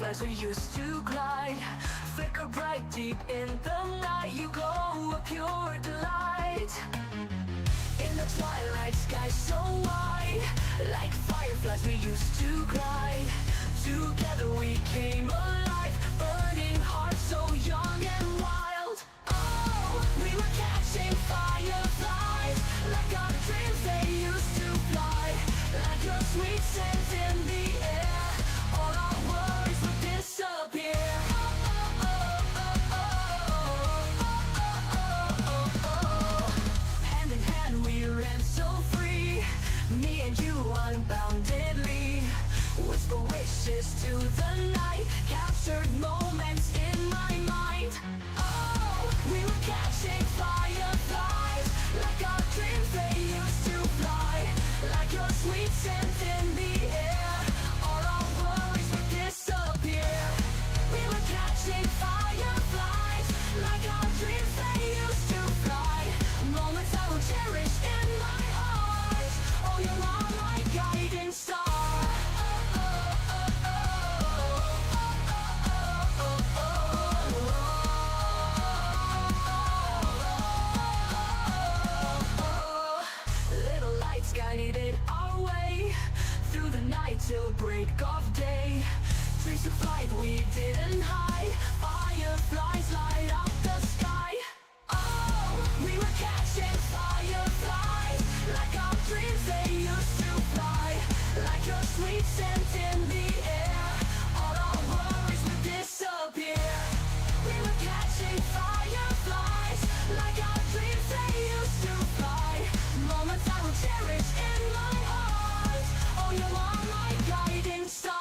fireflies we used to glide, flicker bright deep in the night. You glow a pure delight. In the twilight sky so wide, like fireflies we used to glide. Together we came alive, burning hearts so young and wild. Oh, we were catching fireflies, like our dreams they used to fly. Like your sweet scent in the air, all our worries would disappear. Hand in hand we ran so free, me and you unboundedly. Whisper wishes to the night, captured moments in my mind. Oh, we were catching fireflies, like our dreams they used to fly. Like your sweet scent in the air, all our worries would disappear. We were catching fireflies, like our dreams they used to fly. Moments I will cherish in my heart. Oh, you are my guiding star. Little lights guided our way through the night till break of day. Trees to flight we didn't hide, fireflies light up the sky. Oh, we were catching fireflies, like our dreams they used to fly. Like your sweet scent in the air, all our worries would disappear. We were catching fireflies, like our dreams they used to fly. Moments I will cherish in my heart. Oh, you are my guiding star.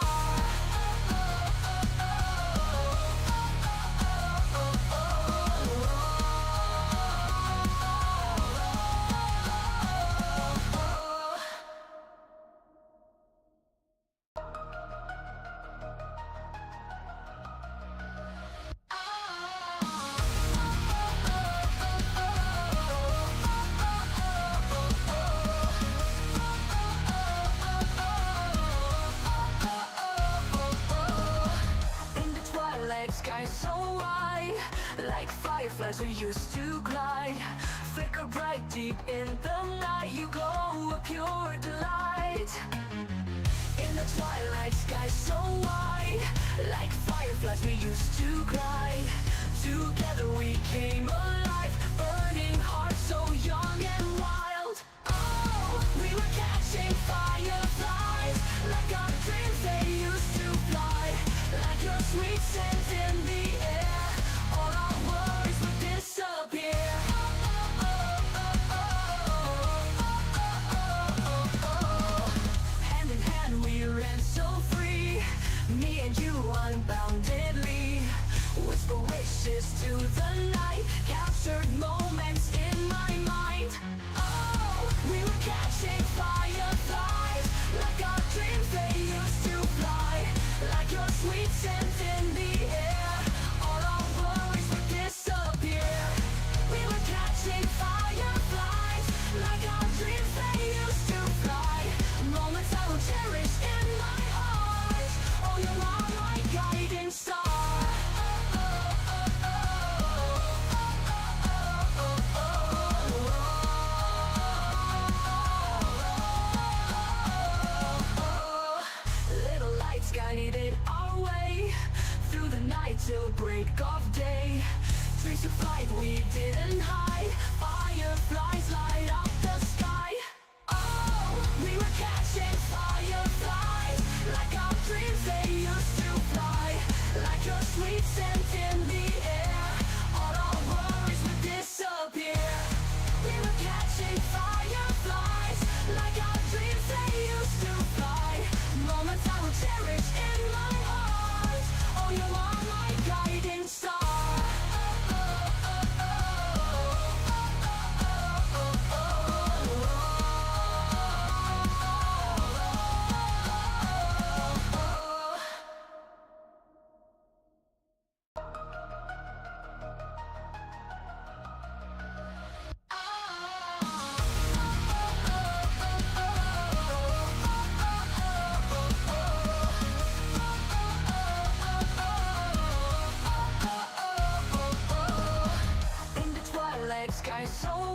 Sky so wide, like fireflies we used to glide, flicker bright deep in the night. You glow a pure delight. In the twilight sky so wide, like fireflies we used to glide. Together we came alive, burning hearts so young and wild. Oh, we were catching fireflies, like our dreams they used to fly. Like your sweet scent in the air, all our worries would disappear. Hand in hand we ran so free, me and you unboundedly. Whisper wishes to the night, captured moments in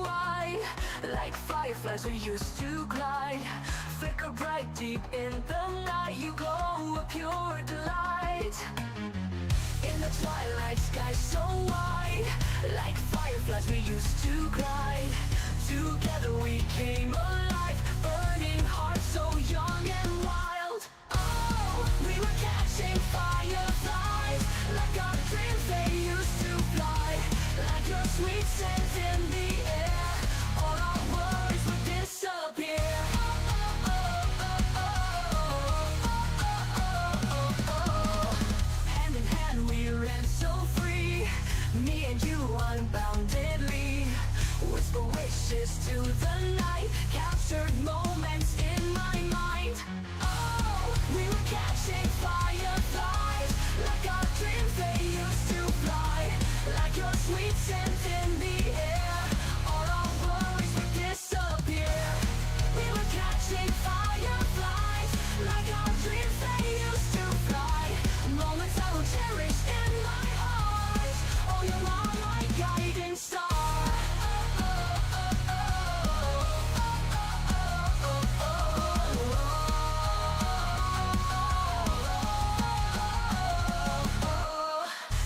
white, like fireflies we used to glide. Flicker bright deep in the night, you glow a pure delight. In the twilight sky so wide, like fireflies we used to glide. Together we came alive, burning hearts so young and wild. Oh, we were catching fireflies, like our dreams they used to fly. Like your sweet scent in the air, all our worries would disappear. Hand in hand we ran so free, me and you unboundedly. Whisper wishes to the night, captured moments in my mind. Oh, we were catching fireflies, like our dreams they used to fly. Like your sweet scent in the air, all our worries would disappear. We were catching fireflies, like our dreams they used to fly. Moments I will cherish in my heart. Oh, you are my guiding star.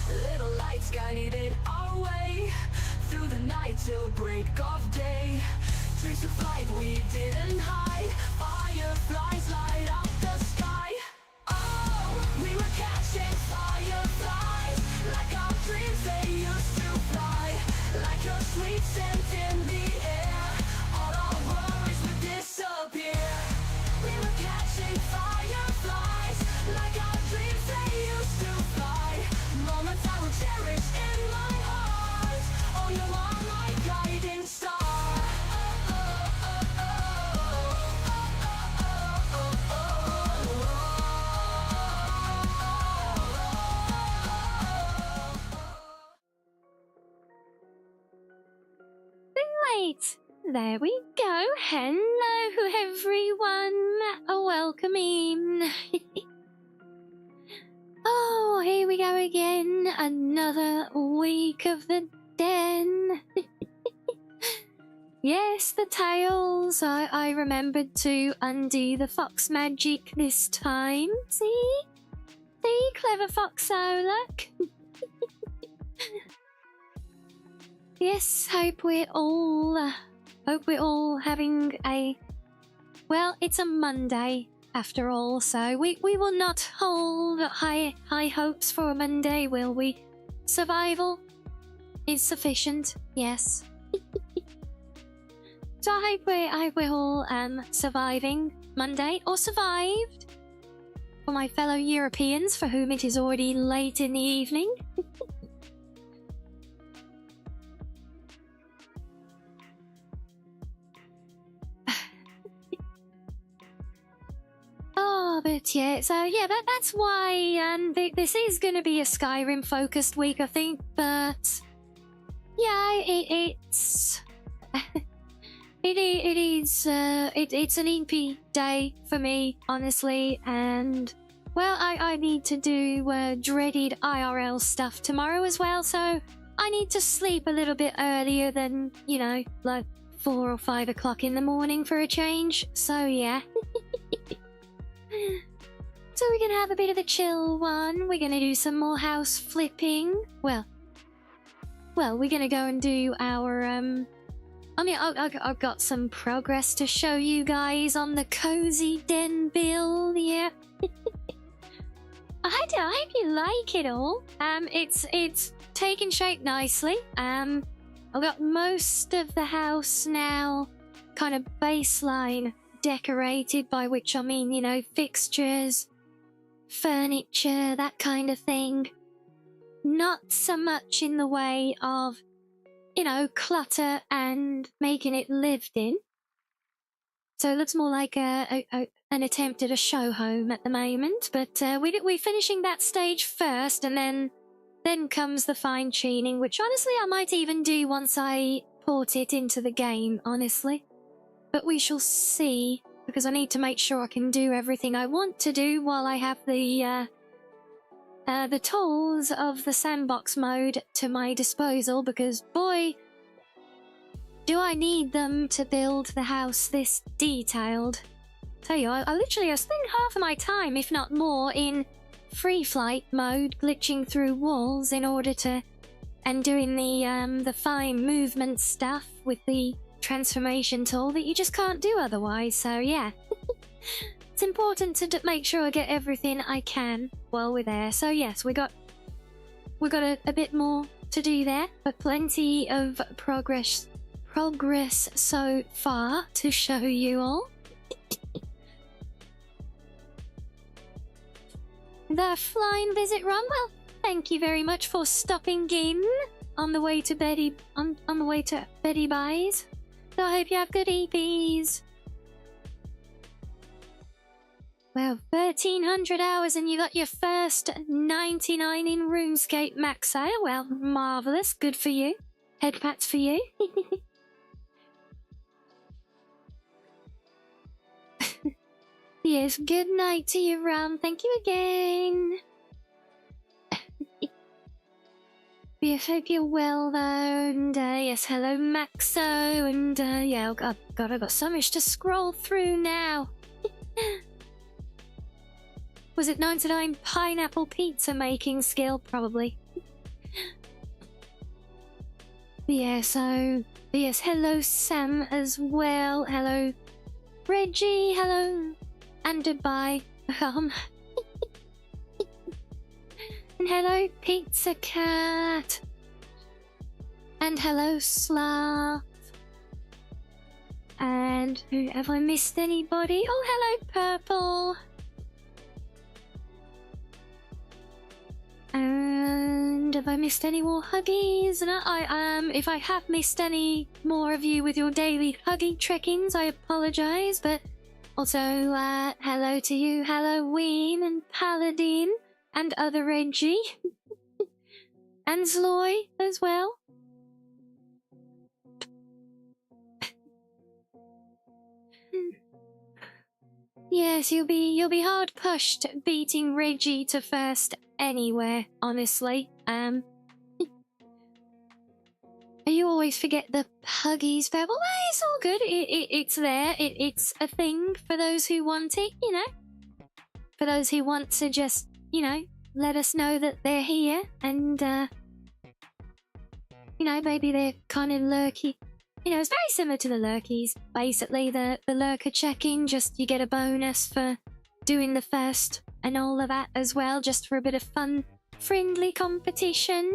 Little lights guided our way through the night till break of day. Dreams of flight we didn't hide, fireflies light up the sky. Oh, we were catching fireflies, like our dreams they used to fly. Like your sweet scent in the air, all our worries would disappear. We were catching fireflies, like our dreams they used to fly. Moments I will cherish in my heart. Oh, you are my guiding star. Right, there we go. Hello, everyone. Welcome in. Oh, here we go again. Another week of the den. Yes, the tails. I remembered to undo the fox magic this time. See? See? Clever FOXO, look. Yes, hope we're all having a... Well, it's a Monday after all, so we will not hold high hopes for a Monday, will we? Survival is sufficient, yes. So I hope we're all surviving Monday, or survived. For my fellow Europeans, for whom it is already late in the evening. Oh, but yeah, so yeah, that's why this is going to be a Skyrim focused week, I think. But yeah, it's it's an EP day for me, honestly, and well, I need to do dreaded IRL stuff tomorrow as well, so I need to sleep a little bit earlier than, you know, like 4 or 5 o'clock in the morning for a change. So yeah. So we're gonna have a bit of a chill one. We're gonna do some more house flipping. Well, we're gonna go and do our I mean, I've got some progress to show you guys on the cozy den build. Yeah. I hope you like it all. It's taking shape nicely. I've got most of the house now kind of baseline decorated, by which I mean, you know, fixtures, furniture, that kind of thing. Not so much in the way of, you know, clutter and making it lived in. So it looks more like an attempt at a show home at the moment. But we're finishing that stage first, and then comes the fine tuning, which honestly I might even do once I port it into the game, honestly. But we shall see, because I need to make sure I can do everything I want to do while I have the tools of the sandbox mode to my disposal, because boy, do I need them to build the house this detailed? Tell you, I literally spend half of my time, if not more, in free flight mode, glitching through walls in order to, and doing the fine movement stuff with the transformation tool that you just can't do otherwise. So yeah, it's important to make sure I get everything I can while we're there. So yes, we got a bit more to do there, but plenty of progress so far to show you all. The flying visit run. Well, thank you very much for stopping in on the way to Betty on the way to Betty Buys. So I hope you have good EPs. Well, 1300 hours and you got your first 99 in RuneScape max sale. Well, marvellous. Good for you. Head pats for you. Yes, good night to you, Ram. Thank you again. Yes, hope you're well though. And yes, hello Maxo. And yeah, oh God, I've got so much to scroll through now. Was it 99 pineapple pizza making skill? Probably. Yeah, so yes, hello Sam as well. Hello Reggie. Hello and goodbye. And hello Pizza Cat. And hello Slav. And have I missed anybody? Oh, hello Purple. And have I missed any more huggies? And if I have missed any more of you with your daily huggy trekkings, I apologise. But also, hello to you, Halloween and Paladin and other Reggie and Zloy as well. Yes, you'll be hard pushed beating Reggie to first anywhere, honestly. You always forget the huggies fair. Well, it's all good. It's there. It's a thing for those who want it, you know. For those who want to just, you know, let us know that they're here and, you know, maybe they're kind of lurky. You know, it's very similar to the lurkies. Basically, the lurker check-in, just you get a bonus for doing the first and all of that as well, just for a bit of fun, friendly competition.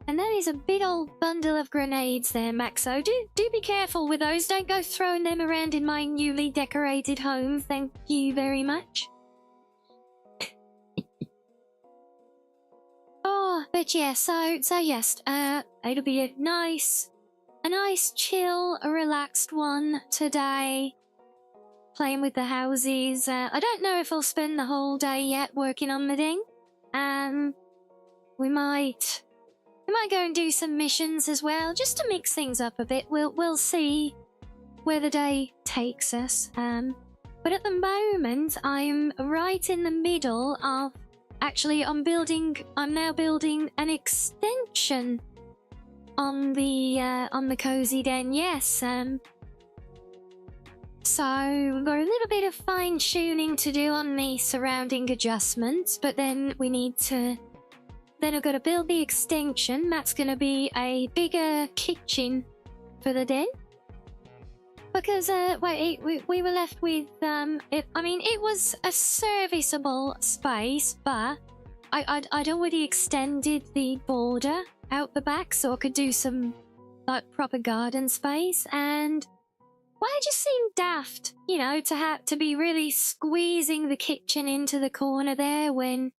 And that is a big old bundle of grenades there, Maxo. Do be careful with those. Don't go throwing them around in my newly decorated home. Thank you very much. Oh, but yeah, so yes, it'll be a nice, chill, relaxed one today. Playing with the houses. I don't know if I'll spend the whole day yet working on the thing. We might go and do some missions as well, just to mix things up a bit. We'll see where the day takes us. But at the moment, I'm right in the middle of. Actually, I'm now building an extension on the cozy den. Yes. So we've got a little bit of fine tuning to do on the surrounding adjustments, but then we need to. Then I've got to build the extension. That's going to be a bigger kitchen for the den. Because, we were left with, it was a serviceable space, but I'd already extended the border out the back so I could do some, like, proper garden space. And, well, it just seemed daft, you know, to be really squeezing the kitchen into the corner there when...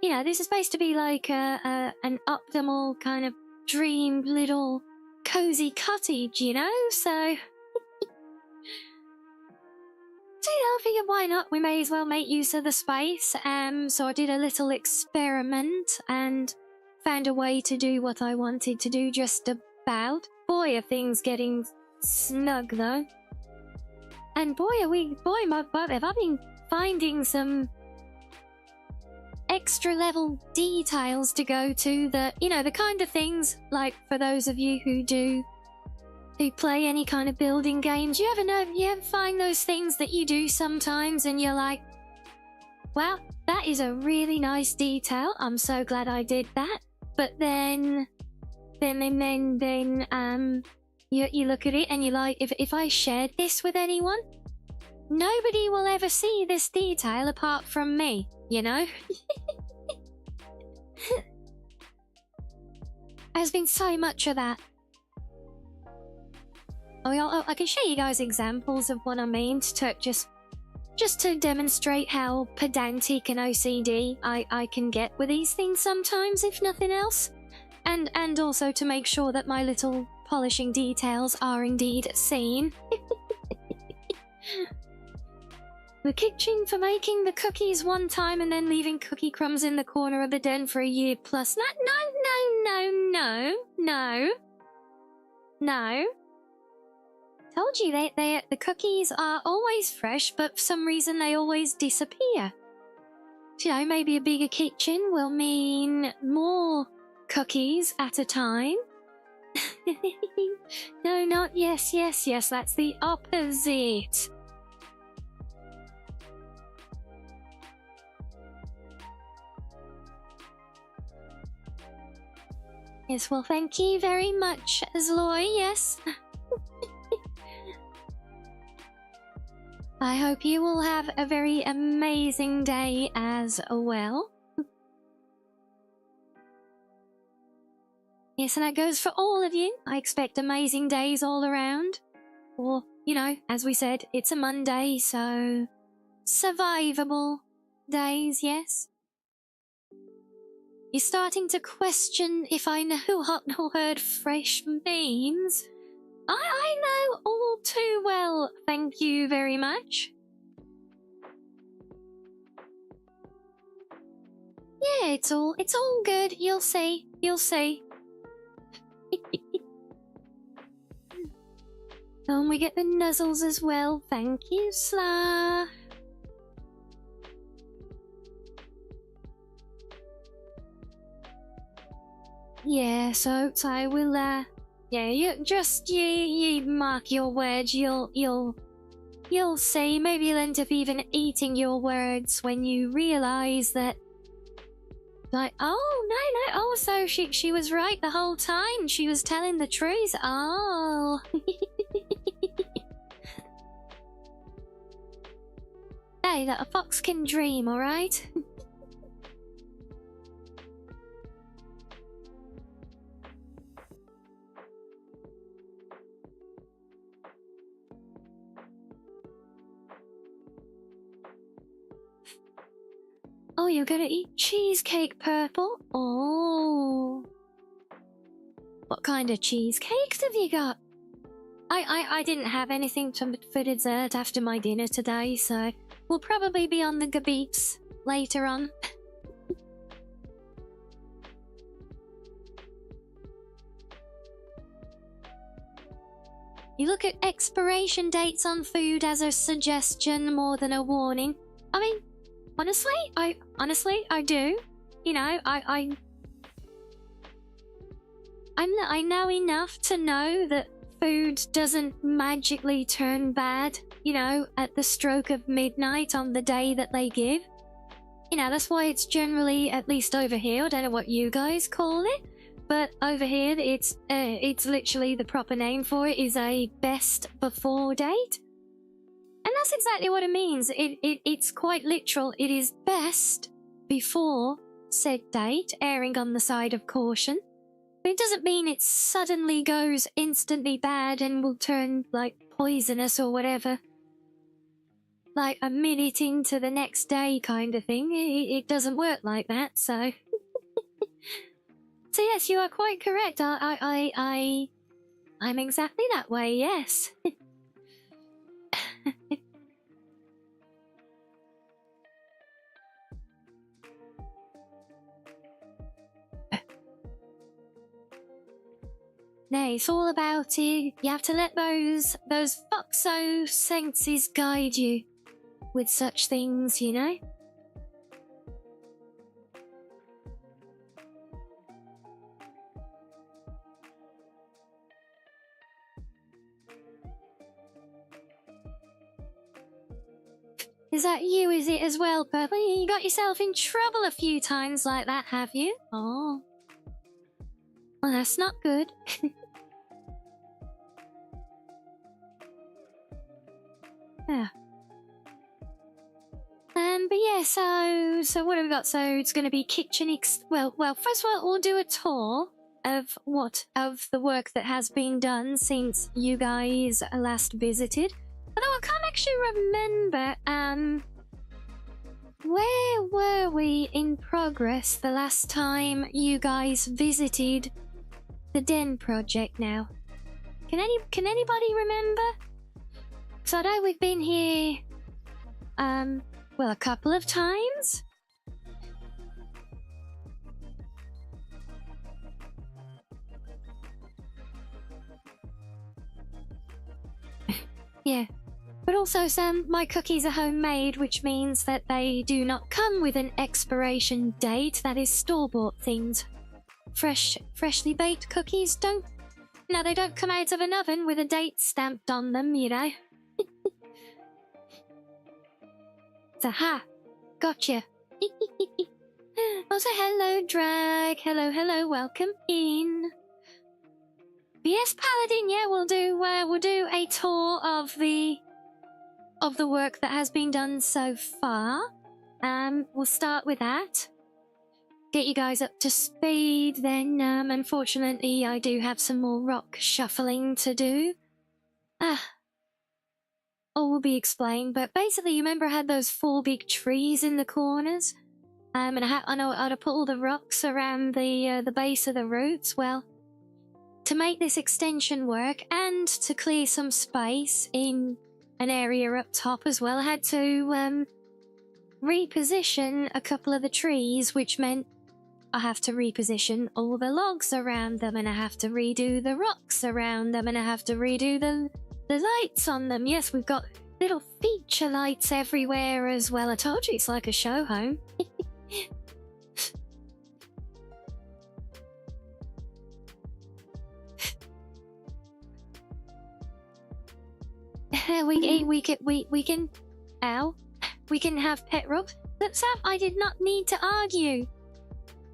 You know, this is supposed to be like an optimal kind of dream little cozy cottage, you know? So, you know, I figured why not? We may as well make use of the space. So I did a little experiment and found a way to do what I wanted to do just about. Boy, are things getting snug though. And boy, have I been finding some extra level details to go to that, you know, the kind of things, like for those of you who play any kind of building games, you ever find those things that you do sometimes and you're like, wow, that is a really nice detail. I'm so glad I did that. But then you look at it and you're like, if I shared this with anyone, nobody will ever see this detail apart from me, you know? There's been so much of that. Oh, I can show you guys examples of what I mean to just to demonstrate how pedantic and OCD I can get with these things sometimes, if nothing else. And also to make sure that my little polishing details are indeed seen. The kitchen for making the cookies one time and then leaving cookie crumbs in the corner of the den for a year plus. No. Told you the cookies are always fresh, but for some reason they always disappear. You know, maybe a bigger kitchen will mean more cookies at a time. No, not yes, that's the opposite. Yes, well, thank you very much, Zloy, yes. I hope you will have a very amazing day as well. Yes, and that goes for all of you. I expect amazing days all around. Or, you know, as we said, it's a Monday, so survivable days, yes. You're starting to question if I know what the word fresh means. I know all too well, thank you very much. Yeah, it's all good. You'll see. And we get the nuzzles as well. Thank you, Sla. Yeah, so I will yeah, you mark your words. You'll see. Maybe you'll end up even eating your words when you realise that. Like, oh no, oh, so she was right the whole time. She was telling the truth. Oh. Hey, that a fox can dream, all right? Oh, you're gonna eat cheesecake, Purple? Oh. What kind of cheesecakes have you got? I didn't have anything for dessert after my dinner today, so we'll probably be on the gabeats later on. You look at expiration dates on food as a suggestion more than a warning. I mean, honestly, I do. You know, I know enough to know that food doesn't magically turn bad, you know, at the stroke of midnight on the day that they give. You know, that's why it's generally, at least over here, I don't know what you guys call it, but over here it's literally the proper name for it is a best before date. And that's exactly what it means. It's quite literal. It is best before said date, erring on the side of caution. But it doesn't mean it suddenly goes instantly bad and will turn, like, poisonous or whatever. Like a minute into the next day kind of thing. It doesn't work like that, so... So yes, you are quite correct. I'm exactly that way, yes. No, it's all about it. You have to let those FOXO senses guide you with such things, you know? Is that you, is it, as well, Purple? You got yourself in trouble a few times like that, have you? Oh. Well, that's not good. Yeah. But yeah, so what have we got? So it's going to be well, first of all, we'll do a tour of the work that has been done since you guys last visited. Although I can't actually remember, where were we in progress the last time you guys visited the Den project now? Can anybody remember? So I know we've been here, well, a couple of times. Yeah. But also, Sam, my cookies are homemade, which means that they do not come with an expiration date. That is store-bought things. Freshly baked cookies don't... No, they don't come out of an oven with a date stamped on them, you know. So, ha! Gotcha. Also, hello, Drag. Hello, welcome in. Yes, Paladin, yeah, we'll do a tour of the work that has been done so far. We'll start with that. Get you guys up to speed, then, unfortunately, I do have some more rock shuffling to do. All will be explained, but basically, you remember I had those 4 big trees in the corners? And I know how to put all the rocks around the base of the roots. Well, to make this extension work and to clear some space in an area up top as well, I had to reposition a couple of the trees, which meant I have to reposition all the logs around them, and I have to redo the rocks around them, and I have to redo the lights on them. Yes, we've got little feature lights everywhere as well. I told you it's like a show home. We can have pet rocks. But Sam, I did not need to argue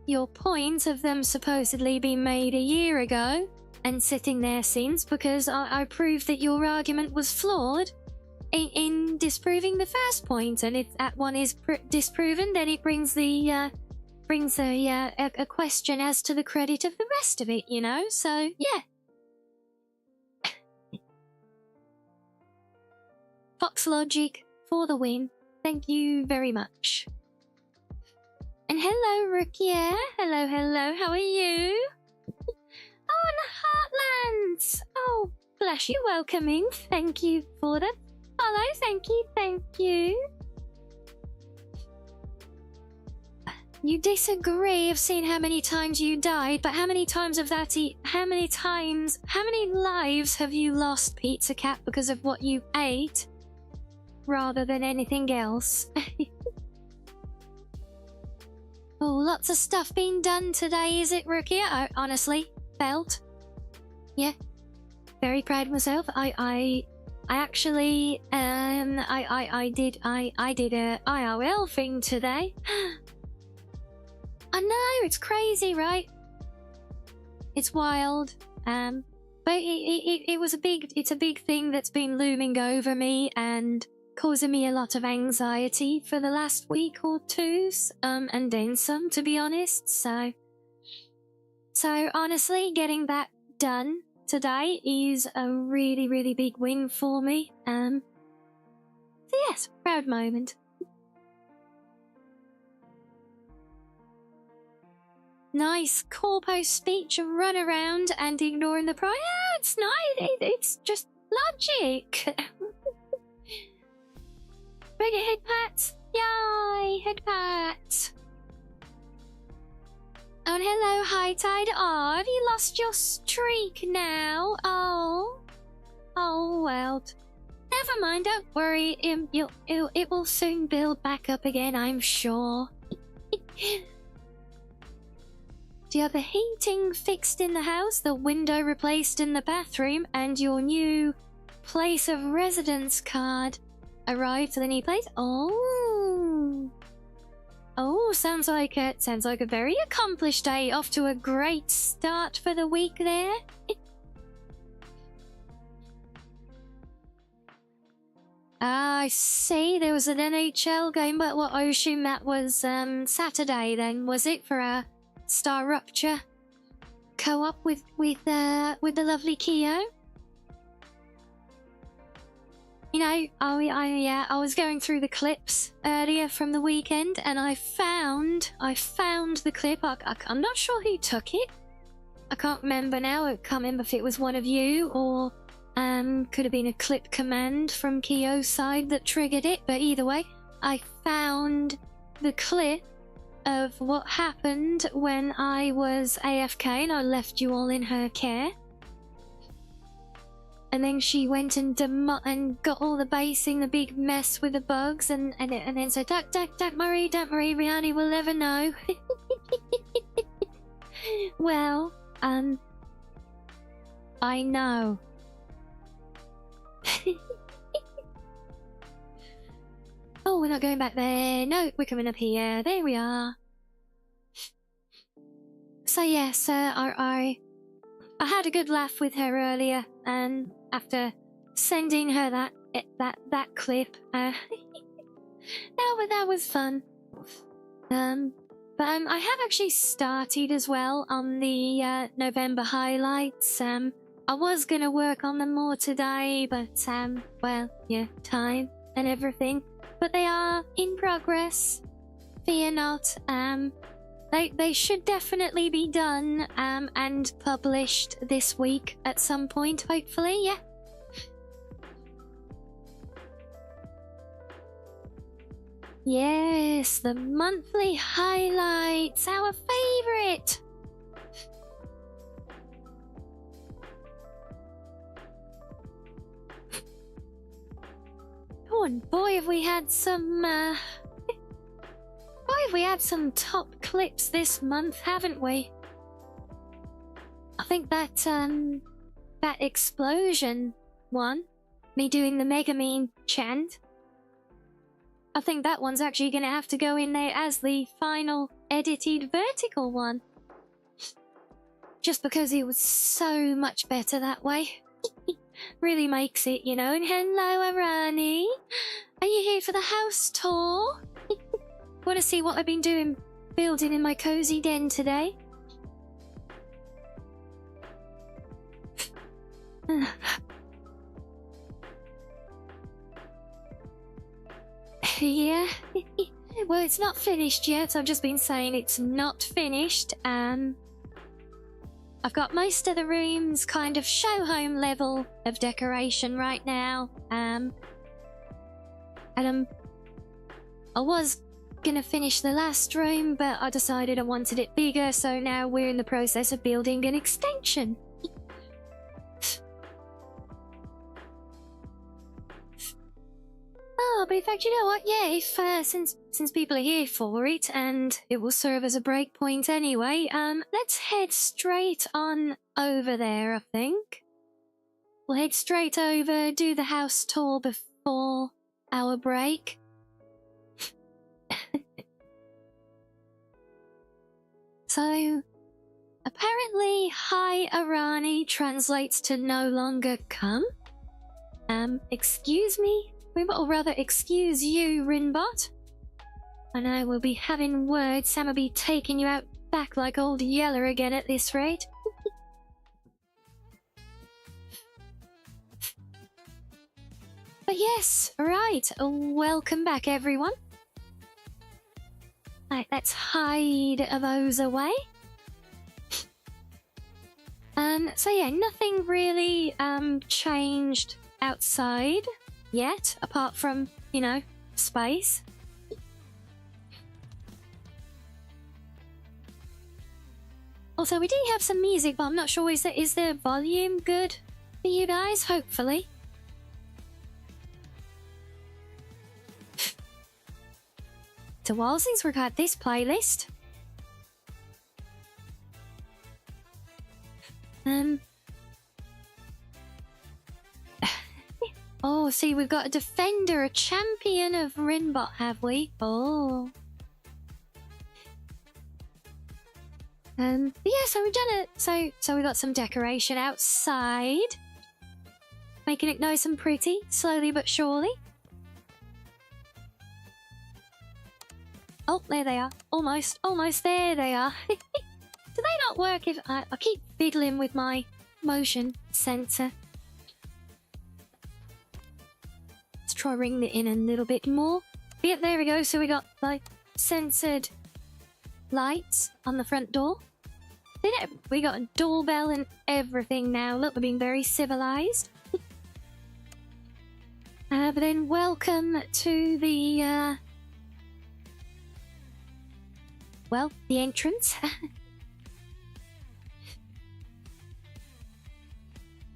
your point of them supposedly being made a year ago and sitting there since, because I proved that your argument was flawed in disproving the first point, and if that one is disproven, then it brings a question as to the credit of the rest of it, you know? So, yeah. Fox Logic for the win. Thank you very much. And hello, Rukia. Hello, how are you? Oh, and the Heartlands. Oh, bless you. Welcoming. Thank you for that. Hello, thank you. You disagree. I've seen how many times you died, but how many times of that? How many lives have you lost, Pizza Cat, because of what you ate, rather than anything else? Oh, lots of stuff being done today, is it, Rukia? I honestly felt, yeah, very proud of myself. I actually, I did a IRL thing today. I know, it's crazy, right? It's wild. But it's a big thing that's been looming over me and causing me a lot of anxiety for the last week or two, and then some, to be honest. So honestly, getting that done today is a really, really big win for me. So yes, proud moment. Nice corpo speech, run around and ignoring the prize. Yeah, it's nice. It's just logic. Bring it, head pats. Yay, head pats. Oh, and hello, High Tide. Oh, have you lost your streak now? Oh. Oh, well. Never mind, don't worry. It will soon build back up again, I'm sure. Do you have the heating fixed in the house, the window replaced in the bathroom, and your new place of residence card arrived for the new place? Oh. Oh, sounds like a very accomplished day. Off to a great start for the week there. I see. There was an NHL game, but I assume that was Saturday then, was it, for a Star Rupture co-op with the lovely Keo? You know, I was going through the clips earlier from the weekend, and I found the clip. I'm not sure who took it. I can't remember now. I can't remember if it was one of you or could have been a clip command from Keo's side that triggered it. But either way, I found the clip of what happened when I was AFK and I left you all in her care. And then she went and got all the basing, the big mess with the bugs, and then said, don't worry, Rianni will never know. Well, I know. Oh, we're not going back there. No, we're coming up here. There we are. So yes, I had a good laugh with her earlier, and after sending her that clip, that was fun. But I have actually started as well on the November highlights. I was gonna work on them more today, but well, yeah, time and everything. But they are in progress. Fear not. They should definitely be done and published this week at some point, hopefully, yeah. Yes, the monthly highlights, our favourite. Oh, and boy, have we had some top clips this month, haven't we? I think that explosion one, me doing the Megamine chant, I think that one's actually gonna have to go in there as the final edited vertical one. Just because it was so much better that way. Really makes it, you know. And hello, Arani. Are you here for the house tour? Want to see what I've been building in my cozy den today? Yeah. Well, it's not finished yet. I've just been saying it's not finished. I've got most of the rooms kind of show home level of decoration right now. And I was gonna finish the last room, but I decided I wanted it bigger, so now we're in the process of building an extension. Oh, but in fact, you know what? Yeah, if since people are here for it, and it will serve as a break point anyway, let's head straight on over there, I think. We'll head straight over, do the house tour before our break. So, apparently, Hi Arani translates to no longer come. Excuse me? Or rather, excuse you, Rinbot. And I will be having words. Sam will be taking you out back like old Yeller again at this rate. But yes, right. Welcome back, everyone. Right, let's hide those away. So yeah, nothing really changed outside yet, apart from, you know, space. Also, we do have some music, but I'm not sure, is the volume good for you guys? Hopefully. It's a while since we've had this playlist. Oh, see, we've got a defender, a champion of Rinbot, have we? Oh. But yeah, so we've done it. So we got some decoration outside. Making it nice and pretty, slowly but surely. Oh, there they are. Almost, there they are. Do they not work if I keep fiddling with my motion sensor? Let's try ringing it in a little bit more. Yep, there we go. So we got like censored lights on the front door. We got a doorbell and everything now. Look, we're being very civilized. But then welcome to the well, the entrance.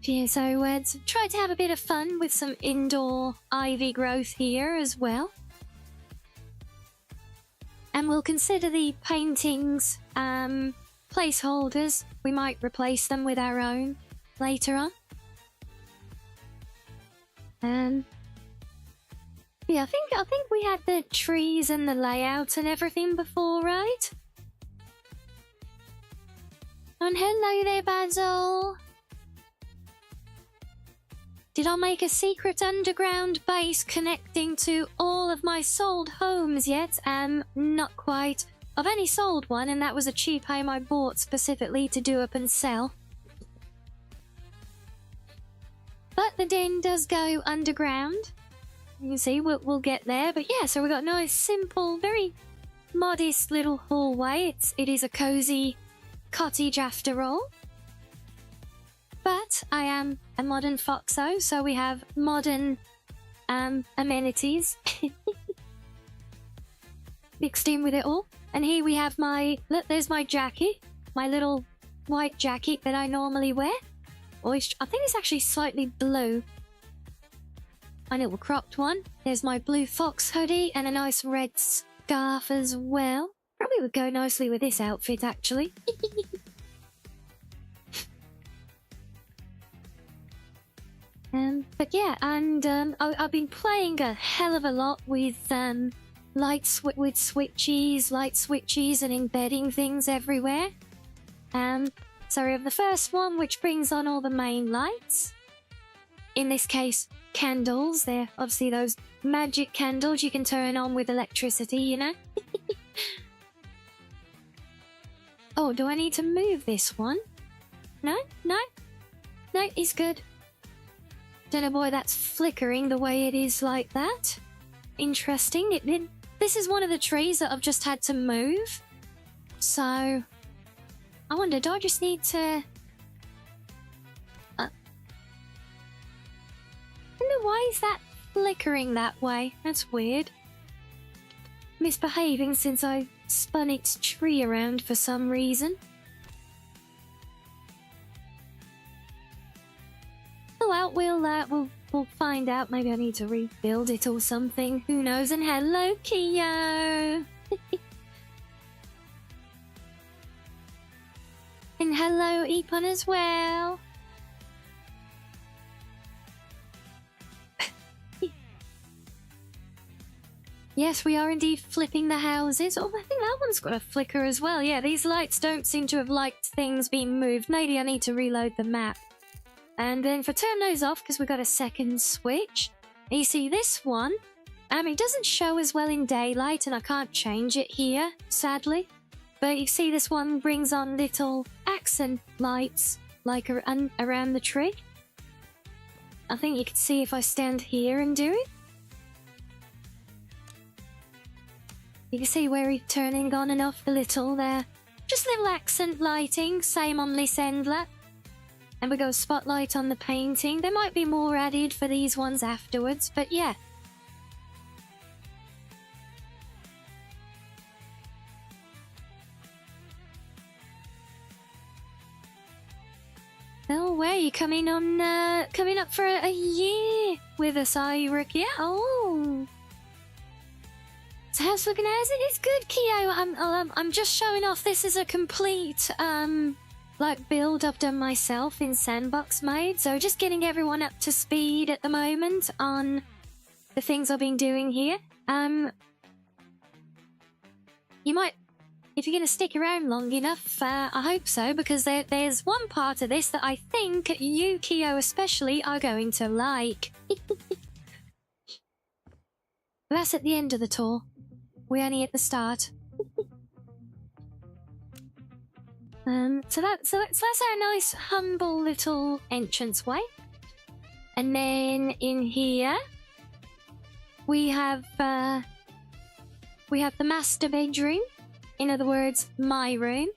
Yeah, so try to have a bit of fun with some indoor ivy growth here as well. And we'll consider the paintings placeholders. We might replace them with our own later on. Yeah, I think we had the trees and the layout and everything before, right? And hello there, Basil. Did I make a secret underground base connecting to all of my sold homes yet? Not quite. I've only sold one, and that was a cheap home I bought specifically to do up and sell. But the den does go underground. You can see we'll get there. But yeah, so we've got a nice, simple, very modest little hallway. It is a cozy cottage after all. But I am a modern FOXO, so we have modern amenities mixed in with it all. And here we have look, there's my jacket, my little white jacket that I normally wear. Or I think it's actually slightly blue. My little cropped one. There's my bluefox hoodie and a nice red scarf as well. Probably would go nicely with this outfit, actually. But yeah, and I've been playing a hell of a lot with light switches and embedding things everywhere. So we have the first one, which brings on all the main lights. In this case, candles. They're obviously those magic candles you can turn on with electricity, you know? Oh, do I need to move this one? No, it's good. Don't know why that's flickering the way it is like that. Interesting. This is one of the trees that I've just had to move. So, I wonder, do I just need to... I wonder why is that flickering that way? That's weird. Misbehaving since I spun its tree around for some reason. Oh well, we'll find out. Maybe I need to rebuild it or something. Who knows? And hello, Kyo! And hello, Epon as well. Yes, we are indeed flipping the houses. Oh, I think that one's got a flicker as well. Yeah, these lights don't seem to have liked things being moved. Maybe I need to reload the map. And then if I turn those off, because we've got a second switch, you see this one, it doesn't show as well in daylight, and I can't change it here, sadly. But you see this one brings on little accent lights, like around the tree. I think you can see if I stand here and do it. You can see where he's turning on and off a little there. Just little accent lighting, same on this endlet. And we go spotlight on the painting. There might be more added for these ones afterwards, but yeah. Oh, where are you coming up for a year with us, are you, Rookie? Oh. So how's it looking? As it is good, Keo. I'm just showing off. This is a complete, like, build I've done myself in sandbox mode. So just getting everyone up to speed at the moment on the things I've been doing here. You might, if you're going to stick around long enough, I hope so, because there's one part of this that I think you, Keo especially, are going to like. That's at the end of the tour. We're only at the start. So that's our nice, humble little entranceway. And then in here, we have the master bedroom. In other words, my room.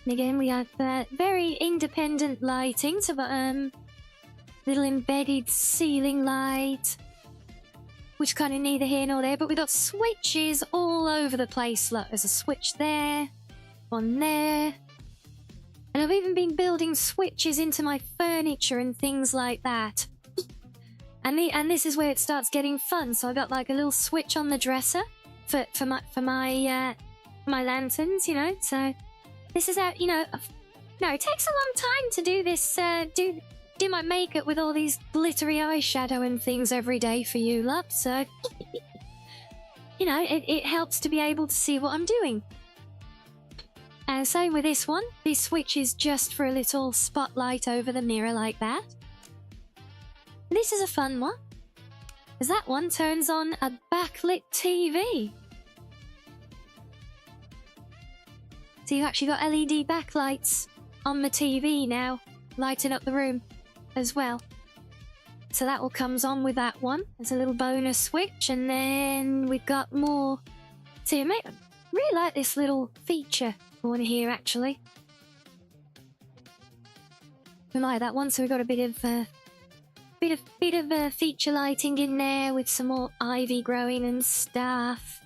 And again, we have very independent lighting. So, little embedded ceiling light, which kind of neither here nor there. But we got switches all over the place. Look, there's a switch there, one there. And I've even been building switches into my furniture and things like that. And this is where it starts getting fun. So I got like a little switch on the dresser for my lanterns, you know. So this is how, you know. No, it takes a long time to do this. Do my makeup with all these glittery eyeshadow and things every day for you, love. So you know, it helps to be able to see what I'm doing. And same with this one. This switch is just for a little spotlight over the mirror like that. This is a fun one, because that one turns on a backlit TV. So you've actually got LED backlights on the TV now, lighting up the room as well. So that all comes on with that one. There's a little bonus switch, and then we've got more. So I really like this little feature one here, actually. We like that one, so we've got a bit of feature lighting in there with some more ivy growing and stuff.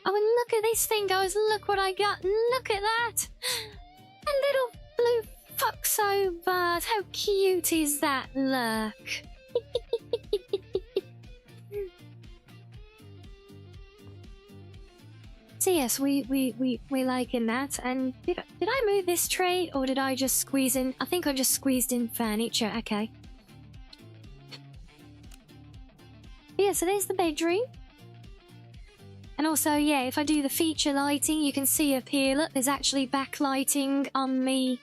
Oh, and look at this thing, guys. Look what I got. Look at that. A little blue FOXO vase. How cute is that? Look. So yes, we're liking that. And did I move this tray, or did I just squeeze in? I think I just squeezed in furniture. Okay. Yeah, so there's the bedroom. And also, yeah, if I do the feature lighting, you can see up here, look, there's actually backlighting on the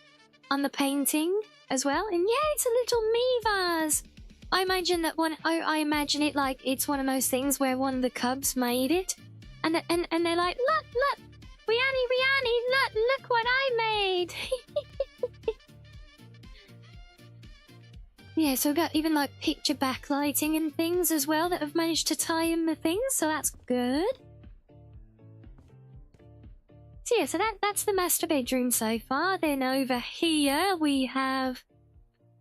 painting as well. And yeah, it's a little me vase. I imagine that one. I imagine it like it's one of those things where one of the cubs made it, and they're like, look, Rianni, look what I made. Yeah, so we've got even like picture backlighting and things as well that have managed to tie in the things, so that's good. So yeah, so that's the master bedroom so far. Then over here we have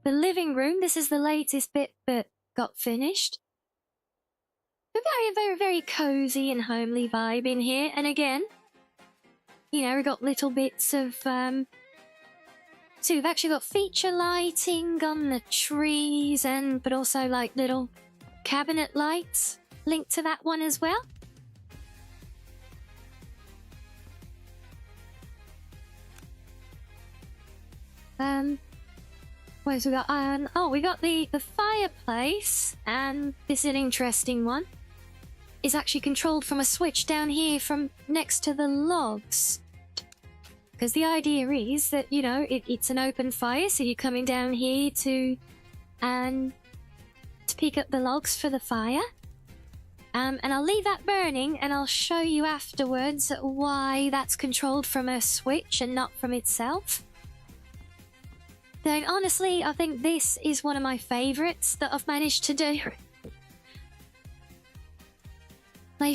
the living room. This is the latest bit that got finished. A very, very cozy and homely vibe in here. And again, you know, we've got little bits of so we've actually got feature lighting on the trees, but also like little cabinet lights linked to that one as well. What else we got? We got the fireplace, and this is an interesting one. It's actually controlled from a switch down here from next to the logs. Because the idea is that, you know, it's an open fire, so you're coming down here to pick up the logs for the fire. And I'll leave that burning, and I'll show you afterwards why that's controlled from a switch and not from itself. Then, honestly, I think this is one of my favourites that I've managed to do. I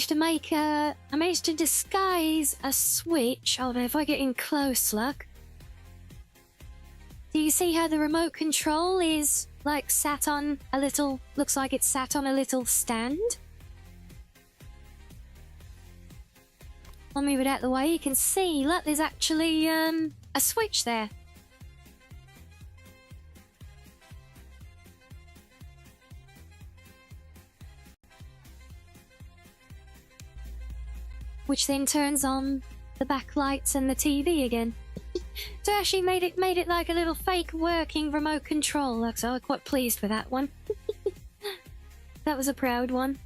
managed to disguise a switch. Oh no, if I get in close, look. Do you see how the remote control is like sat on a little, looks like it's sat on a little stand? I'll move it out of the way. You can see, look, there's actually a switch there. Which then turns on the backlights and the TV again. So actually made it like a little fake working remote control. So I'm quite pleased with that one. That was a proud one.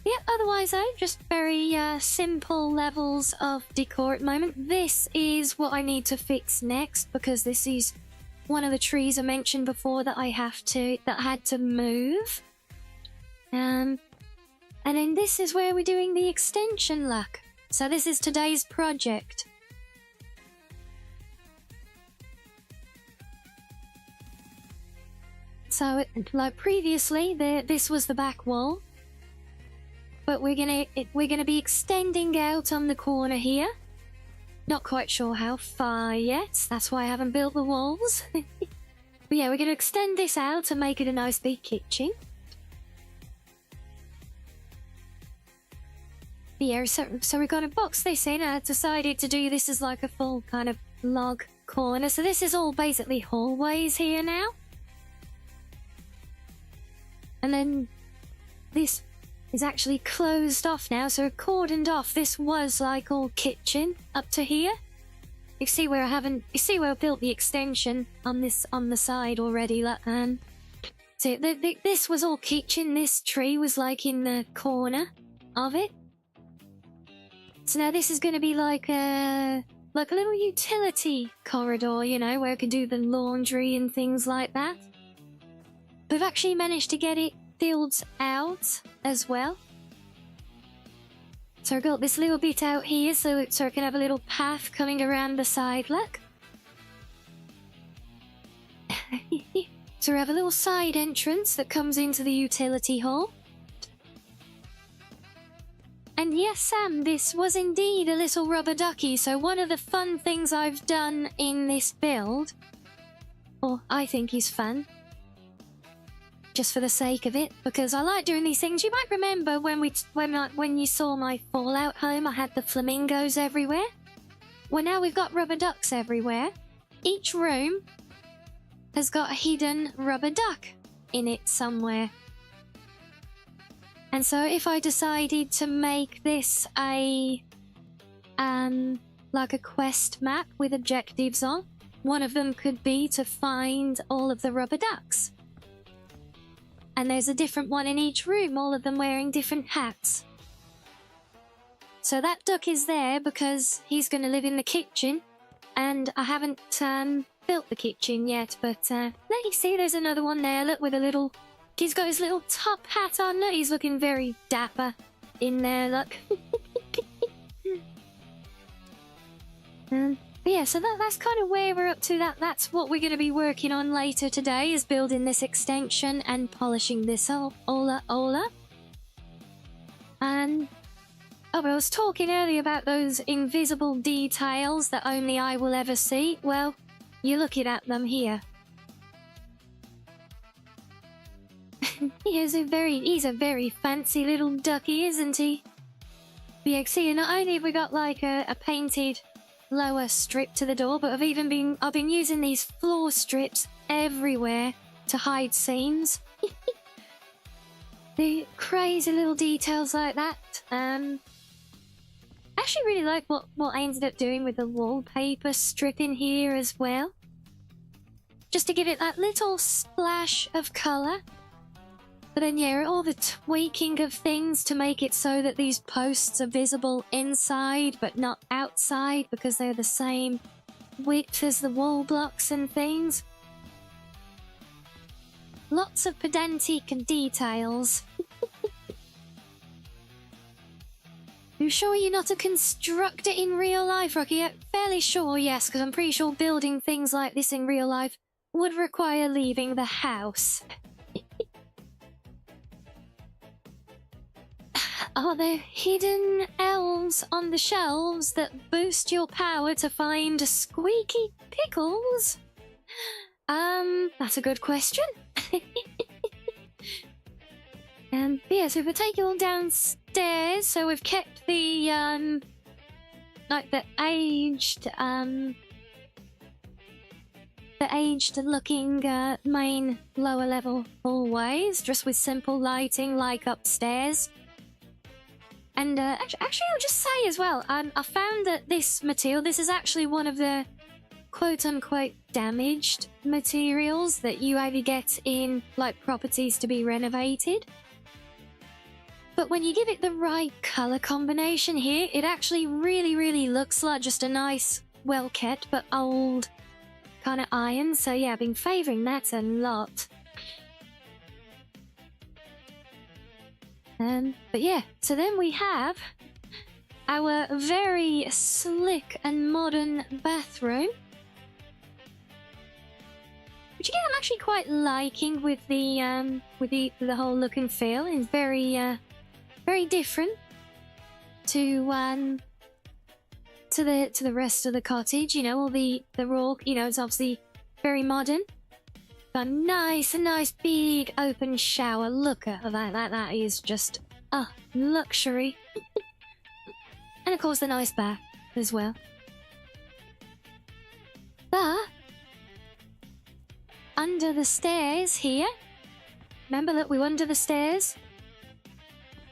Yeah, otherwise though, just very simple levels of decor at the moment. This is what I need to fix next, because this is one of the trees I mentioned before that I had to move. And then this is where we're doing the extension luck. So this is today's project. So, like previously, this was the back wall, but we're gonna be extending out on the corner here. Not quite sure how far yet. That's why I haven't built the walls. But yeah, we're gonna extend this out and make it a nice big kitchen. Yeah, so we're gonna box this in. I decided to do this as like a full kind of log corner. So this is all basically hallways here now. And then this is actually closed off now, so cordoned off. This was like all kitchen up to here. You see where I built the extension on the side already. So this was all kitchen. This tree was like in the corner of it. So now this is going to be like a little utility corridor, you know, where I can do the laundry and things like that. We've actually managed to get it filled out as well. So I got this little bit out here so I can have a little path coming around the side, look. So we have a little side entrance that comes into the utility hall. And yes, Sam, this was indeed a little rubber ducky. So one of the fun things I've done in this build, or I think is fun, just for the sake of it, because I like doing these things. You might remember when you saw my Fallout home, I had the flamingos everywhere. Well, now we've got rubber ducks everywhere. Each room has got a hidden rubber duck in it somewhere. And so if I decided to make this like a quest map with objectives on, one of them could be to find all of the rubber ducks. And there's a different one in each room, all of them wearing different hats. So that duck is there because he's going to live in the kitchen, and I haven't built the kitchen yet, but let me see, there's another one there, look, with a little... He's got his little top hat on, look, he's looking very dapper in there, look. But yeah, so that's kind of where we're up to. That's what we're going to be working on later today, is building this extension and polishing this all up. And oh, but I was talking earlier about those invisible details that only I will ever see. Well, you're looking at them here. He's a very fancy little ducky, isn't he? But yeah, see, not only have we got like a painted lower strip to the door, but I've been using these floor strips everywhere to hide seams. The crazy little details like that. I actually really like what I ended up doing with the wallpaper strip in here as well, just to give it that little splash of colour. But then yeah, all the tweaking of things to make it so that these posts are visible inside but not outside, because they're the same width as the wall blocks and things. Lots of pedantic and details. You sure you're not a constructor in real life, Rocky? I'm fairly sure, yes, because I'm pretty sure building things like this in real life would require leaving the house. Are there hidden elves on the shelves that boost your power to find squeaky pickles? That's a good question. Yeah, so if we take you all downstairs, so we've kept the like the aged looking main lower level hallways, just with simple lighting like upstairs. And actually, I'll just say as well, I found that this material, this is actually one of the quote-unquote damaged materials that you either get in like properties to be renovated. But when you give it the right color combination here, it actually really looks like just a nice, well-kept but old kind of iron. So yeah, I've been favoring that a lot. But yeah, so then we have our very slick and modern bathroom, which again I'm actually quite liking with the whole look and feel. It's very different to the rest of the cottage. You know, all the raw. You know, it's obviously very modern. Got a nice big open shower. Look at that. That is just luxury. And of course the nice bath as well. But under the stairs here, remember that we were under the stairs?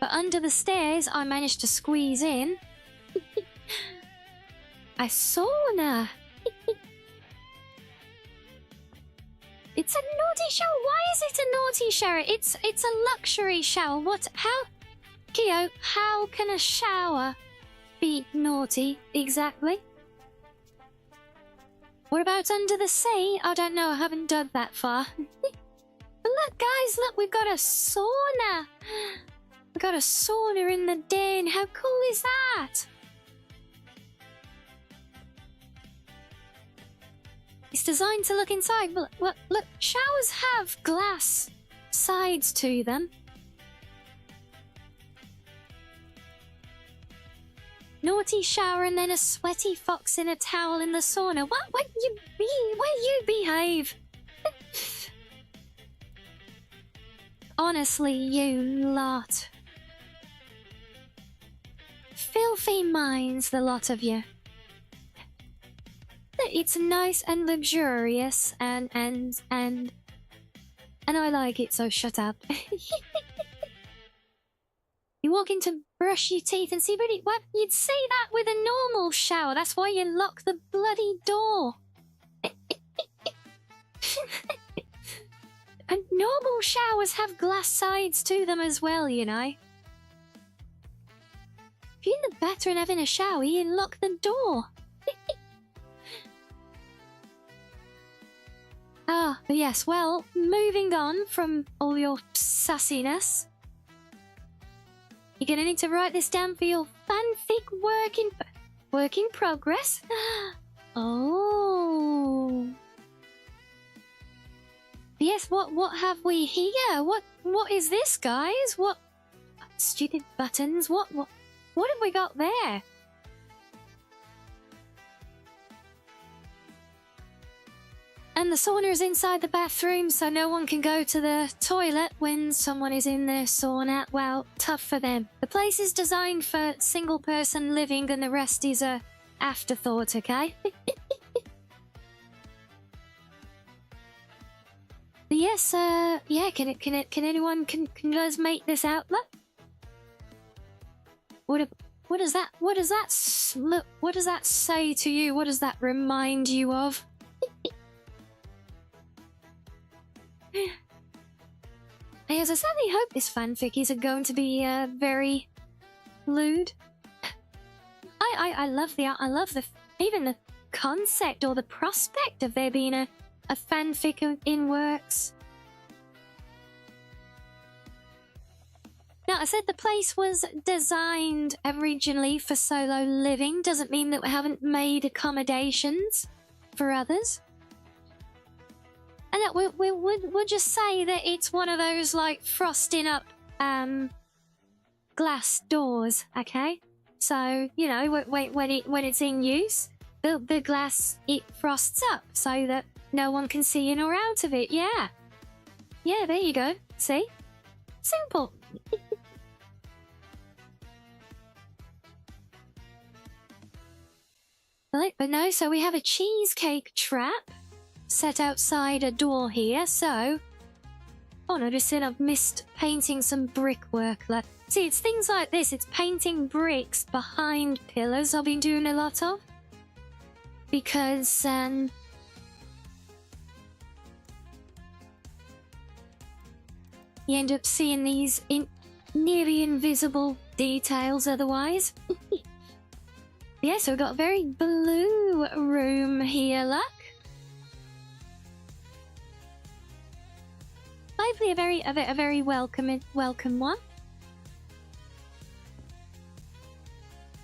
But under the stairs I managed to squeeze in a sauna. It's a naughty shower. Why is it a naughty shower? It's a luxury shower. What? How? Kyo, how can a shower be naughty exactly? What about under the sea? I don't know. I haven't dug that far. But look, guys, look, we've got a sauna. We've got a sauna in the den. How cool is that? It's designed to look inside, but look, showers have glass sides to them. Naughty shower and then a sweaty fox in a towel in the sauna. What? Where you behave? Honestly, you lot. Filthy minds, the lot of you. It's nice and luxurious and I like it, so shut up. You walk in to brush your teeth and see, but what? You'd see that with a normal shower. That's why you lock the bloody door. And normal showers have glass sides to them as well, you know. If you're in the bathroom having a shower, you lock the door. But yes, well, moving on from all your sassiness, you're gonna need to write this down for your fanfic work in progress. Oh. Yes, what have we here? What is this, guys? What stupid buttons? What have we got there? And the sauna is inside the bathroom, so no one can go to the toilet when someone is in their sauna. Well, tough for them. The place is designed for single-person living, and the rest is a afterthought, okay? But yes, yeah, can anyone can you guys make this out? Look. What does that say to you? What does that remind you of? Yes, I certainly hope this fanfic isn't going to be very lewd. I love even the concept or the prospect of there being a fanfic in works. Now, I said the place was designed originally for solo living. Doesn't mean that we haven't made accommodations for others. And that we'll just say that it's one of those, like, frosting up glass doors, okay? So, you know, when it's in use, the glass, it frosts up so that no one can see in or out of it, yeah. Yeah, there you go. See? Simple. But no, so we have a cheesecake trap set outside a door here, so... Oh no, just said I've missed painting some brickwork. See, it's things like this. It's painting bricks behind pillars I've been doing a lot of. Because, you end up seeing these nearly invisible details otherwise. Yeah, so we've got a very blue room here, look. Hopefully a very welcome one.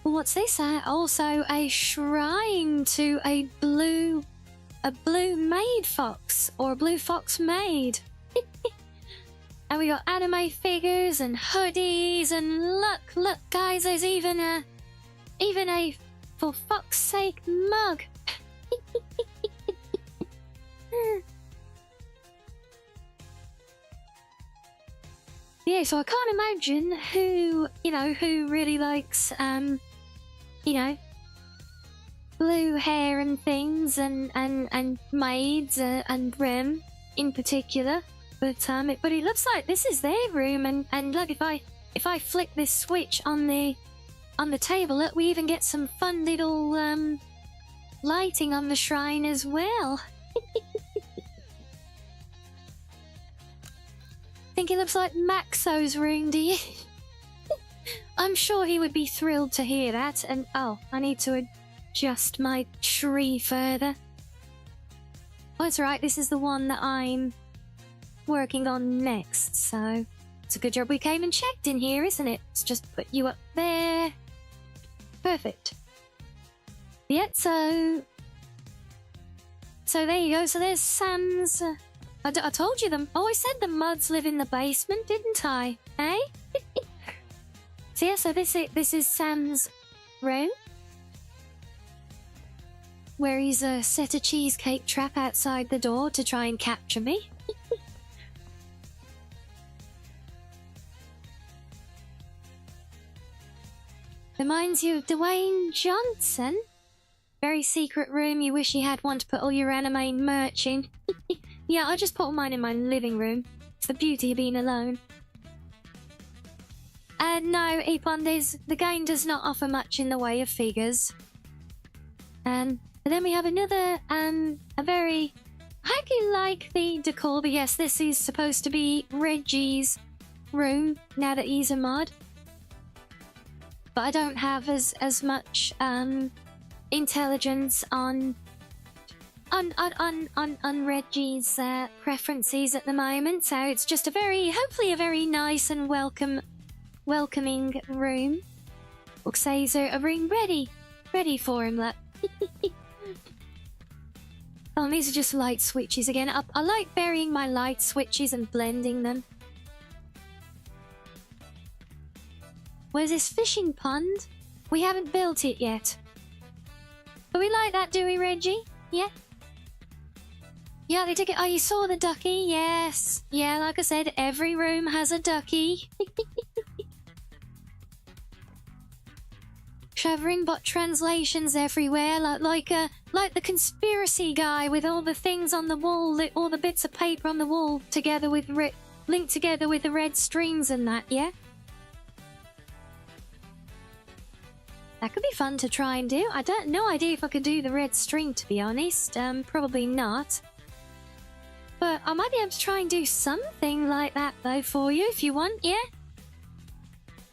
What's this? Also a shrine to a blue maid fox, or a blue fox maid. And we got anime figures and hoodies, and look guys, there's even a for fuck's sake mug. Yeah, so I can't imagine who really likes blue hair and things, and maids and Rem in particular. But it looks like this is their room, and look, if I flick this switch on the table, look, we even get some fun little lighting on the shrine as well. Think it looks like Maxo's room, do you? I'm sure he would be thrilled to hear that. And oh, I need to adjust my tree further. Oh, that's right, this is the one that I'm working on next, so it's a good job we came and checked in here, isn't it? Let's just put you up there. Perfect. Yeah, so there you go. So there's Sam's. I told you them. Oh, I said the Muds live in the basement, didn't I? Eh? So yeah, so this is Sam's room, where he's set a cheesecake trap outside the door to try and capture me. Reminds you of Dwayne Johnson. Very secret room. You wish you had one to put all your anime merch in. Yeah, I just put mine in my living room. It's the beauty of being alone. No, Epon, the game does not offer much in the way of figures. And then we have another, a very... I do like the decor, but yes, this is supposed to be Reggie's room, now that he's a mod. But I don't have as much, intelligence on Reggie's preferences at the moment, so it's just hopefully a very nice and welcoming room. Looks like there's a room ready for him. Look. Oh, and these are just light switches again. I like burying my light switches and blending them. Where's this fishing pond? We haven't built it yet. But we like that, do we, Reggie? Yeah? Yeah, they took it. Oh, you saw the ducky? Yes. Yeah, like I said, every room has a ducky. Shivering bot translations everywhere, like the conspiracy guy with all the things on the wall, all the bits of paper on the wall together with linked together with the red strings and that, yeah? That could be fun to try and do. I don't no idea if I could do the red string, to be honest. Probably not. But I might be able to try and do something like that, though, for you, if you want, yeah?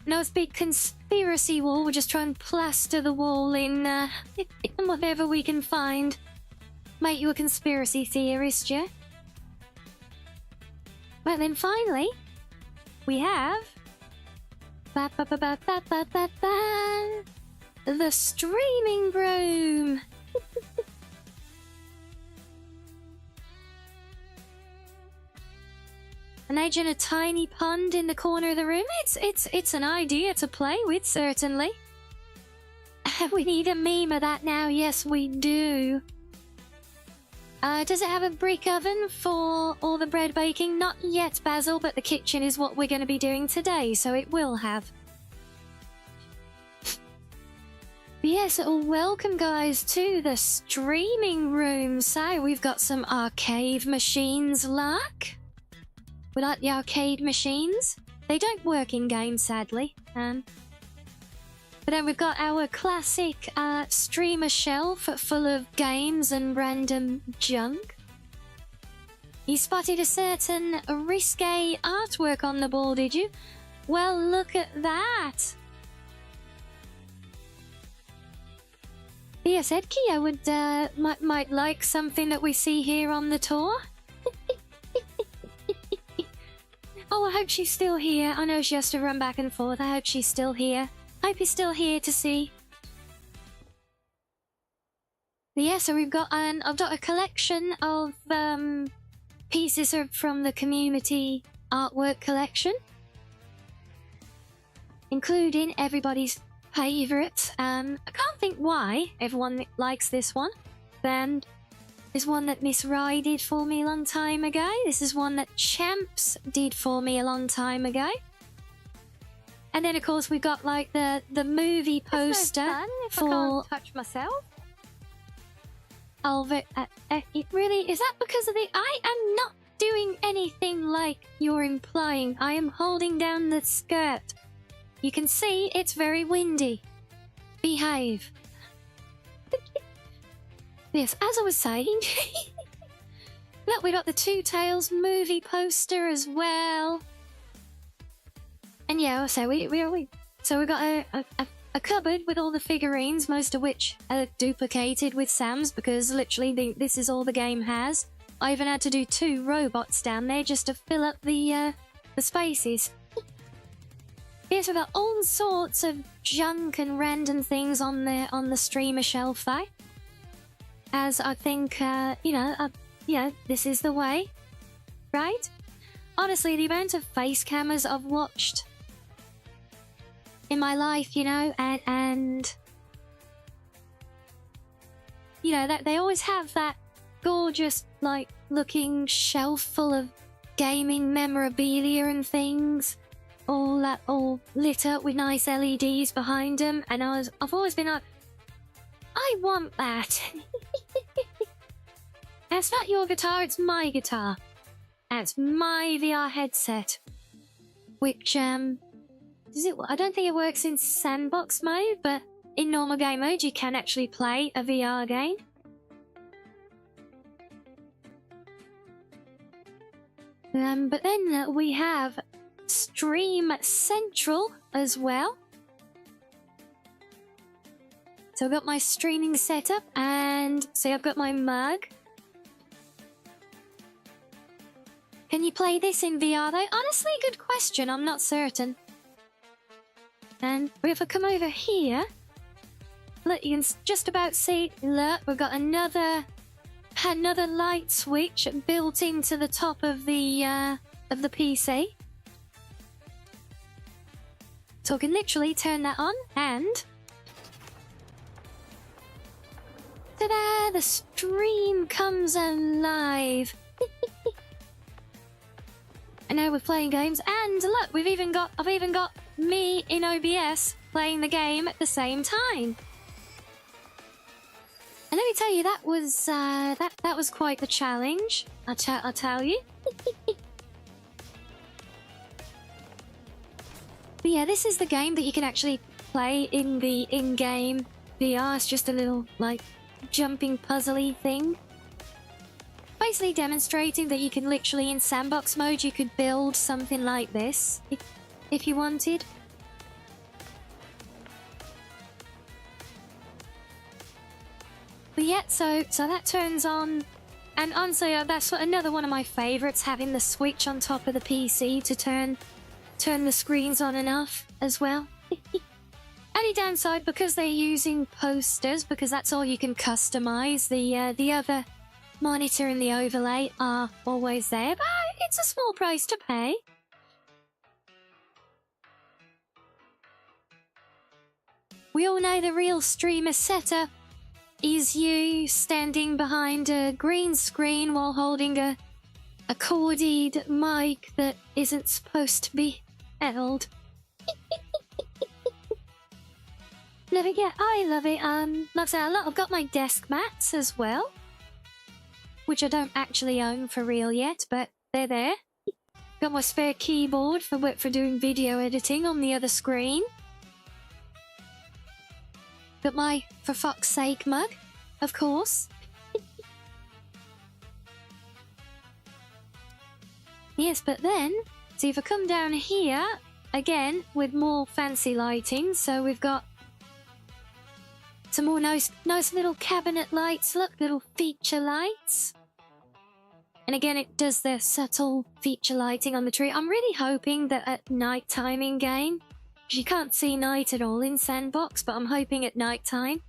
Nice big conspiracy wall. We'll just try and plaster the wall in whatever we can find. Make you a conspiracy theorist, yeah? Well, then finally, we have... the streaming room. Imagine a tiny pond in the corner of the room. It's an idea to play with, certainly. We need a meme of that now. Yes, we do. Does it have a brick oven for all the bread baking? Not yet, Basil, but the kitchen is what we're going to be doing today, so it will have. Yes, well, welcome guys to the streaming room. So we've got some arcade machines, like. We like the arcade machines. They don't work in game, sadly. But then we've got our classic streamer shelf full of games and random junk. You spotted a certain risque artwork on the ball, did you? Well, look at that. Yes, Edky, I would might like something that we see here on the tour. Oh, I hope she's still here. I know she has to run back and forth. I hope she's still here. Hope he's still here to see. But yeah, so we've got I've got a collection of pieces from the community artwork collection, including everybody's favourite. I can't think why everyone likes this one. Then there's one that Miss Rye did for me a long time ago. This is one that Champs did for me a long time ago. And then, of course, we've got, like, the movie poster for... I can't touch myself. It really... Is that because of the... I am not doing anything like you're implying. I am holding down the skirt. You can see it's very windy. Behave. Yes, as I was saying... Look, we got the Two Tails movie poster as well. And yeah, so we got a cupboard with all the figurines, most of which are duplicated with Sam's, because literally this is all the game has. I even had to do 2 robots down there just to fill up the spaces. Yes, we've got all sorts of junk and random things on the streamer shelf though. As I think, this is the way, right? Honestly, the amount of face cameras I've watched in my life, and that they always have that gorgeous, like, looking shelf full of gaming memorabilia and things, all lit up with nice LEDs behind them, and I've always been like, I want that. And it's not your guitar, it's my guitar. And it's my VR headset, which I don't think it works in sandbox mode, but in normal game mode you can actually play a VR game. But then we have Stream Central as well. So I've got my streaming setup, and see, I've got my mug. Can you play this in VR though? Honestly, good question, I'm not certain. And if I come over here, look, you can just about see, look, we've got another light switch built into the top of the PC. So I can literally turn that on, and ta-da! The stream comes alive. And now we're playing games, and look, I've even got me in OBS playing the game at the same time. And let me tell you, that was quite the challenge. I'll tell you. But yeah, this is the game that you can actually play in the in-game VR. It's just a little, like, jumping puzzly thing. Basically demonstrating that you can literally, in sandbox mode, you could build something like this if you wanted. But yeah, so that turns on, and honestly, that's another one of my favourites, having the switch on top of the PC to turn the screens on and off as well. Only downside, because they're using posters, because that's all you can customise, the other monitor and the overlay are always there, but it's a small price to pay. We all know the real streamer setup is you standing behind a green screen while holding a corded mic that isn't supposed to be held. Love it, yeah, I love it. Like I say, I've got my desk mats as well, which I don't actually own for real yet, but they're there. Got my spare keyboard for doing video editing on the other screen. Got my For Fox's Sake mug, of course. Yes, but then, see if I come down here, again, with more fancy lighting, so we've got some more nice little cabinet lights, look, little feature lights. And again, it does the subtle feature lighting on the tree. I'm really hoping that at night time in game, you can't see night at all in Sandbox, but I'm hoping at night time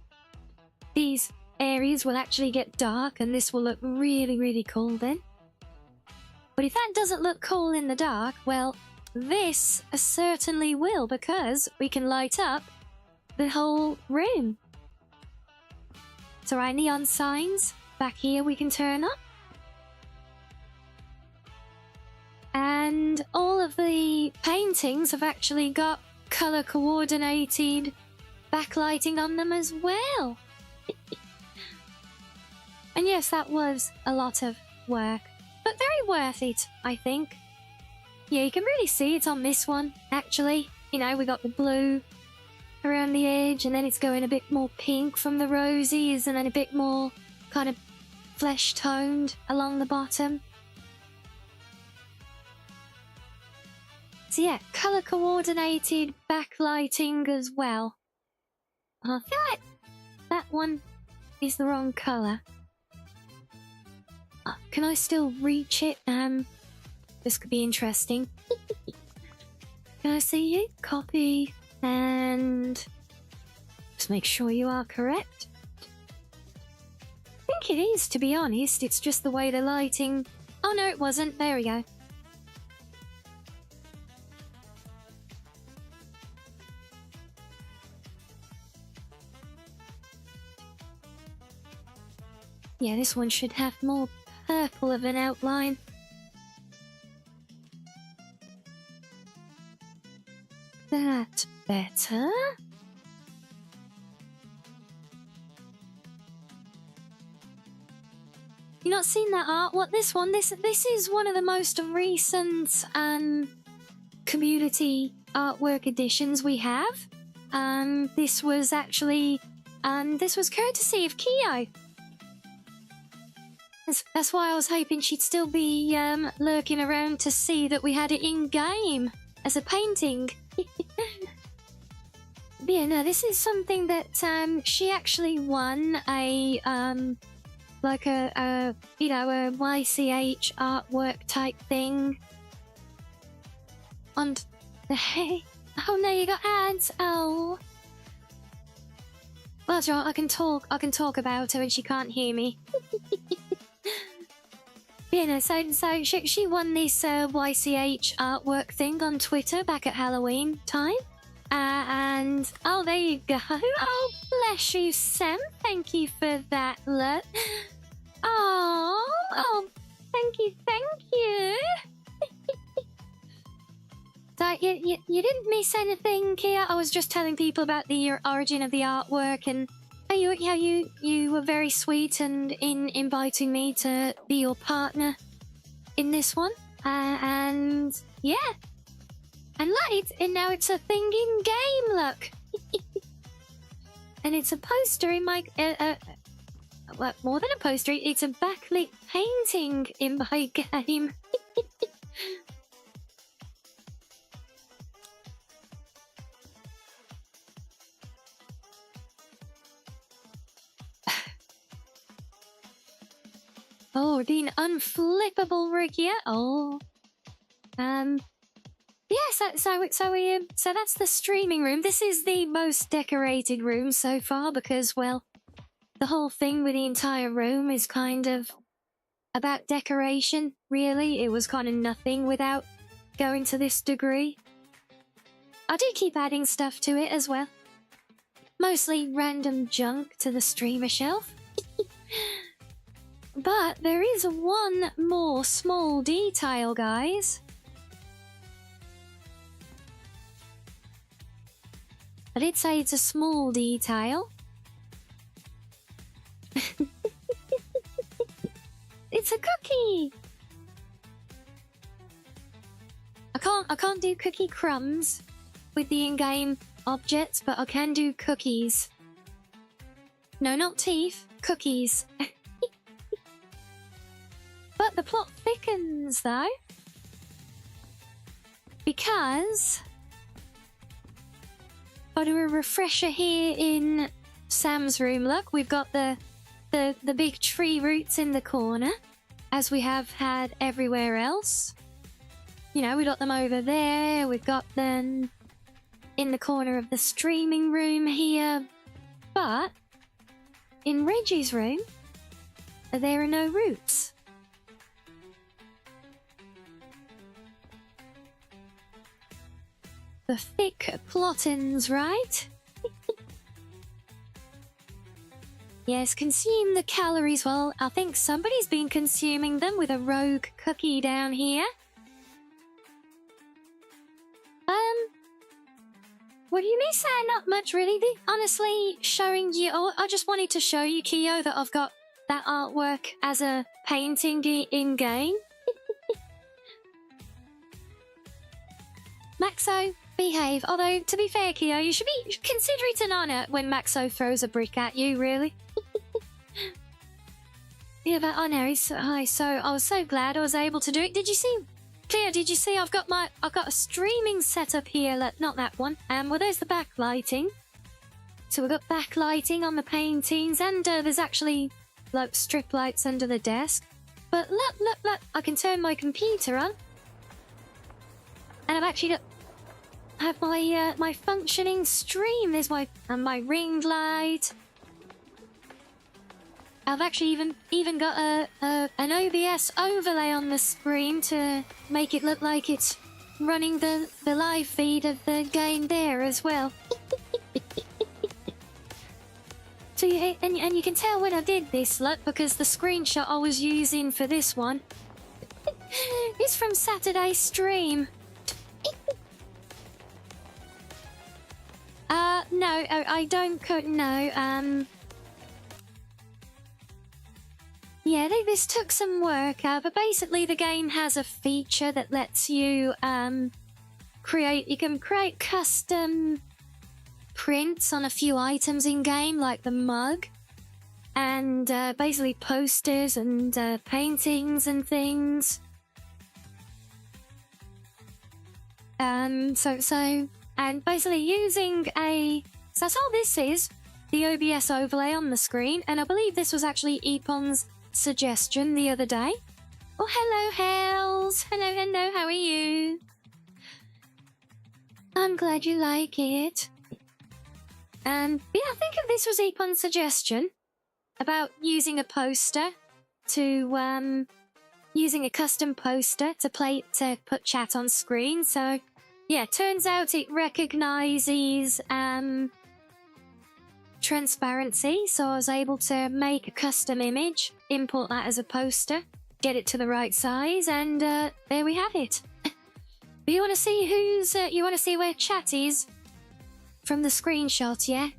these areas will actually get dark and this will look really, really cool then. But if that doesn't look cool in the dark, well, this certainly will, because we can light up the whole room. So our neon signs back here we can turn up. And all of the paintings have actually got color coordinated backlighting on them as well. And yes, that was a lot of work, but very worth it, I think. Yeah, you can really see it on this one, actually. You know, we got the blue around the edge, and then it's going a bit more pink from the rosies, and then a bit more kind of flesh toned along the bottom. So yeah, color coordinated backlighting as well. I feel like that one is the wrong color. Can I still reach it? This could be interesting. Can I see you? Copy and just make sure you are correct. I think it is, to be honest. It's just the way the lighting. Oh no, it wasn't. There we go. Yeah, this one should have more purple of an outline. That better? You not seen that art? What, this one? This is one of the most recent community artwork editions we have. This was actually this was courtesy of Keo. That's why I was hoping she'd still be lurking around to see that we had it in game as a painting. But yeah, no, this is something that she actually won a like a you know, a YCH artwork type thing. And hey, oh no, you got ads. Oh, well, that's right. I can talk about her and she can't hear me. You know, so she won this YCH artwork thing on Twitter back at Halloween time. And oh, there you go. Oh, bless you, Sam. Thank you for that, look. Oh, thank you. So you didn't miss anything, Kia. I was just telling people about the origin of the artwork, and how you were very sweet and in inviting me to be your partner in this one. And yeah. And look, now it's a thing in game, look. And it's a poster in my... well, more than a poster, it's a backlit painting in my game. Oh, the unflippable rig, yeah. Oh. Yeah, so that's the streaming room. This is the most decorated room so far because, well, the whole thing with the entire room is kind of about decoration, really. It was kind of nothing without going to this degree. I do keep adding stuff to it as well. Mostly random junk to the streamer shelf. But there is one more small detail, guys. I did say it's a small detail. It's a cookie! I can't do cookie crumbs with the in-game objects, but I can do cookies. No, not teeth, cookies. But the plot thickens, though. Because I do a refresher here in Sam's room. Look, we've got the big tree roots in the corner, as we have had everywhere else. You know, we got them over there. We've got them in the corner of the streaming room here. But in Reggie's room, there are no roots. The thick plottins, right? Yes, consume the calories. Well, I think somebody's been consuming them with a rogue cookie down here. What do you mean saying not much, really? Honestly, showing you... Oh, I just wanted to show you, Kyo, that I've got that artwork as a painting in-game. Maxo, behave. Although, to be fair, Kyo, you should be... Consider it an honour when Maxo throws a brick at you, really. Yeah, but I know, he's high, so I was so glad I was able to do it. Did you see... Cleo, did you see I've got a streaming setup here, not that one. Well, there's the backlighting. So we've got backlighting on the paintings, and there's actually like strip lights under the desk. But look, I can turn my computer on. And I've actually got my functioning stream. There's my ring light. I've actually even got an OBS overlay on the screen to make it look like it's running the live feed of the game there as well. So and you can tell when I did this, look, because the screenshot I was using for this one is from Saturday's stream. No, I don't no, yeah, this took some work, but basically the game has a feature that lets you create custom prints on a few items in game, like the mug, and basically posters and paintings and things. And basically using so that's all this is, the OBS overlay on the screen, and I believe this was actually Epon's suggestion the other day. Oh, hello, Hells. Hello, how are you? I'm glad you like it. Yeah, I think if this was Epon's suggestion about using a poster to, using a custom poster to put chat on screen. So, yeah, turns out it recognizes, transparency, so I was able to make a custom image, import that as a poster, get it to the right size, and there we have it. But you want to see you want to see where chat is from the screenshot, yeah?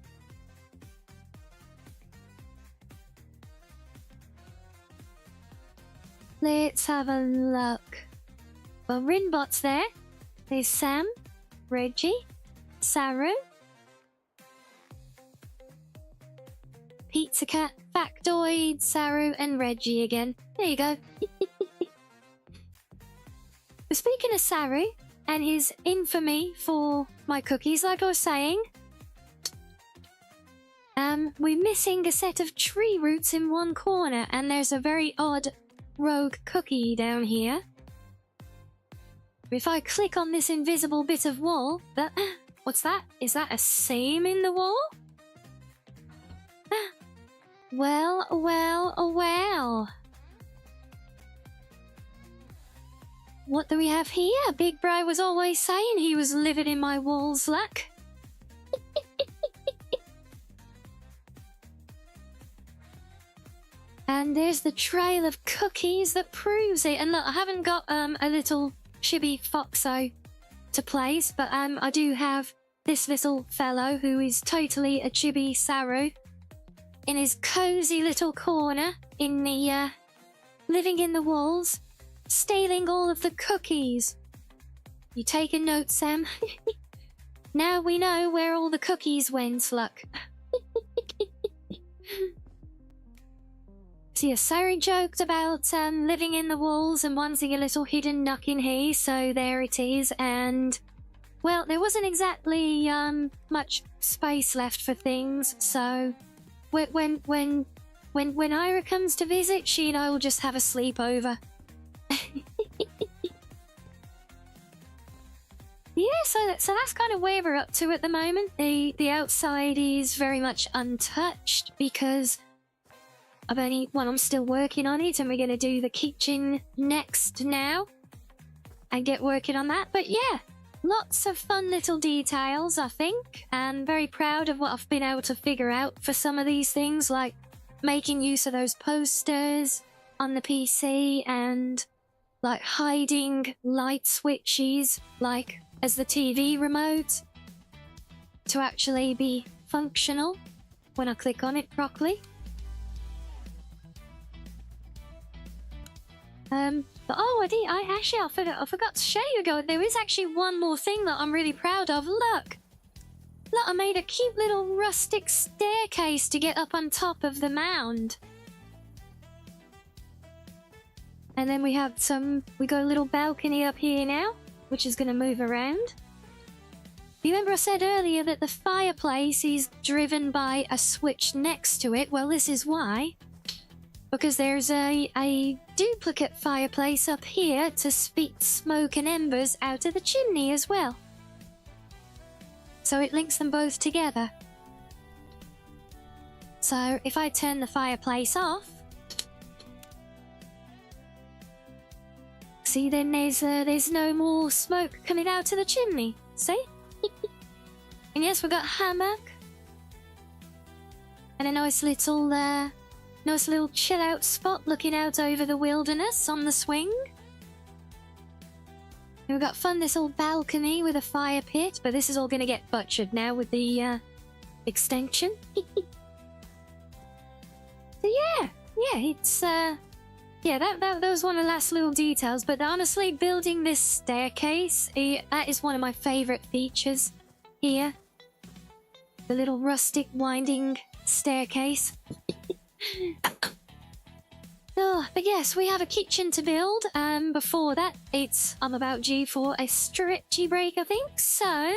Let's have a look. Well, Rinbot's there. There's Sam, Reggie, Saru, Pizza Cat, Factoid, Saru, and Reggie again. There you go. But speaking of Saru and his infamy for my cookies, like I was saying, we're missing a set of tree roots in one corner, and there's a very odd rogue cookie down here. If I click on this invisible bit of wall, what's that? Is that a seam in the wall? Well. What do we have here? Big Bro was always saying he was living in my walls, luck. And there's the trail of cookies that proves it. And look, I haven't got a little chibi FOXO to place, but I do have this little fellow who is totally a chibi Saru in his cozy little corner in the, living in the walls, stealing all of the cookies. You take a note, Sam? Now we know where all the cookies went, Luck. See, Saru joked about living in the walls and wanting a little hidden nook in here, so there it is, and well, there wasn't exactly much space left for things, so when Ira comes to visit, she and I will just have a sleepover. Yeah, so that's kind of where we're up to at the moment. The outside is very much untouched because I'm still working on it, and we're gonna do the kitchen next now and get working on that. But yeah, lots of fun little details, I think, and very proud of what I've been able to figure out for some of these things, like making use of those posters on the PC and like hiding light switches, like as the TV remote, to actually be functional when I click on it properly. But oh, I forgot to show you ago. There is actually one more thing that I'm really proud of. Look, I made a cute little rustic staircase to get up on top of the mound. And then we got a little balcony up here now, which is going to move around. You remember I said earlier that the fireplace is driven by a switch next to it? Well, this is why. Because there's a duplicate fireplace up here to spit smoke and embers out of the chimney as well. So it links them both together. So if I turn the fireplace off, see, then there's no more smoke coming out of the chimney. See? And yes, we've got a hammock and a nice little chill out spot looking out over the wilderness on the swing. And we've got fun this little balcony with a fire pit, but this is all going to get butchered now with the extension. So yeah, it's that was one of the last little details. But honestly, building this staircase, that is one of my favorite features here. The little rustic winding staircase. Oh, but yes, we have a kitchen to build. Before that, I'm about due for a stretchy break, I think. So,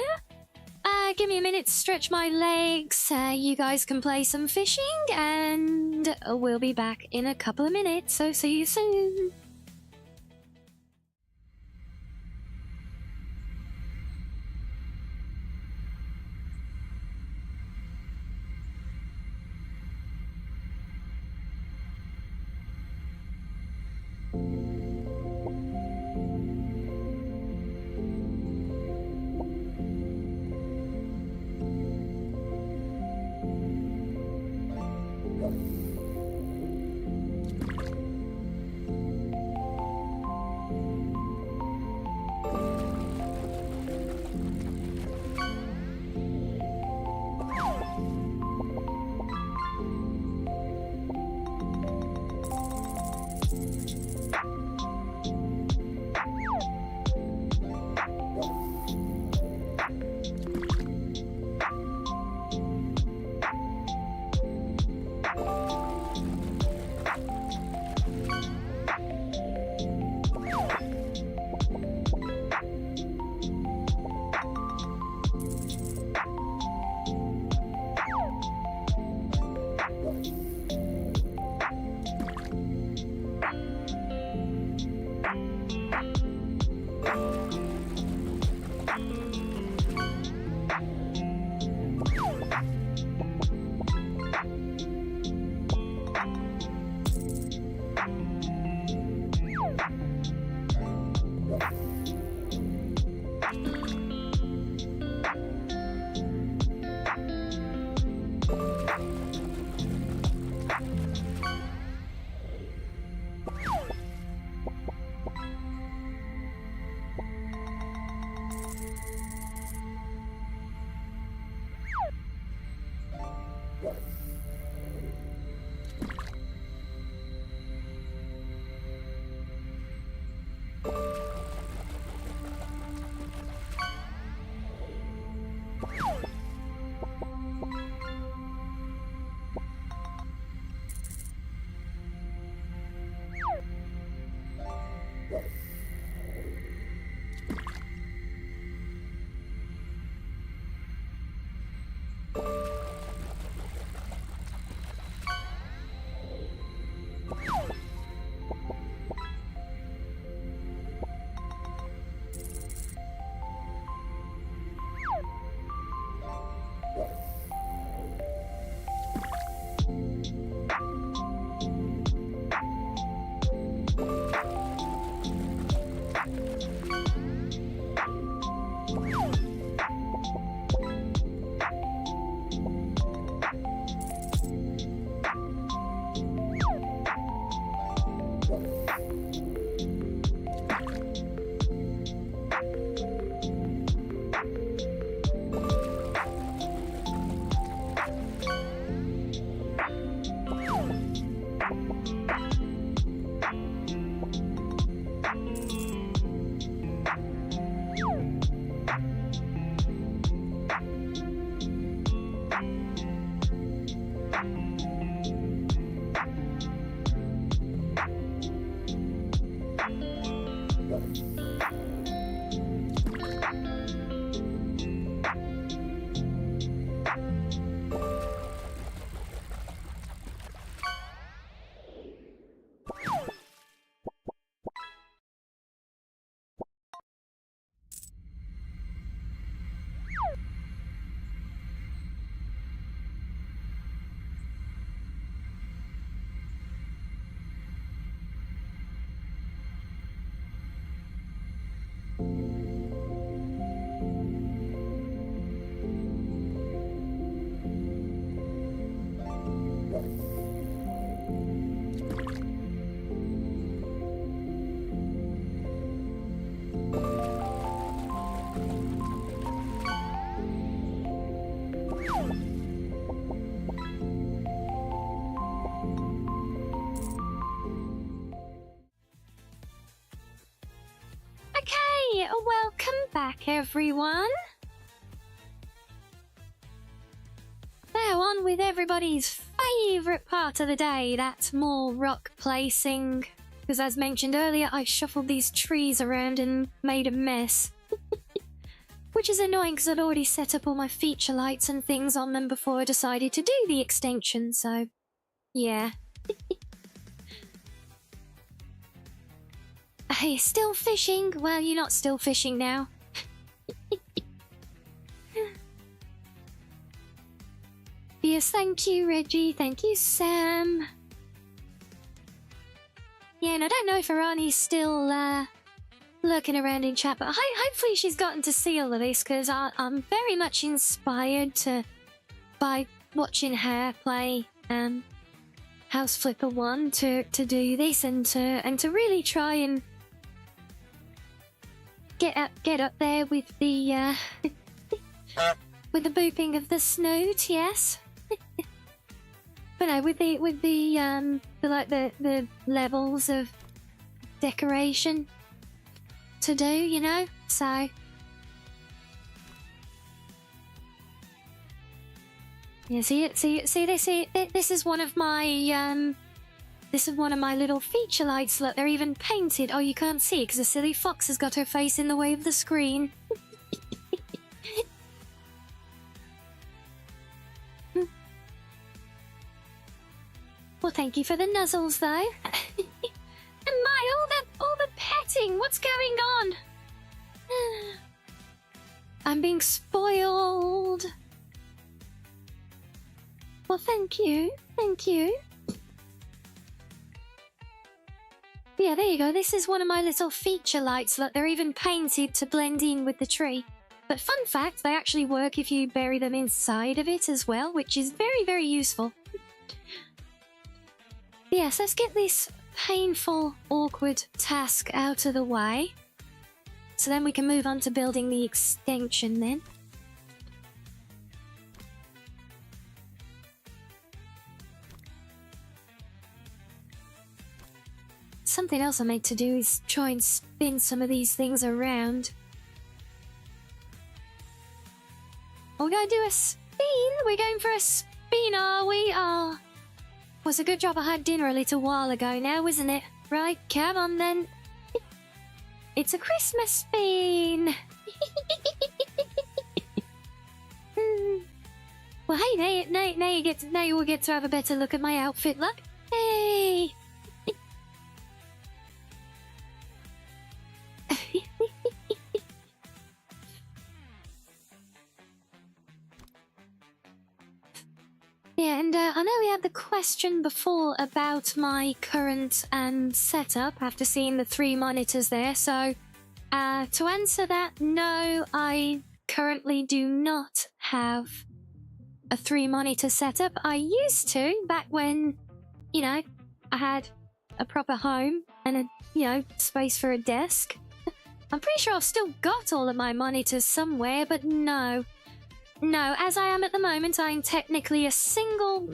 give me a minute to stretch my legs. You guys can play some fishing, and we'll be back in a couple of minutes. So, see you soon. back, everyone. Now on with everybody's favourite part of the day, that's more rock placing. Because as mentioned earlier, I shuffled these trees around and made a mess. Which is annoying because I'd already set up all my feature lights and things on them before I decided to do the extension, so yeah. Hey, still fishing? Well, you're not still fishing now. Yes, thank you, Reggie. Thank you, Sam. Yeah, and I don't know if Arani's still lurking around in chat, but hopefully she's gotten to see all of this, because I'm very much inspired by watching her play House Flipper 1 to do this and to really try and get up there with the with the booping of the snoot, yes. But no, with the levels of decoration to do, you know, so yeah. This is one of my little feature lights. Look, they're even painted. Oh, you can't see it because the silly fox has got her face in the way of the screen. Well, thank you for the nuzzles, though. And all the petting. What's going on? I'm being spoiled. Well, thank you. Thank you. Yeah, there you go. This is one of my little feature lights. Look, they're even painted to blend in with the tree. But fun fact, they actually work if you bury them inside of it as well, which is very, very useful. Yes, let's get this painful, awkward task out of the way. So then we can move on to building the extension then. Something else I meant to do is try and spin some of these things around. Are we going to do a spin? We're going for a spin, are we? Oh. Was a good job I had dinner a little while ago now, isn't it? Right, come on then. It's a Christmas spin. Well, hey, now you will get to have a better look at my outfit. Look, hey. Yeah, and I know we had the question before about my current setup after seeing the 3 monitors there. So, to answer that, no, I currently do not have a 3-monitor setup. I used to back when, you know, I had a proper home and a, you know, space for a desk. I'm pretty sure I've still got all of my monitors somewhere, but no. No, as I am at the moment, I'm technically a single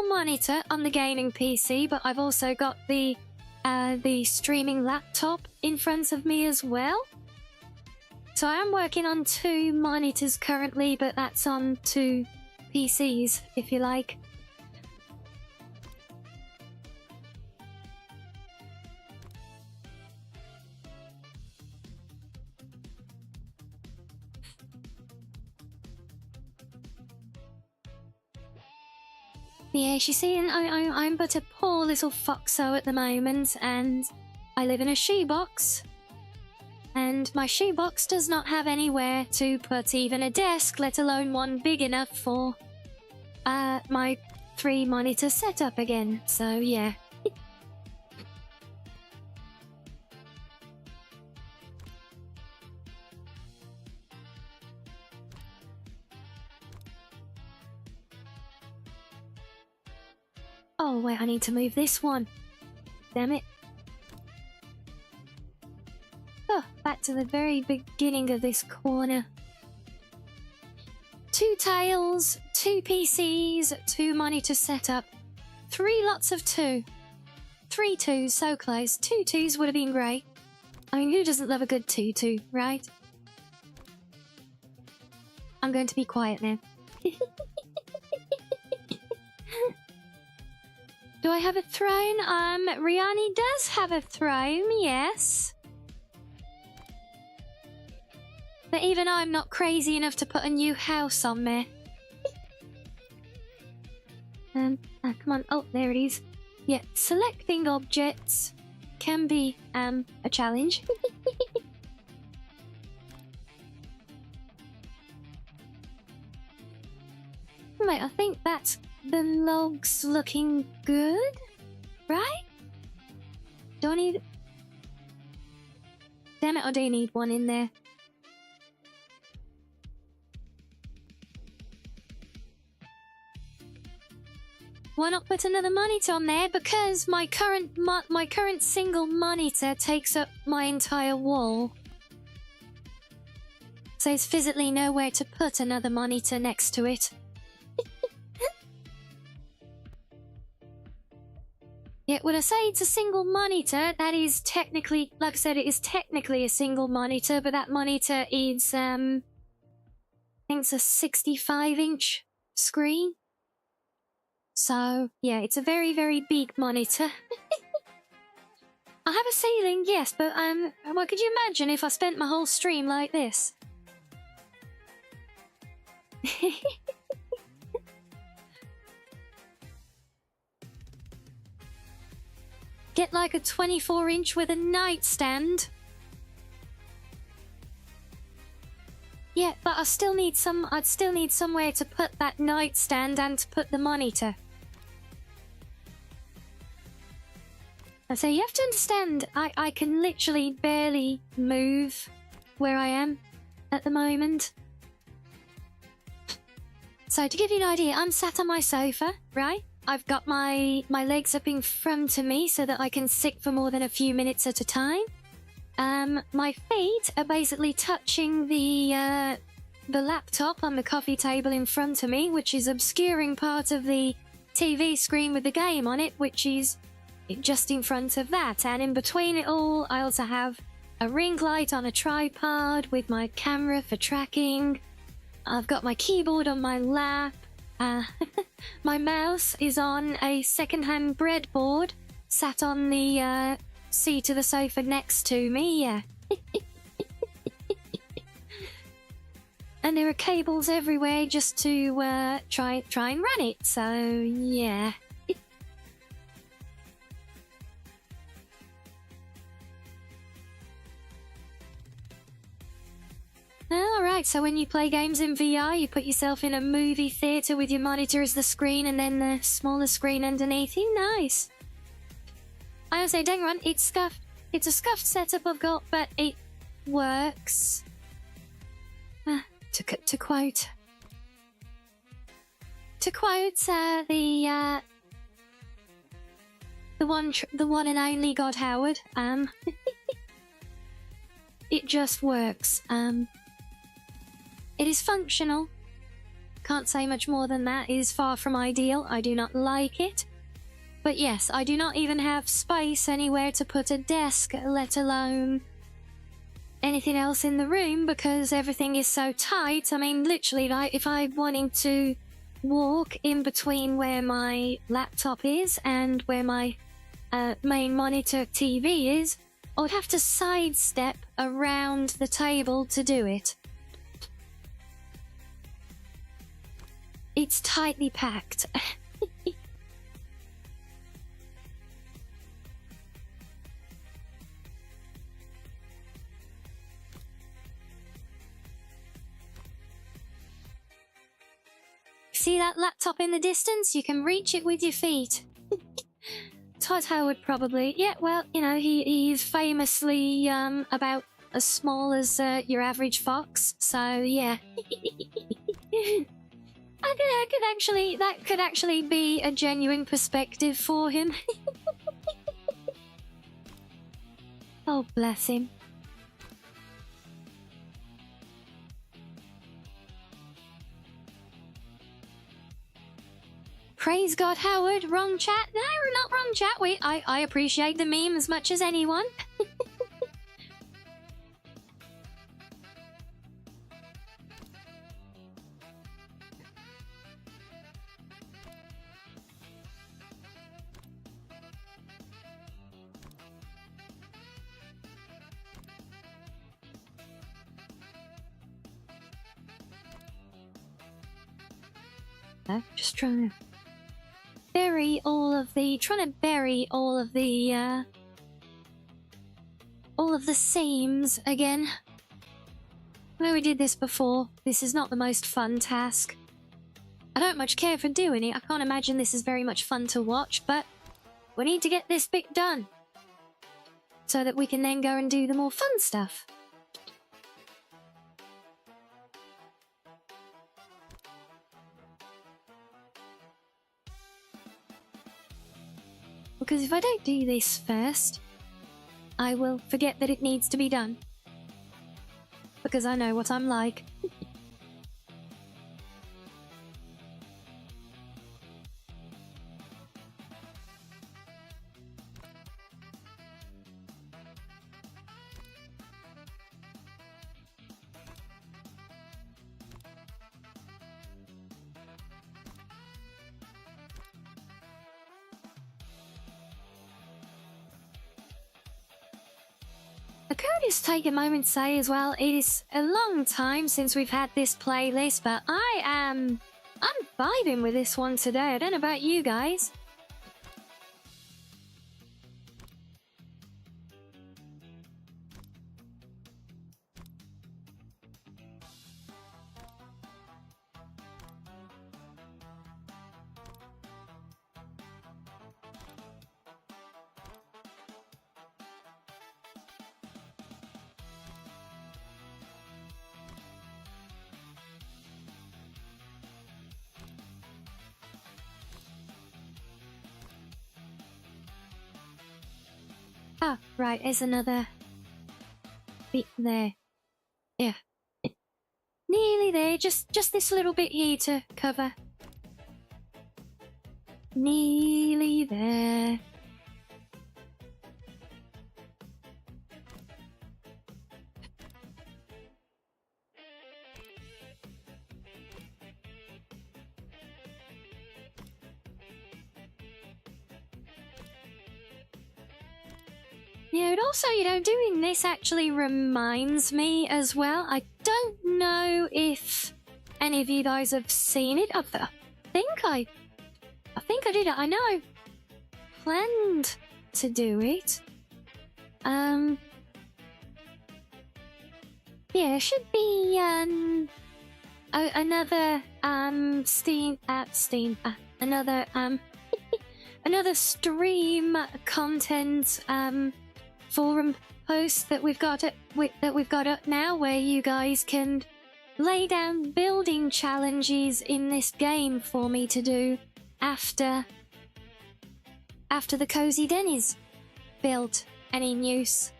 monitor on the gaming PC, but I've also got the streaming laptop in front of me as well. So I am working on 2 monitors currently, but that's on 2 PCs, if you like. Yeah, you see, I'm but a poor little FOXO at the moment, and I live in a shoebox. And my shoebox does not have anywhere to put even a desk, let alone one big enough for my 3-monitor setup again. So, yeah. Oh, wait, I need to move this one. Damn it. Oh, back to the very beginning of this corner. 2 tails, 2 PCs, 2 monitor setup. 3 lots of 2. 3 2s, so close. 2 2s would have been great. I mean, who doesn't love a good 2-2, right? I'm going to be quiet now. Do I have a throne? Rianni does have a throne, yes. But even I'm not crazy enough to put a new house on there. Come on. Oh, there it is. Yeah, selecting objects can be, a challenge. Right, I think that's the logs looking good, right? Do I need... Damn it, I do need one in there. Why not put another monitor on there? Because my current single monitor takes up my entire wall. So there's physically nowhere to put another monitor next to it. Yeah, when I say it's a single monitor, that is technically, like I said, it is technically a single monitor, but that monitor is, I think it's a 65-inch screen. So, yeah, it's a very, very big monitor. I have a ceiling, yes, but, well, could you imagine if I spent my whole stream like this? Get like a 24-inch with a nightstand. Yeah, but I'd still need somewhere to put that nightstand and to put the monitor. So you have to understand, I can literally barely move where I am at the moment. So to give you an idea, I'm sat on my sofa, right? I've got my legs up in front of me so that I can sit for more than a few minutes at a time. My feet are basically touching the laptop on the coffee table in front of me, which is obscuring part of the TV screen with the game on it, which is just in front of that. And in between it all, I also have a ring light on a tripod with my camera for tracking. I've got my keyboard on my lap. My mouse is on a second-hand breadboard, sat on the seat of the sofa next to me, yeah. And there are cables everywhere just to try and run it, so yeah. Alright, so when you play games in VR, you put yourself in a movie theatre with your monitor as the screen and then the smaller screen underneath you. Nice. I would say, dang run, it's scuffed. It's a scuffed setup I've got, but it works. To quote the one and only God Howard, it just works. It is functional. Can't say much more than that. It is far from ideal. I do not like it. But yes, I do not even have space anywhere to put a desk, let alone anything else in the room, because everything is so tight. I mean, literally, like, if I wanted to walk in between where my laptop is and where my main monitor TV is, I would have to sidestep around the table to do it. It's tightly packed. See that laptop in the distance? You can reach it with your feet. Todd Howard probably. Yeah, well, you know, he's famously about as small as your average fox, so yeah. That could actually be a genuine perspective for him. Oh, bless him. Praise God, Howard. Wrong chat? No, not wrong chat. I appreciate the meme as much as anyone. though. Just trying to bury all of the seams again. I know we did this before. This is not the most fun task. I don't much care for doing it. I can't imagine this is very much fun to watch, but we need to get this bit done so that we can then go and do the more fun stuff. Because if I don't do this first, I will forget that it needs to be done. Because I know what I'm like. I could just take a moment to say as well, it is a long time since we've had this playlist, but I'm vibing with this one today. I don't know about you guys. Ah, right, there's another bit there. Yeah. Nearly there, just this little bit here to cover. Nearly there. Yeah, and also, doing this actually reminds me as well. I don't know if any of you guys have seen it. I think I did it. I know I planned to do it. Yeah, it should be another another stream content forum post that we've got up now, where you guys can lay down building challenges in this game for me to do after the cozy den is built and in use.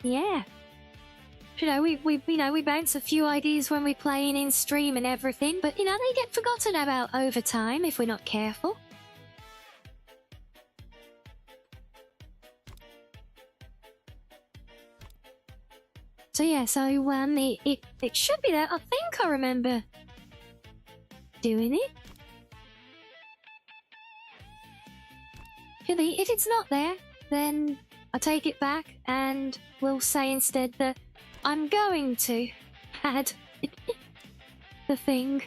Yeah. We bounce a few ideas when we're playing in stream and everything, but they get forgotten about over time if we're not careful. So yeah, it should be there. I think I remember doing it. If it's not there, then I take it back and we'll say instead that I'm going to add the thing.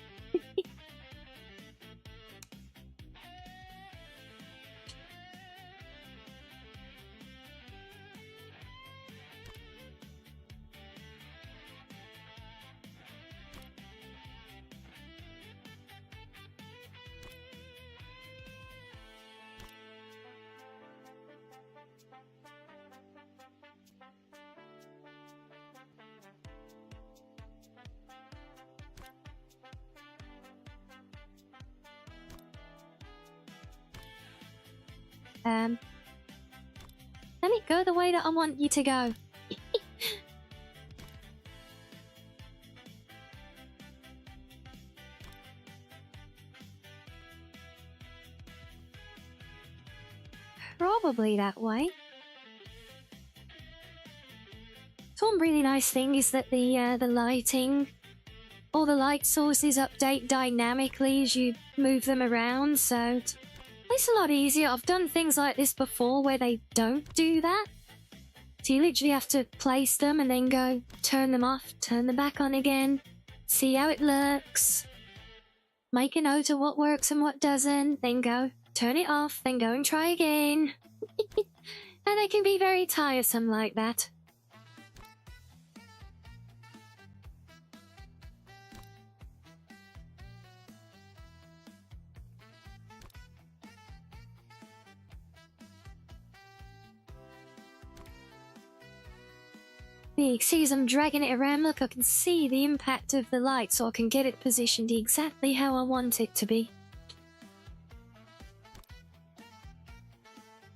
Let it go the way that I want you to go. Probably that way. So one really nice thing is that the lighting, all the light sources update dynamically as you move them around, so it's a lot easier. I've done things like this before where they don't do that. So you literally have to place them and then go turn them off, turn them back on again. see how it looks, make a note of what works and what doesn't, then go turn it off, then go and try again. And they can be very tiresome like that. See, as I'm dragging it around, look, I can see the impact of the light, so I can get it positioned exactly how I want it to be.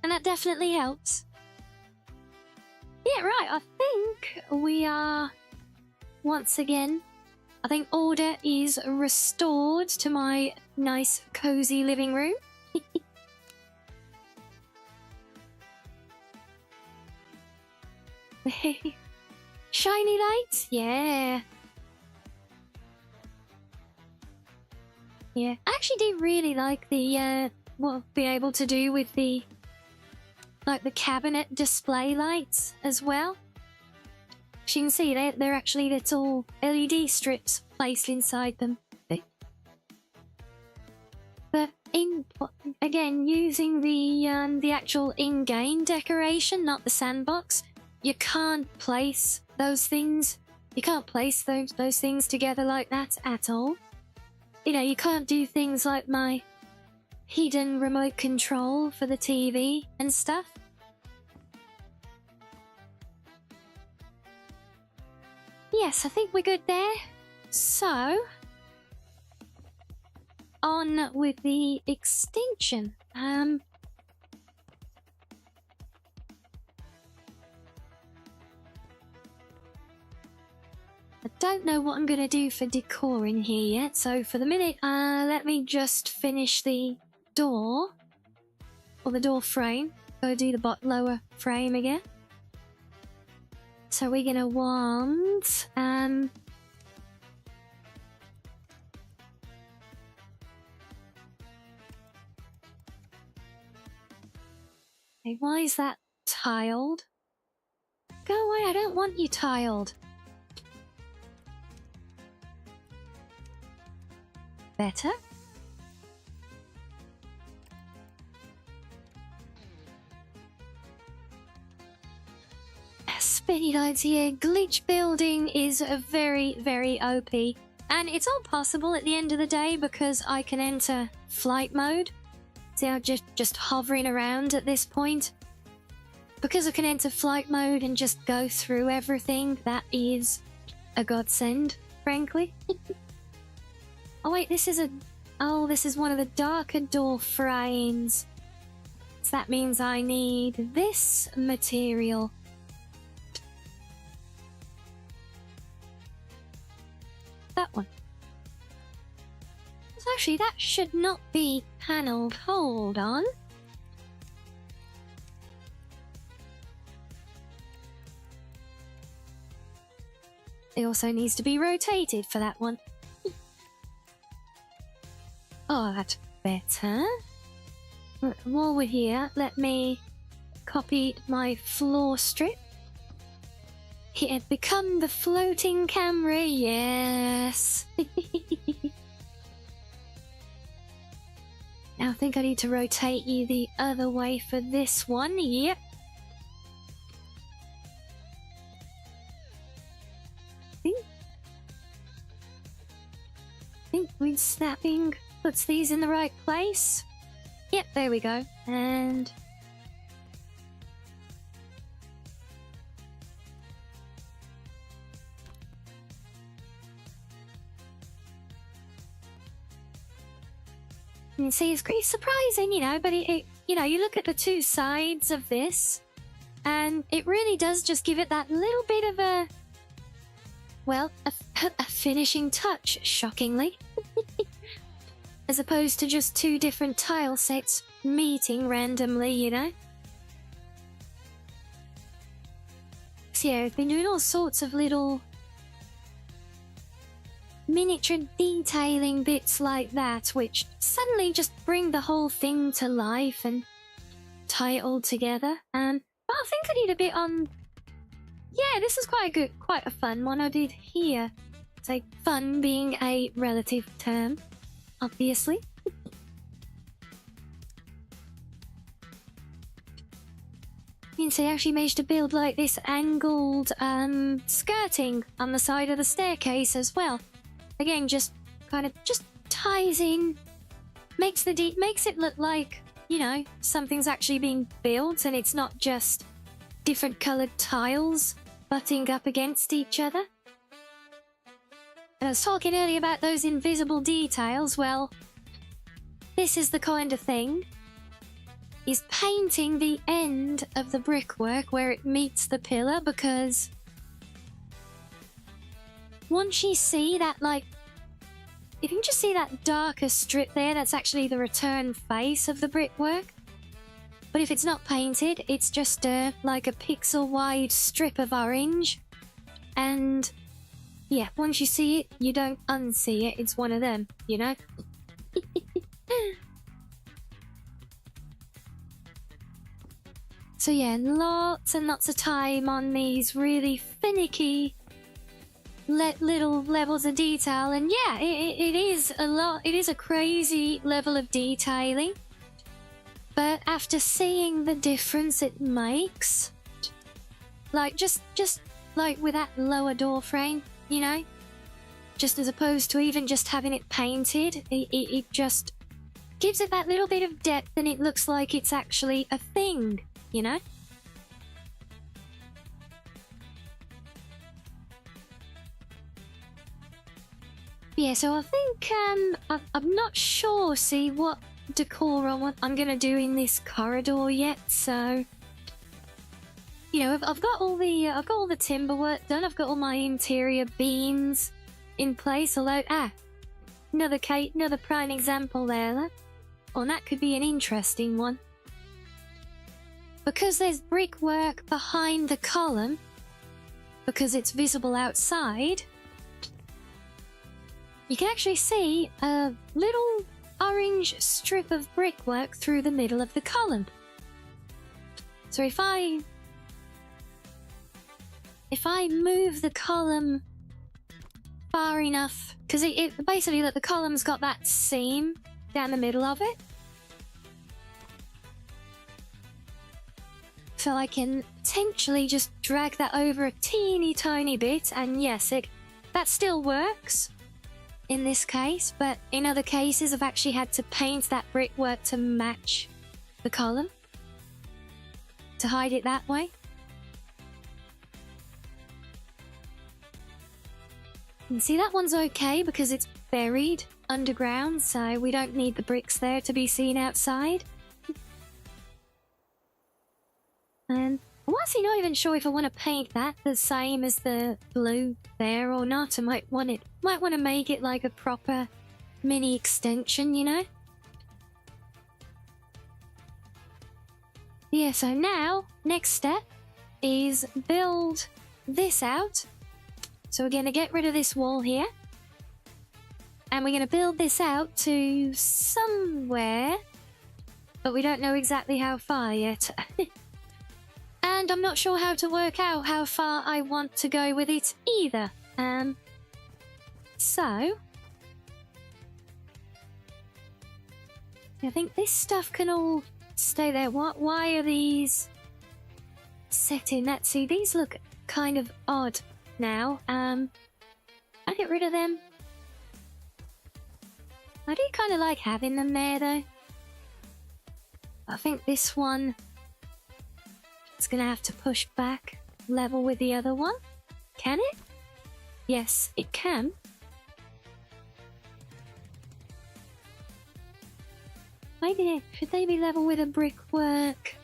And that definitely helps. Yeah, right, I think we are, once again, I think order is restored to my nice, cozy living room. Shiny lights? Yeah. Yeah. I actually do really like the, what I've been able to do with the, like, the cabinet display lights as well. As you can see, they're actually little LED strips placed inside them. But again, using the actual in-game decoration, not the sandbox, you can't place those things. You can't place those things together like that at all. You know, you can't do things like my hidden remote control for the TV and stuff. Yes, I think we're good there. So, on with the extinction. I don't know what I'm going to do for decor in here yet, so for the minute, let me just finish the door, or the door frame. Go do the lower frame again. So we're going to want, hey, why is that tiled? Go away, I don't want you tiled. Better. Spinny lights here. Glitch building is a very, very OP. And it's all possible at the end of the day because I can enter flight mode. See how just hovering around at this point? Because I can enter flight mode and just go through everything, that is a godsend, frankly. Oh wait, this is one of the darker door frames. So that means I need this material. That one. So actually, that should not be panelled. Hold on. It also needs to be rotated for that one. Oh, that's better. While we're here, let me copy my floor strip. Here, become the floating camera, yes. Now I think I need to rotate you the other way for this one, yep. I think we're snapping. Puts these in the right place. Yep, there we go. And you see, it's pretty surprising, you know, but you know, you look at the two sides of this, and it really does just give it that little bit of a, well, a finishing touch, shockingly. As opposed to just two different tile sets meeting randomly, you know? So yeah, I've been doing all sorts of little miniature detailing bits like that, which suddenly just bring the whole thing to life and tie it all together. But I think I did a bit on... Yeah, this is quite a fun one I did here. Say fun being a relative term, obviously. You can see how she managed to build like this angled skirting on the side of the staircase as well. Again, just kind of just ties in, makes it look like, you know, something's actually being built and it's not just different colored tiles butting up against each other. And I was talking earlier about those invisible details. Well, this is the kind of thing. Is painting the end of the brickwork where it meets the pillar, because once you see that, like, if you can just see that darker strip there, that's actually the return face of the brickwork. But if it's not painted, it's just like a pixel wide strip of orange. And yeah, once you see it, you don't unsee it. It's one of them, you know? So yeah, lots and lots of time on these really finicky little levels of detail. And yeah, it is a lot. It is a crazy level of detailing. But after seeing the difference it makes, like just like with that lower door frame, you know, just as opposed to even just having it painted, it just gives it that little bit of depth and it looks like it's actually a thing. You know? Yeah, so I think, I'm not sure, see, what decor I'm gonna do in this corridor yet, so... You know, I've got all the timber work done, I've got all my interior beams in place, although, another prime example there. Oh, that could be an interesting one. Because there's brickwork behind the column, because it's visible outside, you can actually see a little orange strip of brickwork through the middle of the column. So if I move the column far enough, because it basically, like, the column's got that seam down the middle of it. So I can potentially just drag that over a teeny tiny bit, and yes, that still works in this case, but in other cases I've actually had to paint that brickwork to match the column, to hide it that way. And see, that one's okay because it's buried underground, so we don't need the bricks there to be seen outside. And I'm actually not even sure if I want to paint that the same as the blue there or not. I might want to make it like a proper mini extension, you know? Yeah, so now, next step is build this out. So we're going to get rid of this wall here. And we're going to build this out to somewhere, but we don't know exactly how far yet. And I'm not sure how to work out how far I want to go with it either. So I think this stuff can all stay there. Why are these set in that? See, these look kind of odd now. I'll get rid of them. I do kind of like having them there though. I think this one, it's gonna have to push back level with the other one. Can it? Yes, it can. Maybe should they be level with a brickwork?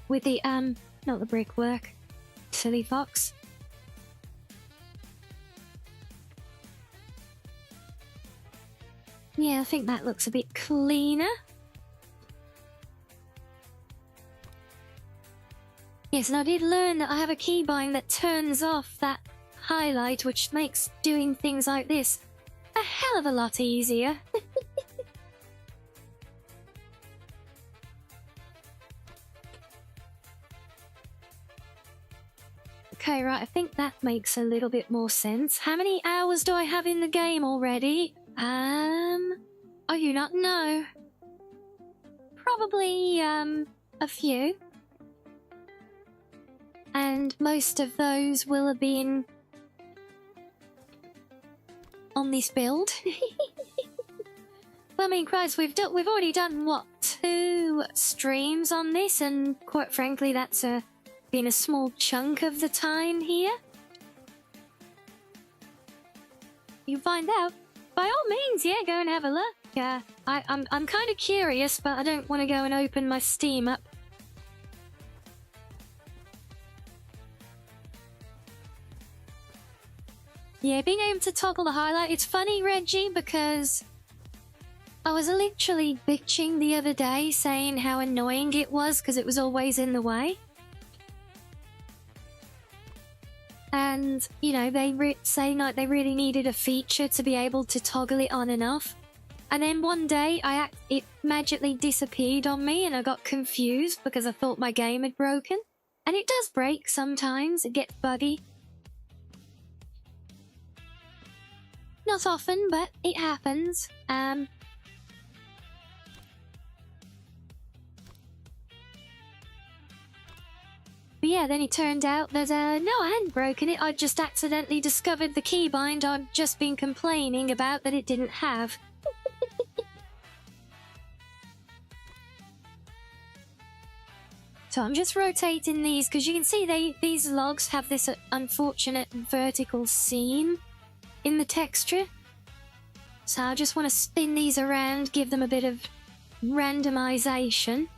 With the not the brickwork. Silly fox. Yeah, I think that looks a bit cleaner. Yes, and I did learn that I have a keybind that turns off that highlight, which makes doing things like this a hell of a lot easier. Okay, Okay, right, I think that makes a little bit more sense. How many hours do I have in the game already? I do not know. Probably, a few. And most of those will have been on this build. Well, I mean, Christ, we've already done, what, 2 streams on this, and quite frankly, that's been a small chunk of the time here. You find out. By all means, yeah, go and have a look. Yeah, I'm kind of curious, but I don't want to go and open my Steam up. Yeah, being able to toggle the highlight. It's funny, Reggie, because I was literally bitching the other day saying how annoying it was because it was always in the way. And, you know, they saying like they really needed a feature to be able to toggle it on and off. And then one day it magically disappeared on me and I got confused because I thought my game had broken. And it does break sometimes, it gets buggy. Not often, but it happens. But yeah, then it turned out that, no, I hadn't broken it. I'd just accidentally discovered the keybind I'd just been complaining about that it didn't have. So I'm just rotating these, because you can see these logs have this unfortunate vertical seam in the texture. So I just want to spin these around, give them a bit of randomization.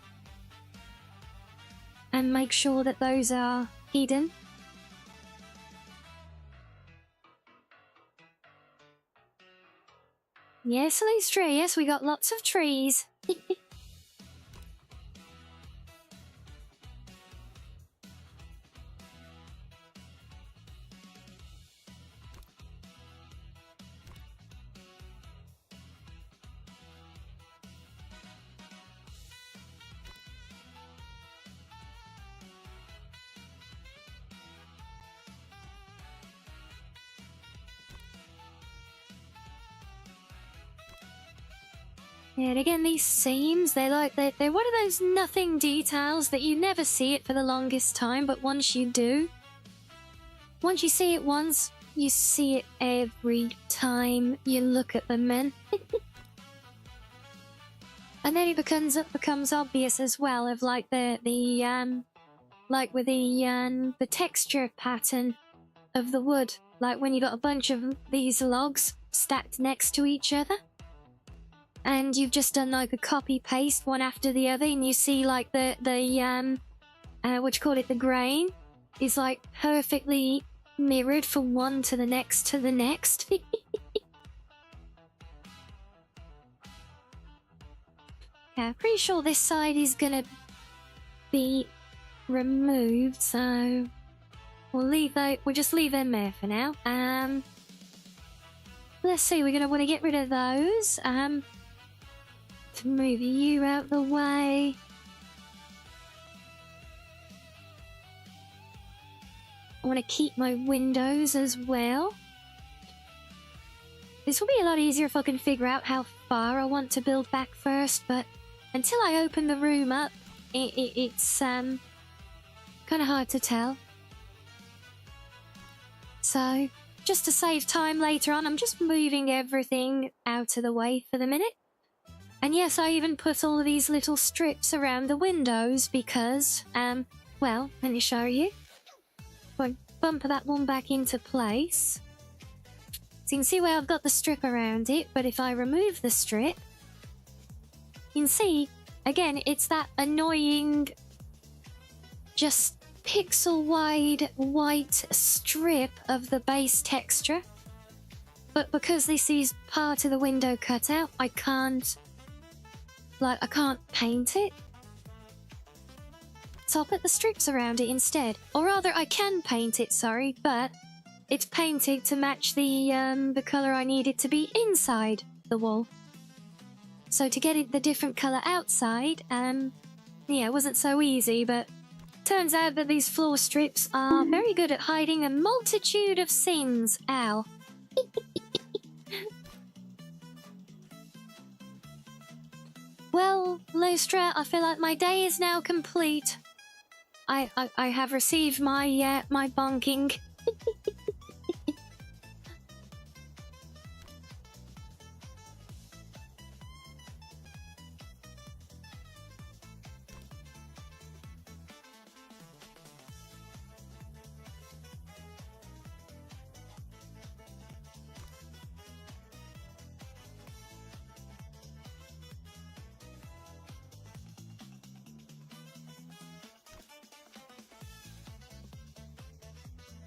And make sure that those are hidden. Yes, these trees. Yes, we got lots of trees. Yeah, and again, these seams, they're one of those nothing details that you never see it for the longest time, but once you do, once you see it once, you see it every time you look at them, man. And then it becomes obvious as well of like the texture pattern of the wood, like when you got a bunch of these logs stacked next to each other. And you've just done like a copy paste one after the other, and you see like the grain is like perfectly mirrored from one to the next to the next. Yeah, I'm pretty sure this side is gonna be removed, so we'll just leave them there for now. Let's see, we're gonna want to get rid of those. To move you out the way. I want to keep my windows as well. This will be a lot easier if I can figure out how far I want to build back first, but until I open the room up, it's kind of hard to tell. So, just to save time later on, I'm just moving everything out of the way for the minute. And yes, I even put all of these little strips around the windows because, well, let me show you. I'll bump that one back into place. So you can see where I've got the strip around it, but if I remove the strip, you can see, again, it's that annoying, just pixel-wide white strip of the base texture. But because this is part of the window cutout, I can't paint it. So I'll put the strips around it instead. Or rather, I can paint it, sorry, but it's painted to match the colour I need it to be inside the wall. So to get it the different colour outside, yeah, it wasn't so easy, but Turns out that these floor strips are very good at hiding a multitude of sins. Ow. Well, Lystra, I feel like my day is now complete. I have received my my bonking.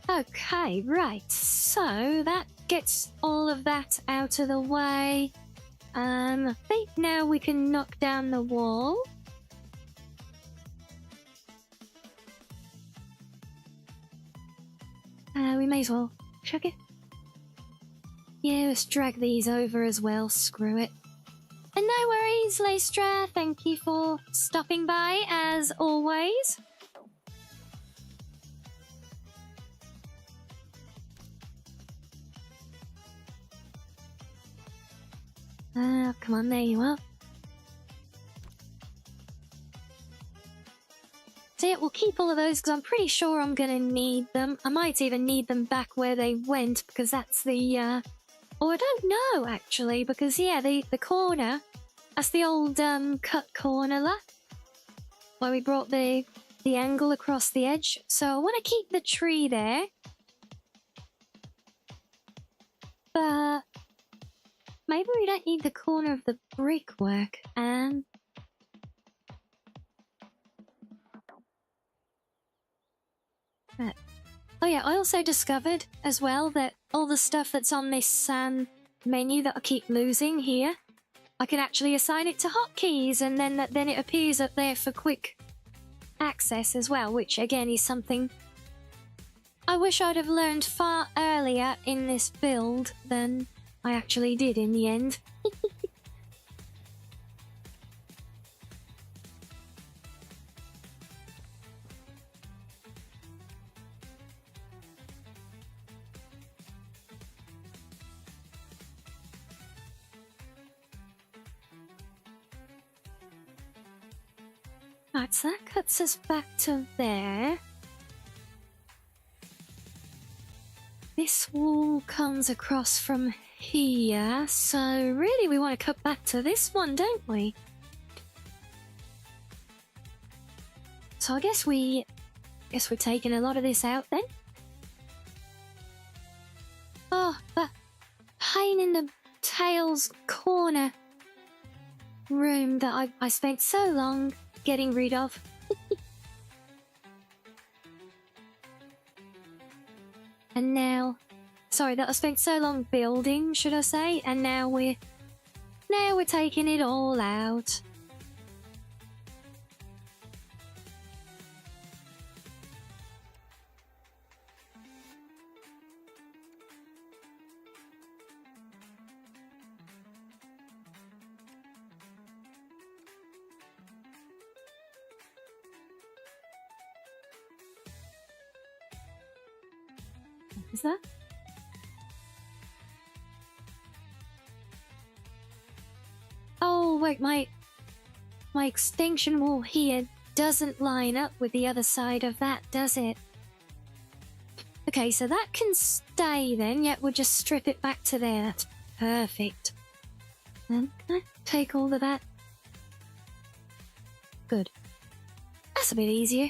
Okay, right, so that gets all of that out of the way. I think now we can knock down the wall. We may as well chuck it. Yeah, let's drag these over as well, screw it. And no worries, Lystra, thank you for stopping by as always. Come on, there you are. So yeah, we'll keep all of those because I'm pretty sure I'm gonna need them. I might even need them back where they went because that's the, oh, I don't know actually because yeah, the corner, that's the old cut corner where we brought the angle across the edge. So I want to keep the tree there. But maybe we don't need the corner of the brickwork, and oh yeah, I also discovered as well that all the stuff that's on this menu that I keep losing here, I can actually assign it to hotkeys, and then it appears up there for quick access as well, which again is something I wish I'd have learned far earlier in this build than I actually did in the end. Right, so that cuts us back to there. This wall comes across from here, so really we want to cut back to this one, don't we? So I guess we're taking a lot of this out then. Oh, that pain in the tails corner room that I spent so long getting rid of. And now, sorry, that I spent so long building, should I say, and now we're taking it all out. Is that? Oh, wait, my extinction wall here doesn't line up with the other side of that, does it? Okay, so that can stay then, yet we'll just strip it back to there. That's perfect. Then can I take all of that? Good. That's a bit easier.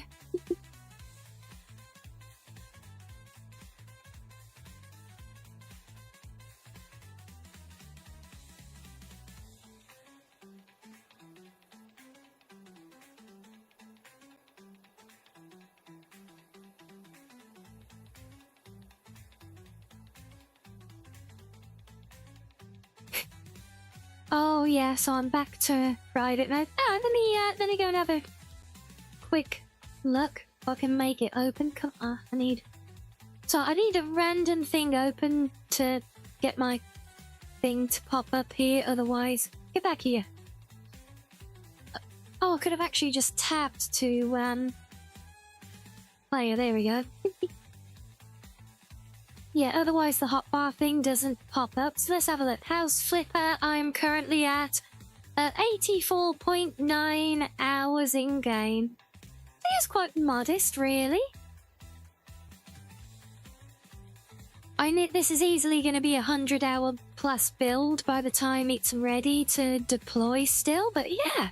Oh yeah, so I'm back to ride it now. Let me go and have a quick look if I can make it open. Come on, I need a random thing open to get my thing to pop up here, otherwise get back here. Oh, I could have actually just tapped to player. There we go. Yeah, otherwise the hotbar thing doesn't pop up. So let's have a look. House Flipper, I'm currently at 84.9 hours in game. It's quite modest, really. This is easily going to be a 100-hour plus build by the time it's ready to deploy still, but yeah.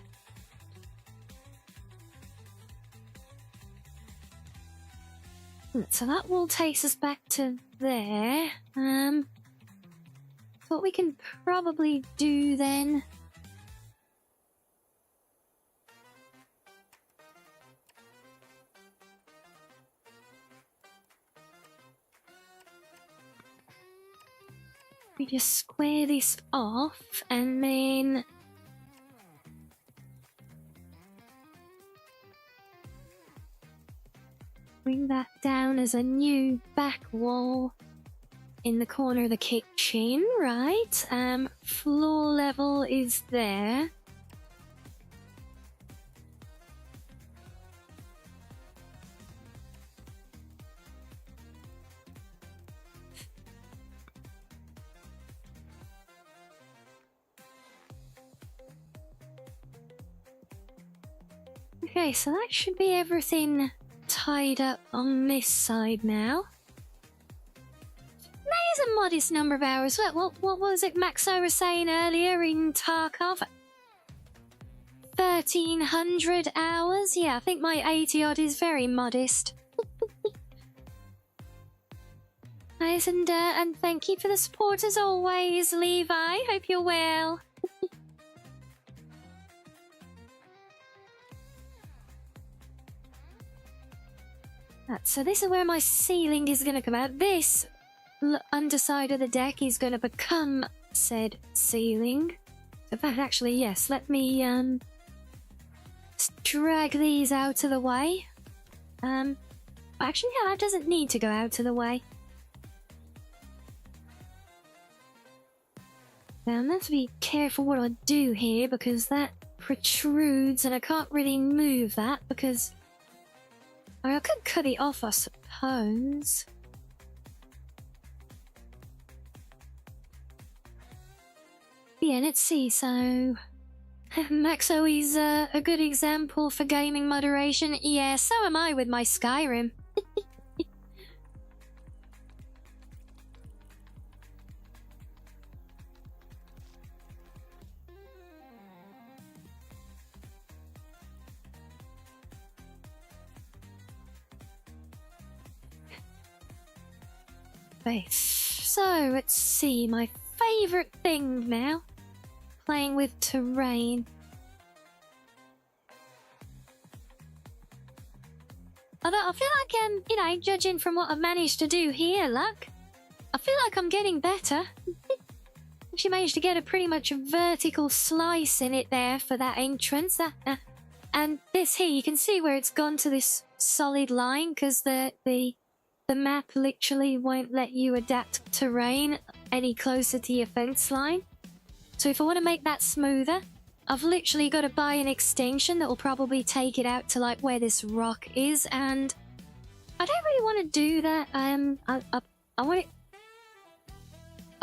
So that all takes us back to there. What we can probably do then... we just square this off and then bring that down as a new back wall in the corner of the kitchen, right? Floor level is there. Okay, so that should be everything tied up on this side now. That is a modest number of hours. What was it Maxo was saying earlier in Tarkov? 1,300 hours? Yeah, I think my 80 odd is very modest. Nice, and thank you for the support as always, Levi. Hope you're well. So this is where my ceiling is going to come out. This underside of the deck is going to become said ceiling. In fact, actually, yes. Let me drag these out of the way. Actually, yeah, that doesn't need to go out of the way. Now, I'm going to have to be careful what I do here because that protrudes and I can't really move that because... I could cut it off, I suppose. Yeah, let's see, so... Maxo is a good example for gaming moderation. Yeah, so am I with my Skyrim. So, let's see, my favourite thing now. Playing with terrain. Although I feel like, you know, judging from what I've managed to do here, look, I feel like I'm getting better. Actually managed to get a pretty much vertical slice in it there for that entrance. And this here, you can see where it's gone to this solid line because the map literally won't let you adapt terrain any closer to your fence line. So if I want to make that smoother, I've literally got to buy an extension that will probably take it out to like where this rock is, and I don't really want to do that. I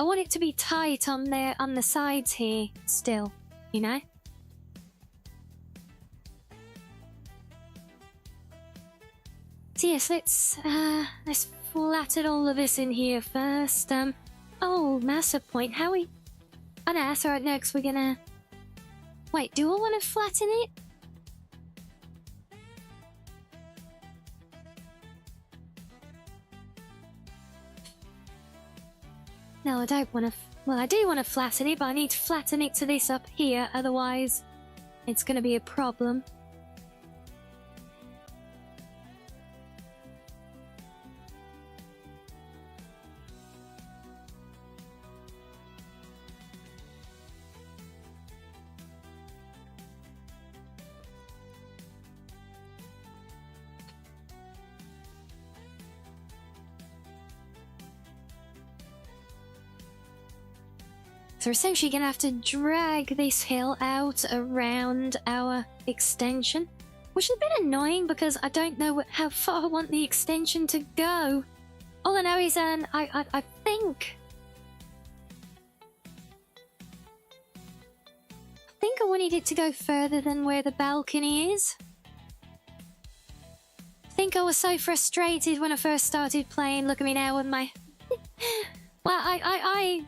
want it to be tight on there on the sides here still, you know? So yes, let's flatten all of this in here first. Oh, massive point. How we... Oh no, that's alright, no, because we're gonna... Wait, do I want to flatten it? No, I don't want to... Well, I do want to flatten it, but I need to flatten it to this up here, otherwise it's gonna be a problem. So we're essentially going to have to drag this hill out around our extension, which is a bit annoying because I don't know how far I want the extension to go. All I know is, I think I wanted it to go further than where the balcony is. I think I was so frustrated when I first started playing. Look at me now with my... Well, I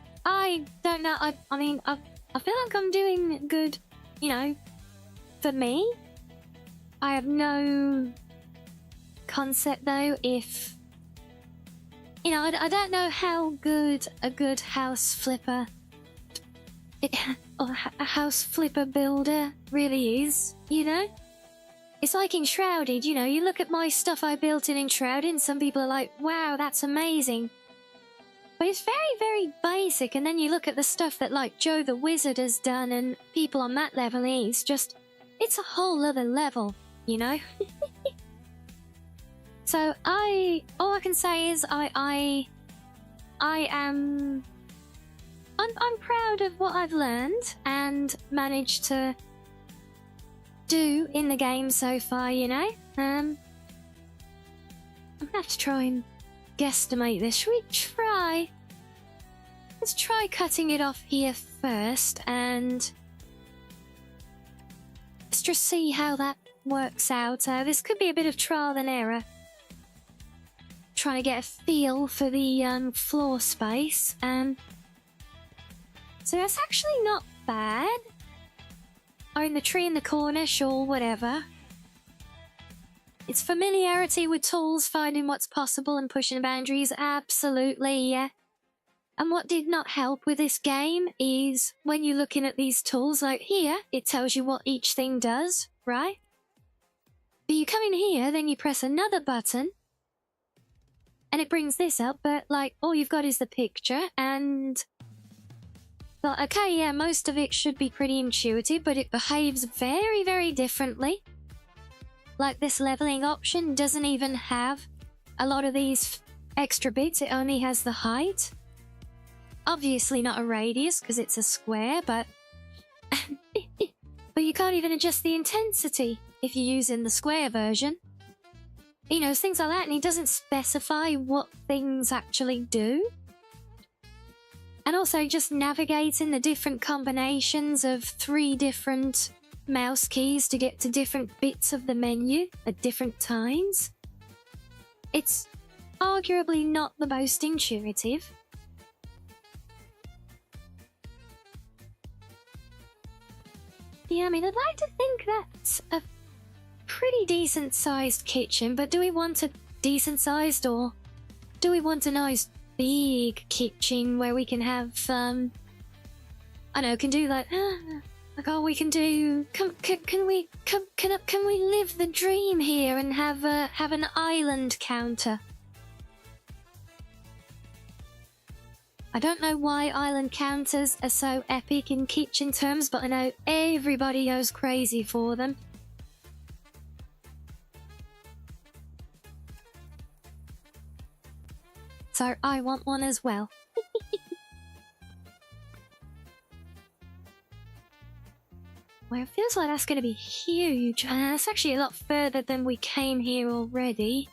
don't know. I mean, I feel like I'm doing good, you know, for me. I have no concept, though, if... You know, I don't know how good a good house flipper... or a house flipper builder really is, you know? It's like Enshrouded, you know, you look at my stuff I built in Enshrouded and some people are like, wow, that's amazing. But it's very, very basic, and then you look at the stuff that, like, Joe the Wizard has done and people on that level, it's just... It's a whole other level, you know? So all I can say is I'm proud of what I've learned and managed to do in the game so far, you know? I'm gonna have to try and guesstimate this. Should we try? Let's try cutting it off here first and let's just see how that works out. This could be a bit of trial and error. Trying to get a feel for the floor space. So that's actually not bad. Own the tree in the corner, sure, whatever. It's familiarity with tools, finding what's possible and pushing boundaries, absolutely, yeah. And what did not help with this game is when you're looking at these tools, like here, it tells you what each thing does, right? But you come in here, then you press another button, and it brings this up, but like, all you've got is the picture, and... Well, okay, yeah, most of it should be pretty intuitive, but it behaves very, very differently. Like this leveling option doesn't even have a lot of these extra bits, it only has the height. Obviously not a radius, because it's a square, but... but you can't even adjust the intensity if you're using the square version. You know, things like that, and it doesn't specify what things actually do. And also just navigating the different combinations of 3 different mouse keys to get to different bits of the menu at different times. It's arguably not the most intuitive. Yeah, I mean, I'd like to think that's a pretty decent-sized kitchen, but do we want a decent-sized, or do we want a nice big kitchen where we can have, I know, can do like, oh, we can do, can we live the dream here and have an island counter? I don't know why island counters are so epic in kitchen terms, but I know everybody goes crazy for them. So I want one as well. Well, it feels like that's going to be huge. It's actually a lot further than we came here already.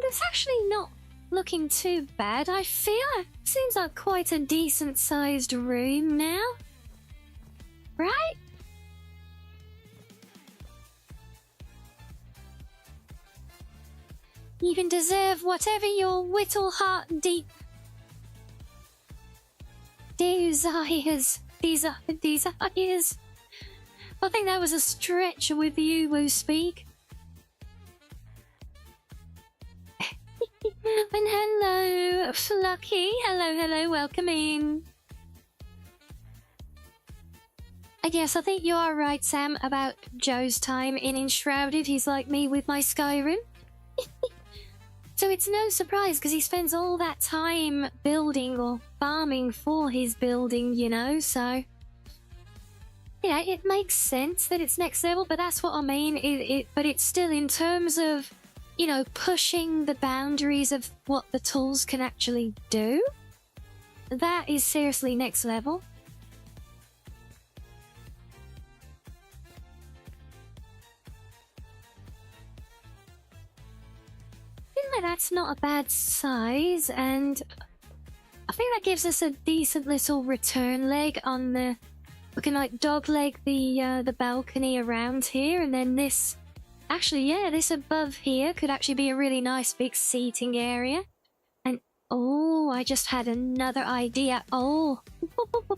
It's actually not looking too bad. I feel it seems like quite a decent sized room now. Right? You can deserve whatever your whittle heart deep desires. Desires. I think that was a stretch with you, Woo Speak. And hello, Flucky. Hello, welcome in. I guess I think you are right, Sam, about Joe's time in Enshrouded. He's like me with my Skyrim. So it's no surprise because he spends all that time building or farming for his building, you know, so... Yeah, it makes sense that it's next level, but that's what I mean. But it's still in terms of, you know, pushing the boundaries of what the tools can actually do. That is seriously next level. I feel like that's not a bad size, and I think that gives us a decent little return leg on the... We can like dog leg the balcony around here, and then this... Actually, yeah, this above here could actually be a really nice big seating area. And, oh, I just had another idea. Oh,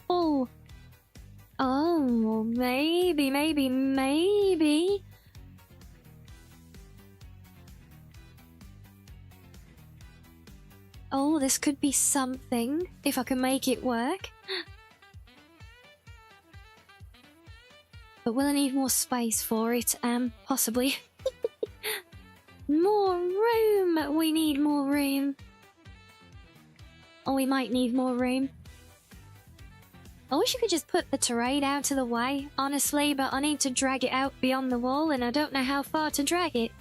oh, maybe. Oh, this could be something, if I can make it work. But will I need more space for it? Possibly. More room! We need more room. Or we might need more room. I wish you could just put the terrain out of the way, honestly, but I need to drag it out beyond the wall, and I don't know how far to drag it.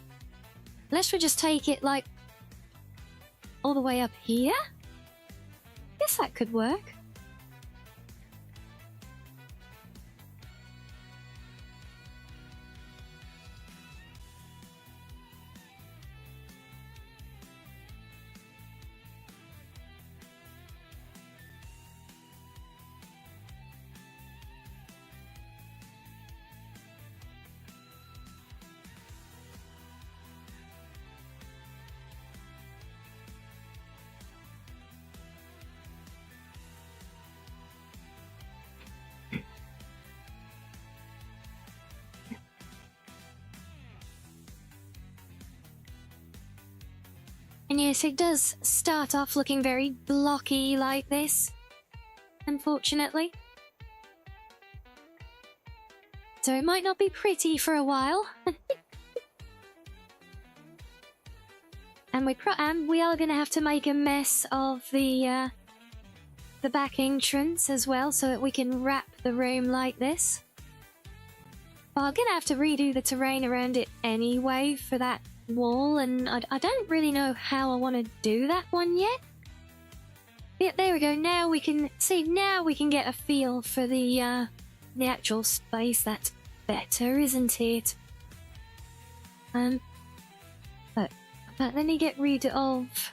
Unless we just take it, like, all the way up here? Guess that could work. And yes, it does start off looking very blocky like this, unfortunately. So it might not be pretty for a while. And we are going to have to make a mess of the back entrance as well, so that we can wrap the room like this. But I'm going to have to redo the terrain around it anyway for that wall, and I don't really know how I want to do that one yet. Yep, there we go. Now we can see. Now we can get a feel for the actual space. That's better, isn't it? But let me get rid of...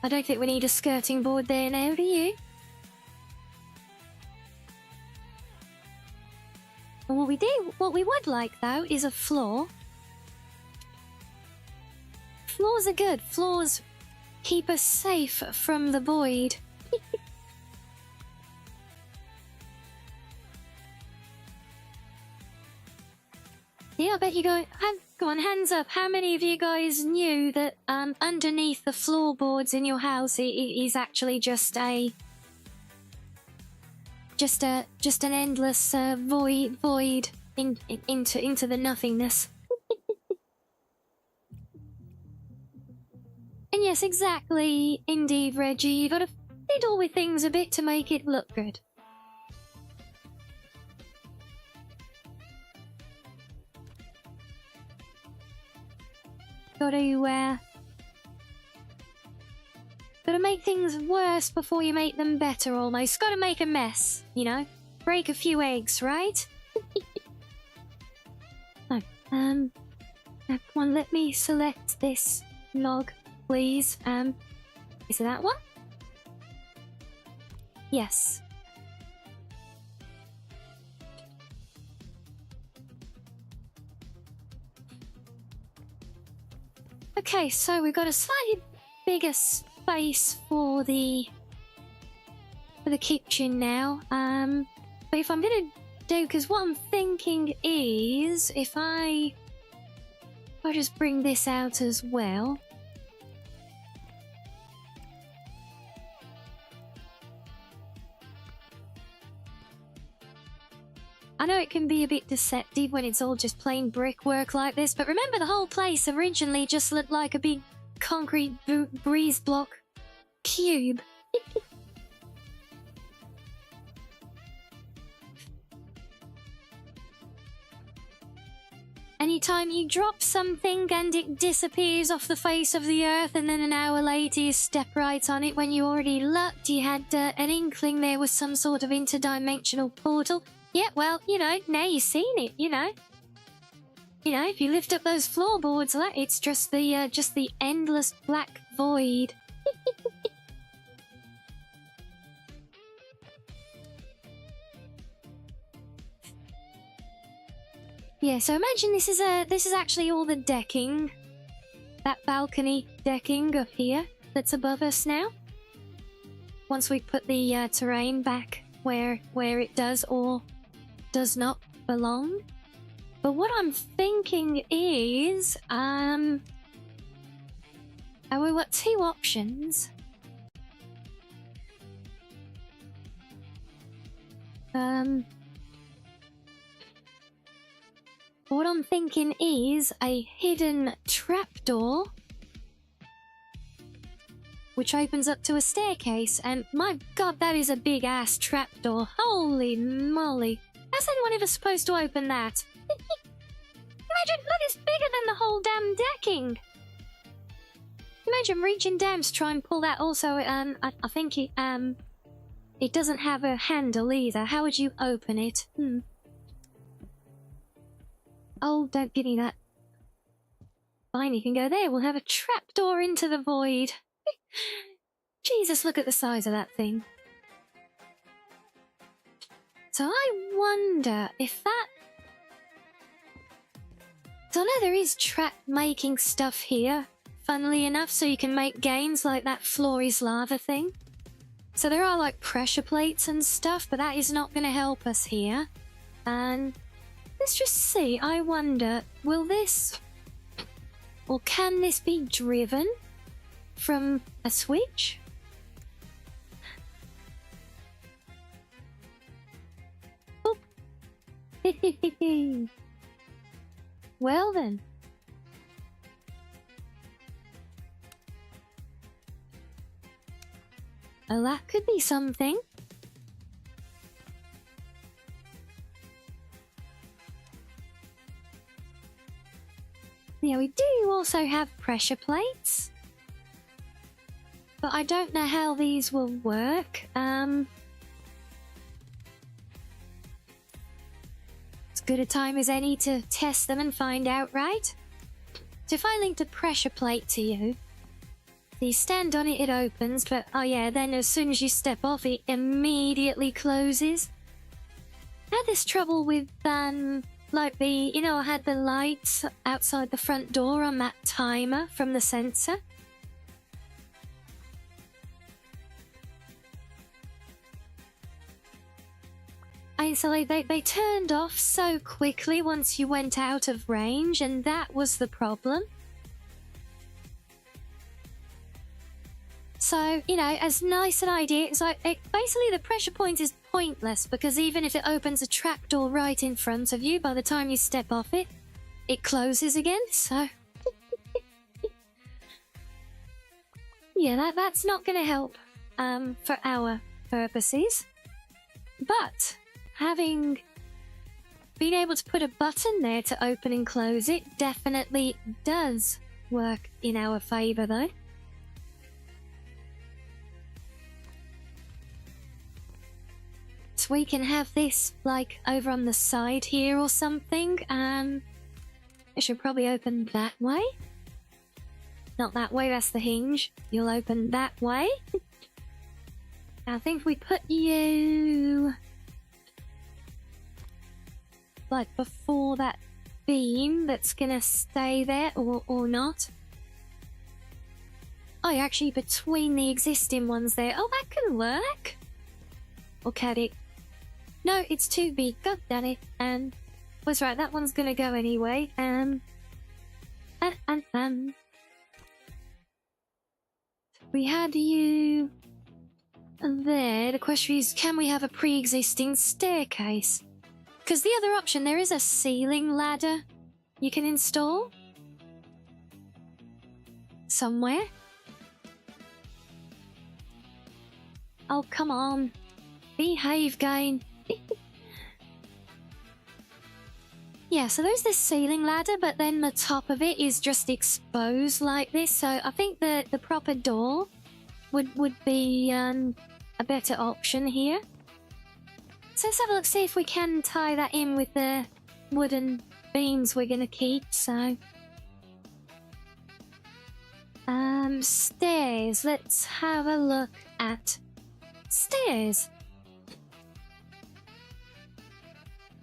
I don't think we need a skirting board there now, do you? And what we would like though is a floor. Floors are good. Floors keep us safe from the void. Yeah, I bet you go on, hands up. How many of you guys knew that underneath the floorboards in your house is actually just an endless void into the nothingness? And yes, exactly, indeed, Reggie. You gotta fiddle with things a bit to make it look good. Gotta make things worse before you make them better, almost. Gotta make a mess, you know? Break a few eggs, right? No, come on, let me select this log, please. Is it that one? Yes. Okay, so we've got a slightly bigger space for the kitchen now. But if I'm gonna do, because what I'm thinking is if I just bring this out as well. I know it can be a bit deceptive when it's all just plain brickwork like this, but remember the whole place originally just looked like a big concrete breeze block cube. Anytime you drop something and it disappears off the face of the earth, and then an hour later you step right on it when you already looked, you had an inkling there was some sort of interdimensional portal. Yeah, well, you know, now you've seen it, you know. You know, if you lift up those floorboards, it's just the endless black void. Yeah, so imagine this is actually all the decking, that balcony decking up here that's above us now. Once we put the terrain back where it does or does not belong. But what I'm thinking is, we've got two options. What I'm thinking is a hidden trapdoor which opens up to a staircase, and my god, that is a big ass trapdoor. Holy moly. How's anyone ever supposed to open that? Imagine that is bigger than the whole damn decking. Imagine reaching down to try and pull that. Also, I think it doesn't have a handle either. How would you open it? Oh, don't give me that. Fine, you can go there. We'll have a trapdoor into the void. Jesus, look at the size of that thing. So I wonder if that... So I know there is trap making stuff here, funnily enough, so you can make games like that floor is lava thing. So there are like pressure plates and stuff, but that is not going to help us here. And let's just see, I wonder, will this... or can this be driven from a switch? Oop. Well then. Oh, that could be something. Yeah, we do also have pressure plates. But I don't know how these will work. As good a time as any to test them and find out, right? So if I linked a pressure plate to you, so you stand on it, it opens, but oh yeah, then as soon as you step off, it immediately closes. I had this trouble with, like the, you know, I had the lights outside the front door on that timer from the sensor. So they turned off so quickly once you went out of range, and that was the problem. So, you know, as nice an idea, it's like, basically the pressure point is pointless, because even if it opens a trapdoor right in front of you, by the time you step off it, it closes again, so... yeah, that's not going to help, for our purposes. But having been able to put a button there to open and close it definitely does work in our favour, though. So we can have this, like, over on the side here or something. It should probably open that way. Not that way, that's the hinge. You'll open that way. I think if we put you... like before that beam that's gonna stay there, or not. Oh, actually between the existing ones there. Oh, that can work. Or can it? No, it's too big. God damn it. And was right, that one's gonna go anyway. We had you there. The question is, can we have a pre-existing staircase? Because the other option, there is a ceiling ladder you can install. somewhere. Oh, come on. Behave, game. Yeah, so there's this ceiling ladder, but then the top of it is just exposed like this. So I think the proper door would be a better option here. So let's have a look, see if we can tie that in with the wooden beams we're going to keep. So stairs. Let's have a look at stairs.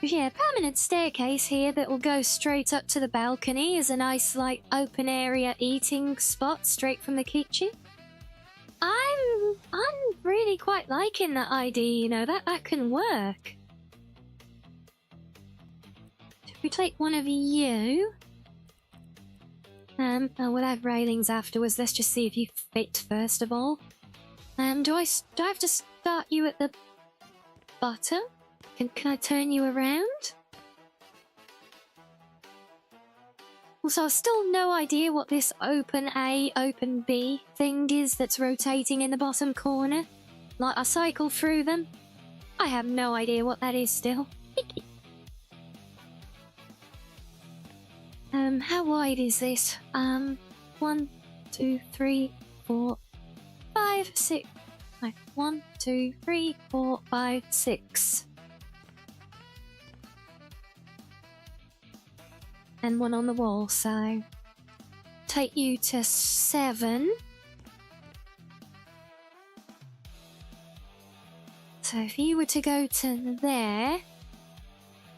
Yeah, permanent staircase here that will go straight up to the balcony is a nice, like, open area eating spot straight from the kitchen. I'm really quite liking that idea, you know, that can work. If we take one of you... oh, we'll have railings afterwards. Let's just see if you fit first of all. Do I have to start you at the bottom? Can I turn you around? Also, I've still no idea what this open A, open B thing is that's rotating in the bottom corner. Like, I cycle through them. I have no idea what that is still. How wide is this? 1, 2, 3, 4, 5, 6. 1, 2, 3, 4, 5, 6. And one on the wall, so take you to 7. So if you were to go to there...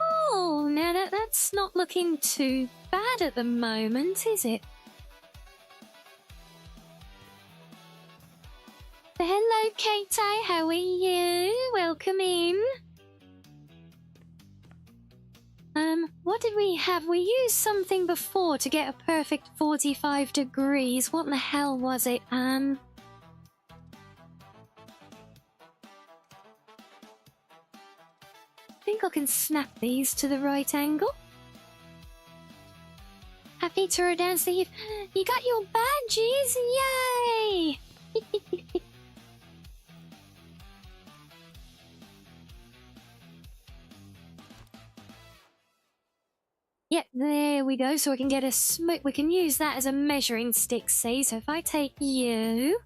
Oh, now that's not looking too bad at the moment, is it? Hello, Katie, how are you? Welcome in. What did we have? We used something before to get a perfect 45 degrees. What in the hell was it? I think I can snap these to the right angle. Happy to dance, Steve. You got your badges! Yay! Yep, there we go. So we can get a we can use that as a measuring stick, see? So if I take you...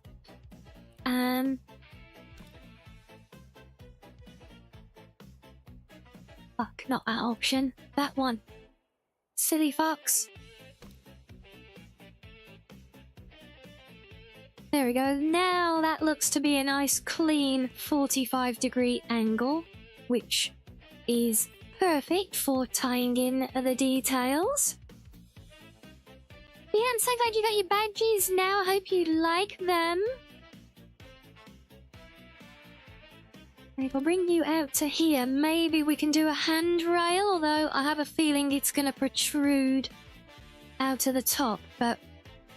Fuck, not that option. That one. Silly fox. There we go. Now that looks to be a nice clean 45-degree angle, which is perfect for tying in the details. Yeah, I'm so glad you got your badges now. I hope you like them. If I bring you out to here, maybe we can do a handrail, although I have a feeling it's going to protrude out to the top. But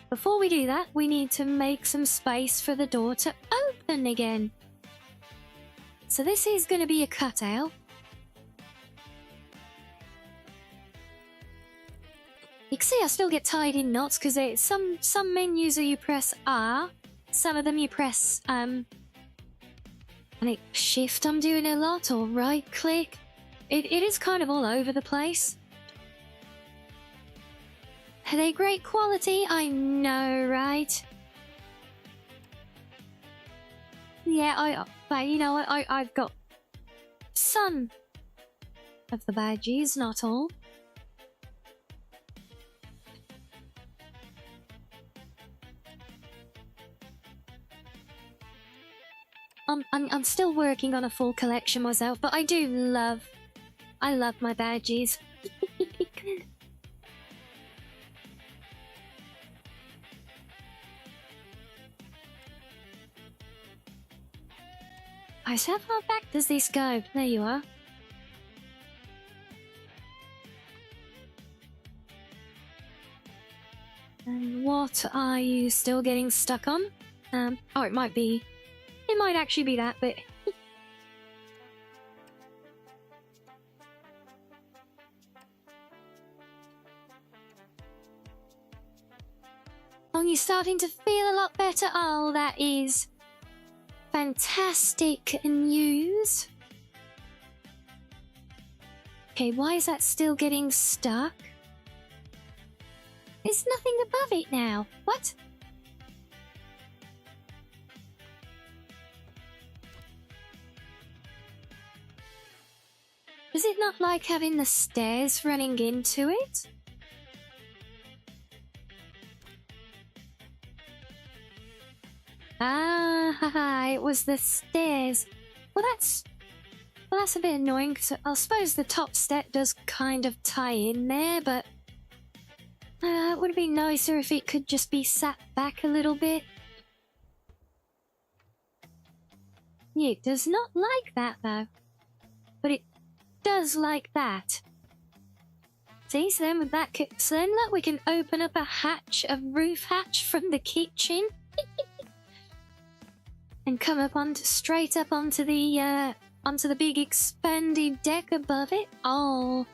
before we do that, we need to make some space for the door to open again. So this is going to be a cutout. You can see I still get tied in knots because some menus are you press R, some of them you press I think shift I'm doing a lot, or right click. It is kind of all over the place. Are they great quality? I know, right? Yeah, you know what? I've got some of the badges, not all. I'm still working on a full collection myself, but I love my badges. Alright, so how far back does this go? There you are. And what are you still getting stuck on? Oh, it might actually be that bit. Oh you're starting to feel a lot better. Oh, that is fantastic news. Okay, why is that still getting stuck? There's nothing above it now. What? Does it not like having the stairs running into it? Ah, haha, it was the stairs. Well, that's a bit annoying, because I suppose the top step does kind of tie in there, but it would be nicer if it could just be sat back a little bit. It does not like that, though. But it does like that. See, so then with that, so then look, we can open up a hatch, a roof hatch from the kitchen. And come up straight up onto the big expanded deck above it. Oh,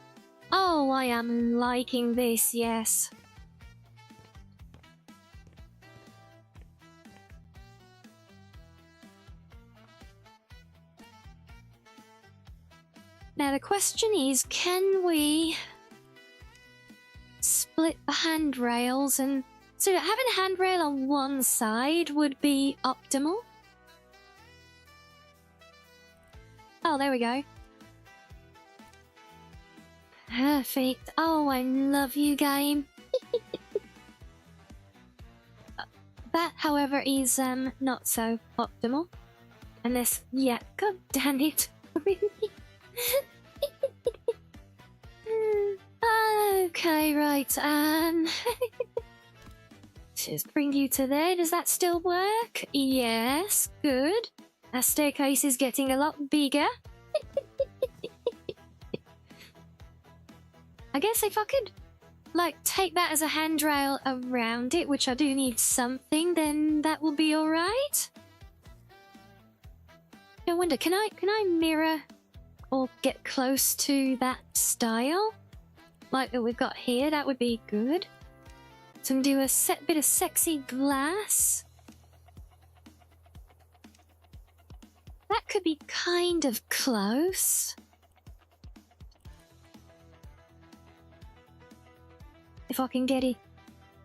I am liking this, yes. Now the question is, can we split the handrails? And so having a handrail on one side would be optimal. Oh, there we go. Perfect. Oh, I love you, game. That, however, is not so optimal. Unless, yeah, god damn it. Okay, right, just bring you to there. Does that still work? Yes, good. Our staircase is getting a lot bigger. I guess if I could, like, take that as a handrail around it, which I do need something, then that will be alright. I wonder, can I mirror or get close to that style? Like that we've got here, that would be good. So I'm gonna do a bit of sexy glass. That could be kind of close. If I can get it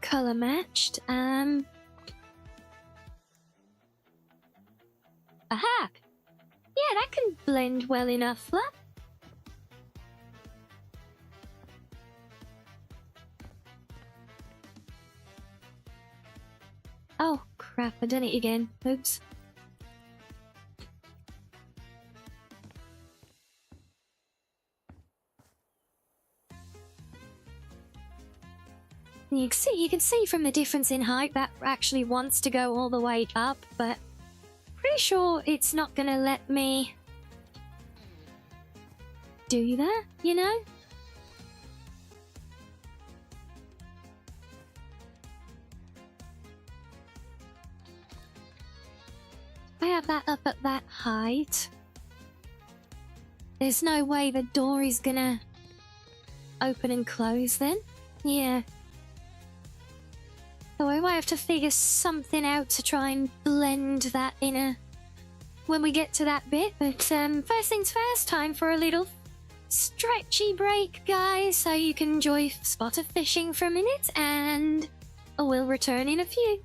color matched. Aha! Yeah, that can blend well enough, that. Oh, crap, I done it again. Oops. You can see from the difference in height that actually wants to go all the way up, but pretty sure it's not gonna let me do that, you know? I have that up at that height. There's no way the door is gonna open and close then. Yeah. So I might have to figure something out to try and blend that in when we get to that bit. But first things first, time for a little stretchy break, guys, so you can enjoy spot of fishing for a minute, and we'll return in a few.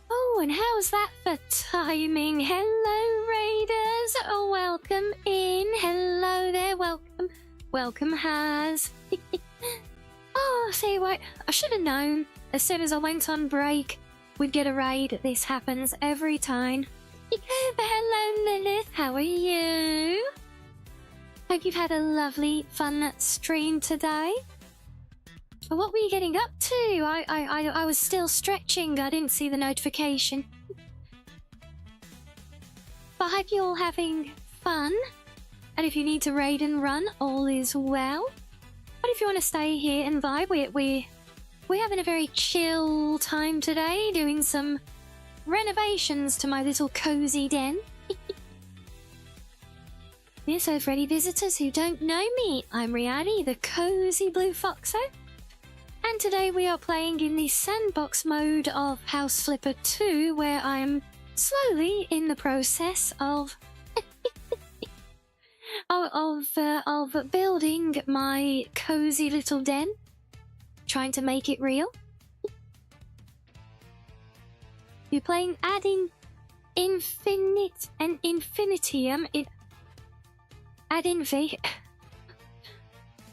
Oh, and how's that for timing? Hello, Raiders. Oh, welcome in. Hello there. Welcome. Welcome, Has. Oh, see what? I should have known. As soon as I went on break, we'd get a raid. This happens every time. But hello, Lilith. How are you? Hope you've had a lovely, fun stream today. What were you getting up to? I was still stretching. I didn't see the notification. But I hope you're all having fun. And if you need to raid and run, all is well. But if you want to stay here and vibe, we're having a very chill time today, doing some renovations to my little cozy den. Yes, so for any visitors who don't know me, I'm Rianni, the cozy blue foxo. And today we are playing in the sandbox mode of House Flipper 2, where I'm slowly in the process of of building my cozy little den, trying to make it real. You're playing Ad Infinitum Ad Infi.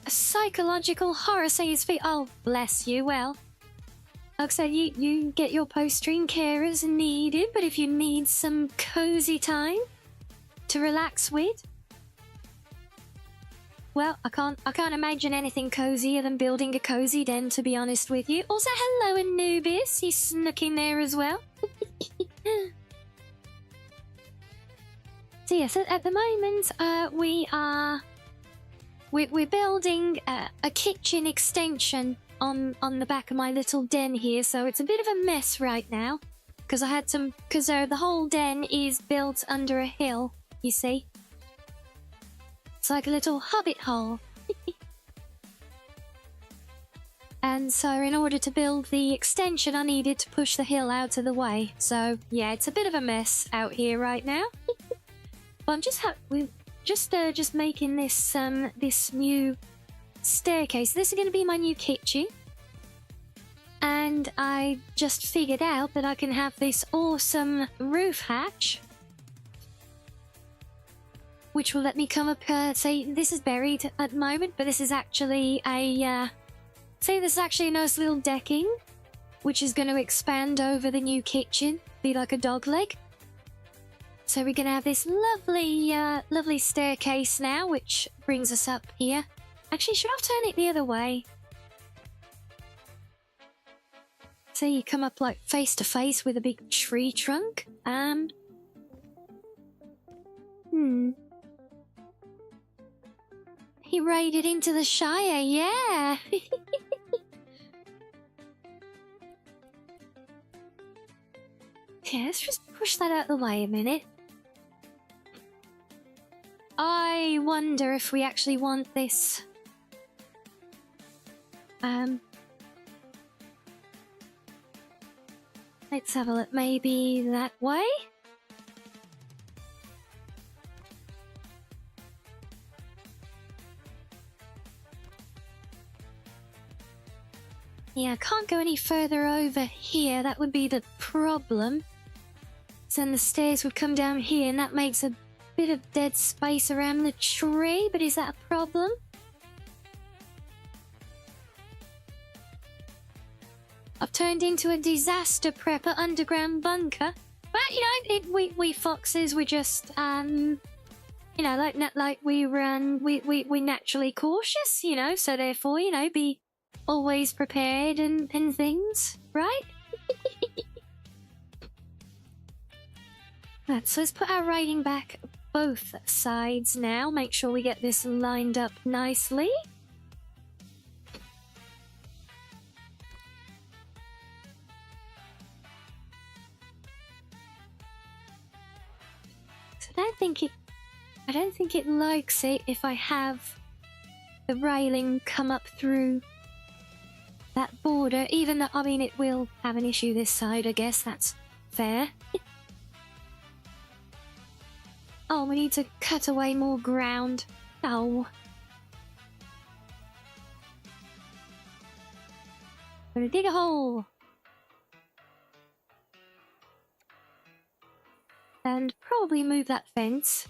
A psychological horror says feet. Oh, bless you. Well, like I said, you get your post-stream carers needed, but if you need some cozy time to relax with, well, I can't imagine anything cozier than building a cozy den, to be honest with you. Also, hello Anubis, he snuck in there as well. So yes, at the moment, we're building a kitchen extension on the back of my little den here, so it's a bit of a mess right now because the whole den is built under a hill, you see. It's like a little hobbit hole. And so in order to build the extension, I needed to push the hill out of the way. So yeah, it's a bit of a mess out here right now. But I'm just making this this new staircase. This is going to be my new kitchen. And I just figured out that I can have this awesome roof hatch, which will let me come up, say, this is buried at the moment, but this is actually a, this is actually a nice little decking, which is going to expand over the new kitchen, be like a dog leg. So we're going to have this lovely, lovely staircase now, which brings us up here. Actually, should I turn it the other way? So you come up like face to face with a big tree trunk. He raided into the Shire, yeah. Yeah, let's just push that out of the way a minute. I wonder if we actually want this. Let's have a look, maybe that way? Yeah, I can't go any further over here, that would be the problem. So then the stairs would come down here, and that makes a bit of dead space around the tree, but is that a problem? I've turned into a disaster prepper underground bunker. But, you know, we foxes, we're just, you know, like we're naturally cautious, you know, so therefore, you know, be always prepared and things, right? Right, so let's put our writing back both sides now. Make sure we get this lined up nicely. So I don't think it likes it if I have the railing come up through that border, even though, I mean, it will have an issue this side, I guess that's fair. Oh, we need to cut away more ground. Oh. Gonna dig a hole. And probably move that fence.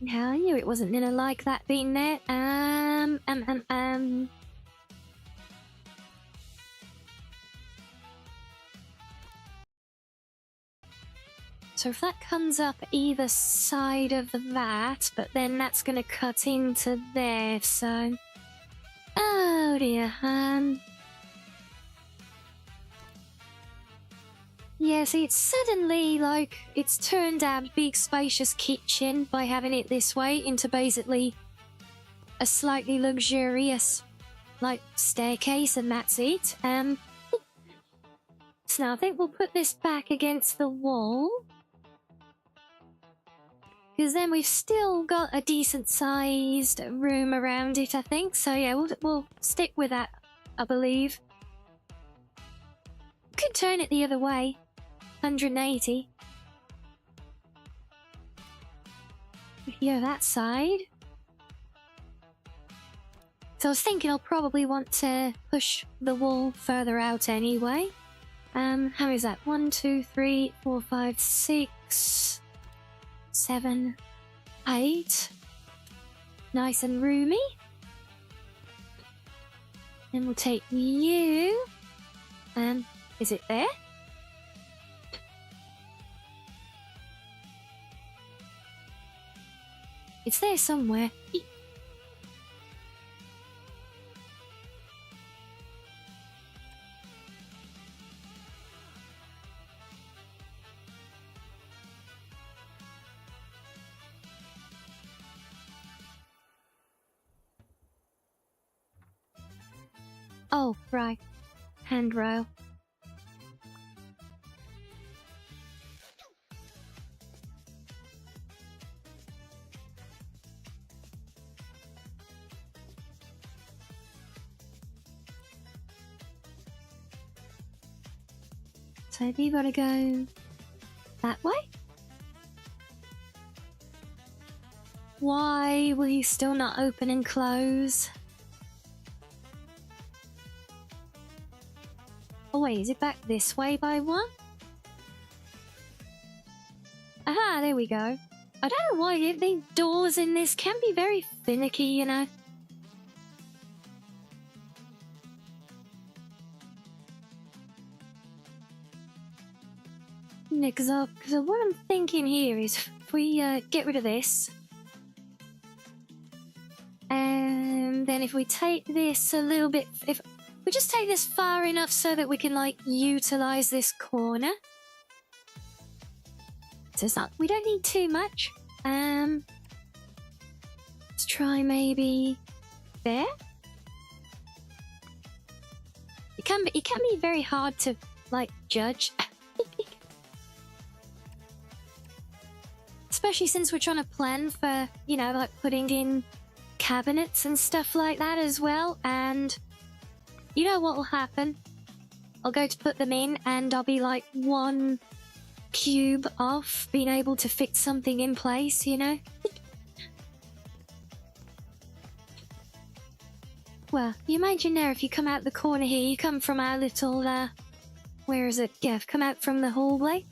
Now, I knew it wasn't gonna like that being there. So if that comes up either side of that, but then that's gonna cut into there, so... Oh dear, yeah, see, it's suddenly, like, it's turned our big spacious kitchen by having it this way into basically a slightly luxurious, like, staircase, and that's it. So now I think we'll put this back against the wall. Because then we've still got a decent-sized room around it, I think. So yeah, we'll stick with that, I believe. Could turn it the other way. 180. Yeah, that side. So I was thinking I'll probably want to push the wall further out anyway. How is that? 1, 2, 3, 4, 5, 6, 7, 8. Nice and roomy. Then we'll take you. Is it there? It's there somewhere. Oh, right. Handrail. So have you got to go That way? Why will you still not open and close? Oh wait, is it back this way by one? Aha, there we go. I don't know why the doors in this can be very finicky, you know. Because what I'm thinking here is if we get rid of this, and then if we take this a little bit, if we just take this far enough so that we can like utilize this corner. So it's not, we don't need too much. Let's try maybe there. It can be very hard to like judge. Especially since we're trying to plan for, you know, like putting in cabinets and stuff like that as well. And you know what will happen? I'll go to put them in and I'll be like one cube off being able to fit something in place, you know? Well, you imagine there if you come out the corner here, you come from our little, where is it? Yeah, come out from the hallway.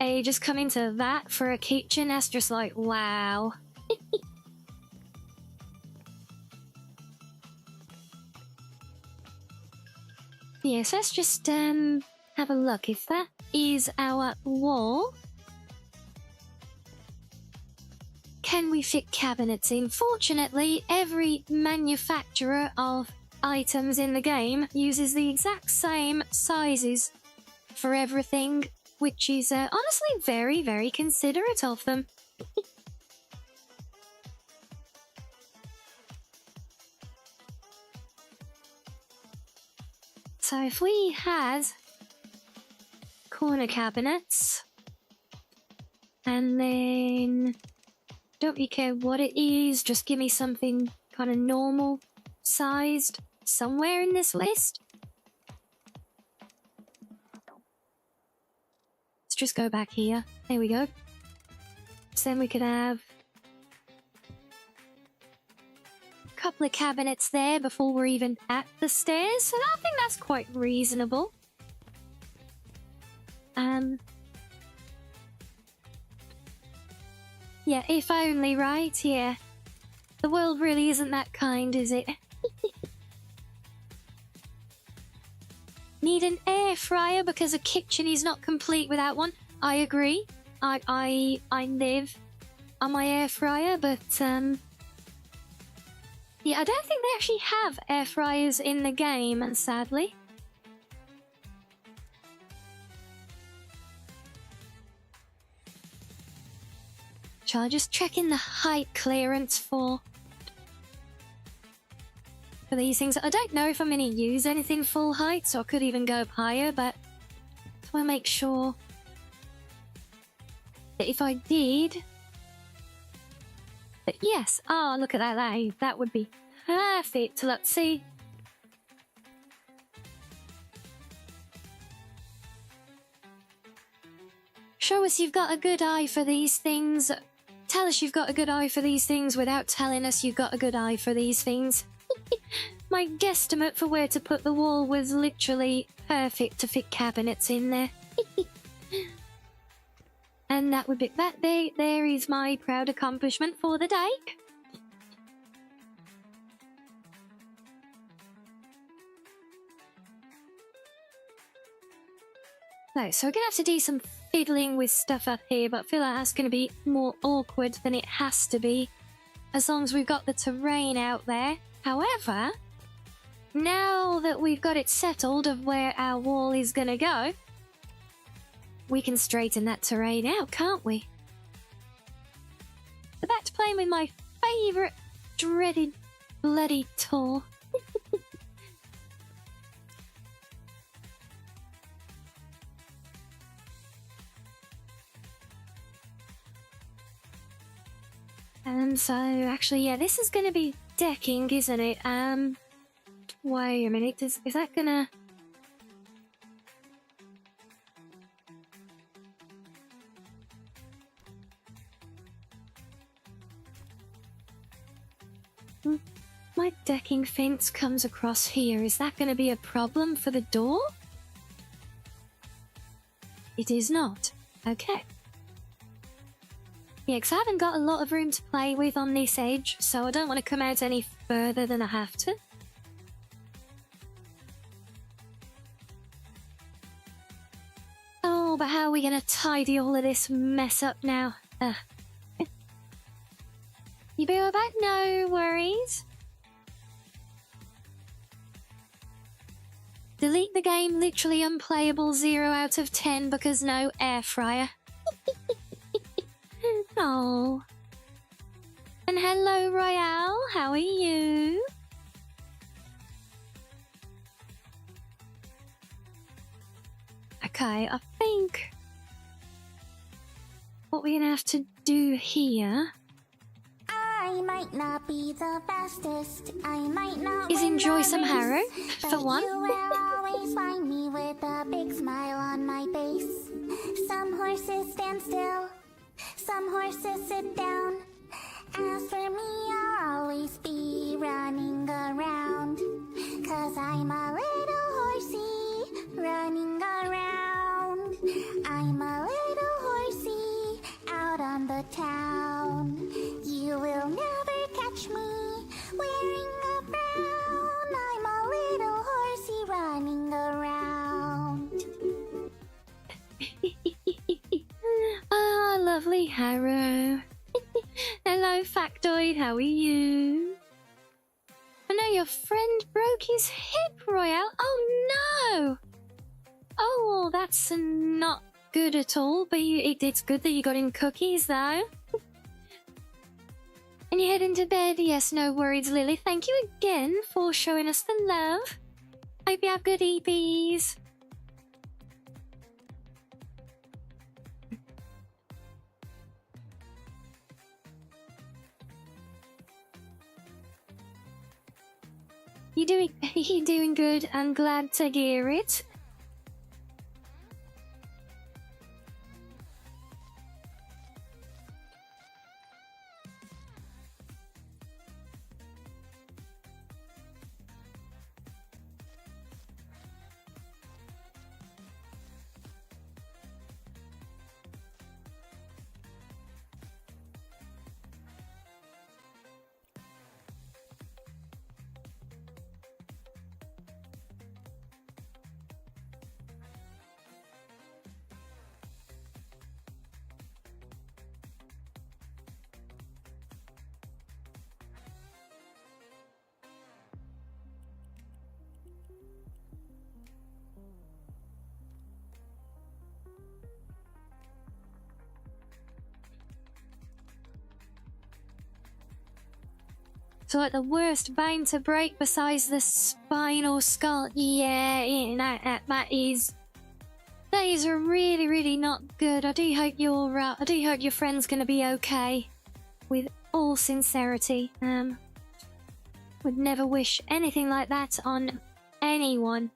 And you just come into that for a kitchen, that's just like, wow. Yes, let's just have a look. If that is our wall, can we fit cabinets in? Fortunately, every manufacturer of items in the game uses the exact same sizes for everything, which is honestly very, very considerate of them. So if we had corner cabinets, and then don't really care what it is, just give me something kind of normal sized somewhere in this list. Let's just go back here. There we go. So then we could have a couple of cabinets there before we're even at the stairs. So I think that's quite reasonable. Yeah, if only, right? Yeah. The world really isn't that kind, is it? Need an air fryer because a kitchen is not complete without one. I agree. I live on my air fryer, but yeah, I don't think they actually have air fryers in the game, sadly. Shall I just check in the height clearance for these things? I don't know if I'm going to use anything full height, so I could even go up higher, but I just want to make sure that if I did, that yes. Oh, look at that. That would be perfect. Let's see. Show us you've got a good eye for these things. Tell us you've got a good eye for these things without telling us you've got a good eye for these things. My guesstimate for where to put the wall was literally perfect to fit cabinets in there. And that would be that. There is my proud accomplishment for the day. So we're gonna have to do some fiddling with stuff up here, but I feel like that's gonna be more awkward than it has to be, as long as we've got the terrain out there. However, now that we've got it settled of where our wall is gonna go, we can straighten that terrain out, can't we? But back to playing with my favourite dreaded bloody tool. And so, actually, yeah, this is going to be decking, isn't it? Wait a minute, is that gonna... My decking fence comes across here. Is that going to be a problem for the door? It is not. Okay. Yeah, because I haven't got a lot of room to play with on this edge, so I don't want to come out any further than I have to. Oh, but how are we going to tidy all of this mess up now? You be right back? No worries. Delete the game, literally unplayable, 0 out of 10 because no air fryer. Oh. And hello, Royale, how are you? Okay, I think what we're gonna have to do here I might not be the fastest, I might not is win enjoy the some race, Harrow, but for one. you will always find me with a big smile on my face. Some horses stand still, some horses sit down. As for me, I'll always be running around, 'cause I'm a little horsey running around. I'm a little horsey out on the town. You will never catch me wearing a frown. I'm a little horsey running around. Ah, lovely Harrow. Hello, Factoid, how are you? I know your friend broke his hip, Royale. Oh no! Oh, that's not good at all, but it's good that you got him cookies, though. And you're heading to bed? Yes, no worries, Lily. Thank you again for showing us the love. Hope you have good EPs. You're doing good. I'm glad to hear it. So like the worst bone to break besides the spinal skull. Yeah, that is really, really not good. I do hope your friend's gonna be okay. With all sincerity. Would never wish anything like that on anyone.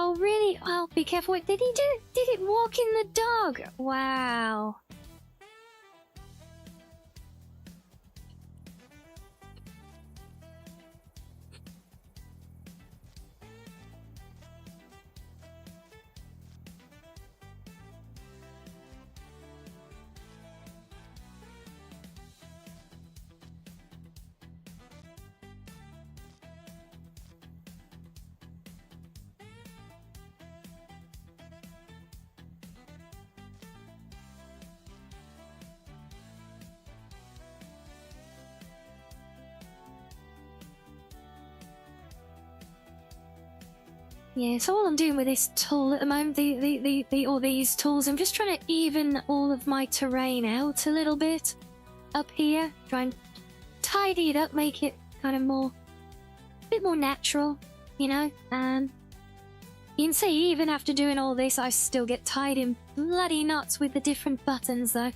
Oh, really? Oh, be careful. What did he do? Did it walk in the dog? Wow. Yeah, so all I'm doing with this tool at the moment, all these tools, I'm just trying to even all of my terrain out a little bit up here. Try and tidy it up, make it kind of more, a bit more natural, you know? You can see even after doing all this, I still get tied in bloody knots with the different buttons though.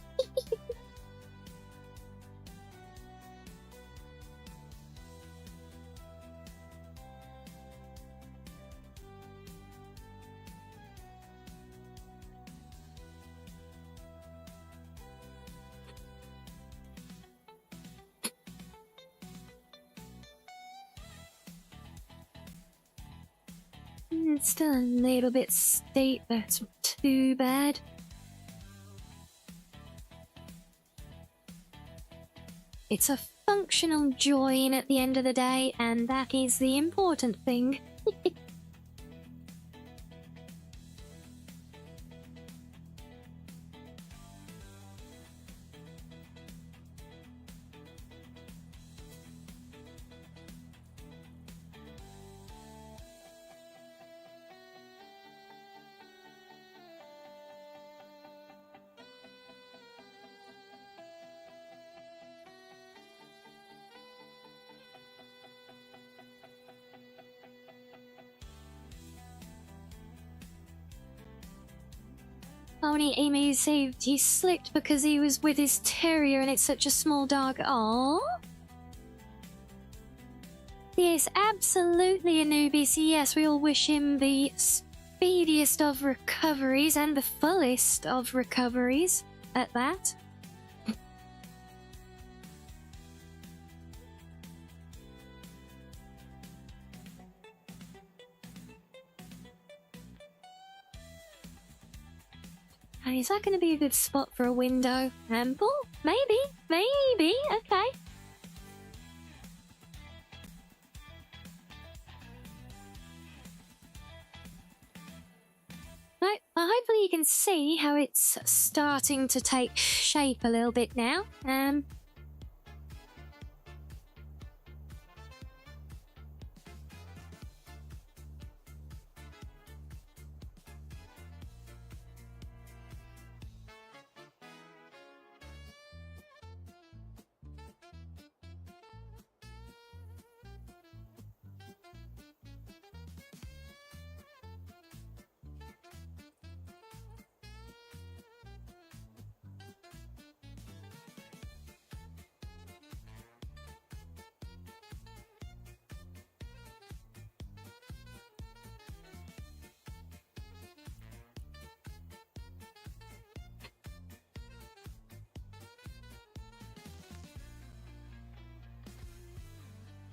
It's still a little bit steep, but it's not too bad. It's a functional join at the end of the day, and that is the important thing. Only Emu saved. He slipped because he was with his terrier and it's such a small dog. Aww. Yes, absolutely, Anubis. Yes, we all wish him the speediest of recoveries and the fullest of recoveries at that. And is that going to be a good spot for a window? Ample? Maybe. Maybe. Okay. Right. Well, hopefully you can see how it's starting to take shape a little bit now.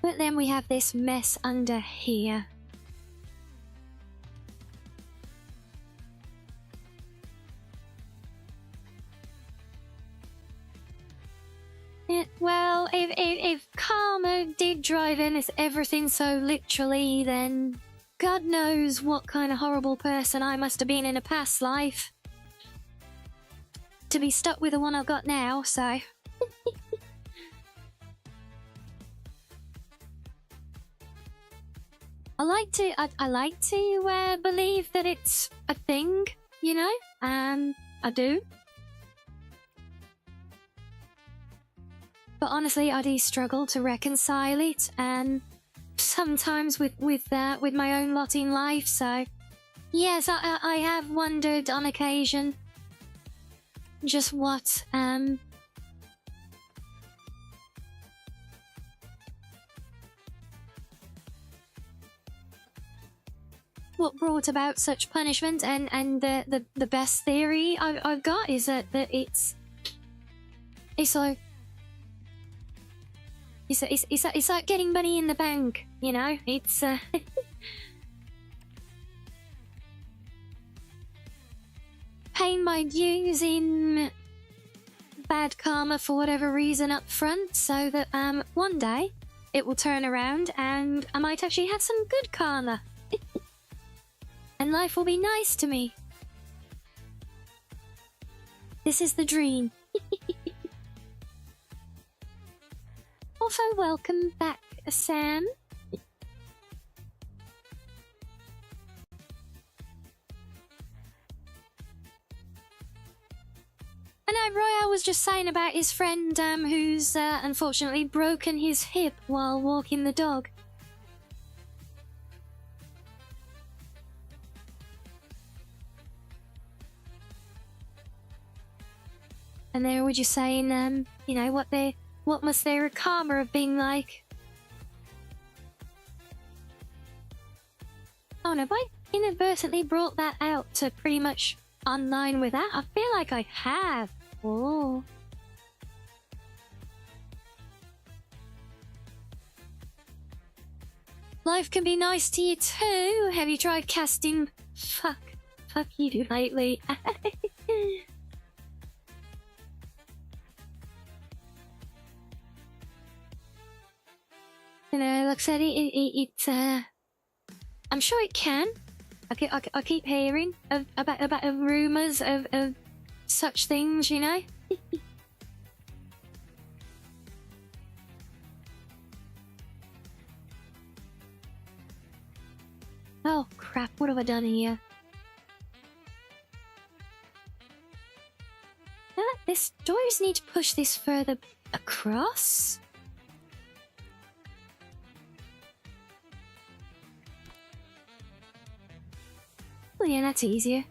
But then we have this mess under here. Yeah, well, if karma did drive in as everything so literally, then God knows what kind of horrible person I must have been in a past life to be stuck with the one I've got now, so... I like to believe that it's a thing, you know? I do. But honestly, I do struggle to reconcile it, and sometimes with my own lot in life. So, yes, I have wondered on occasion just what brought about such punishment, and the best theory I've got is that it's like it's like getting money in the bank, you know. It's paying my dues in bad karma for whatever reason up front, so that one day it will turn around and I might actually have some good karma. And life will be nice to me. This is the dream. Also, welcome back, Sam. I know Royale was just saying about his friend who's unfortunately broken his hip while walking the dog. And they were just saying, you know, what must their karma have been like? Oh no, have I inadvertently brought that out to pretty much online with that? I feel like I have. Oh. Life can be nice to you too. Have you tried casting fuck you lately? You know, like I said, I'm sure it can. I keep hearing about rumors of such things, you know. Oh crap! What have I done here? This doors need to push this further across. Well, yeah, that's easier.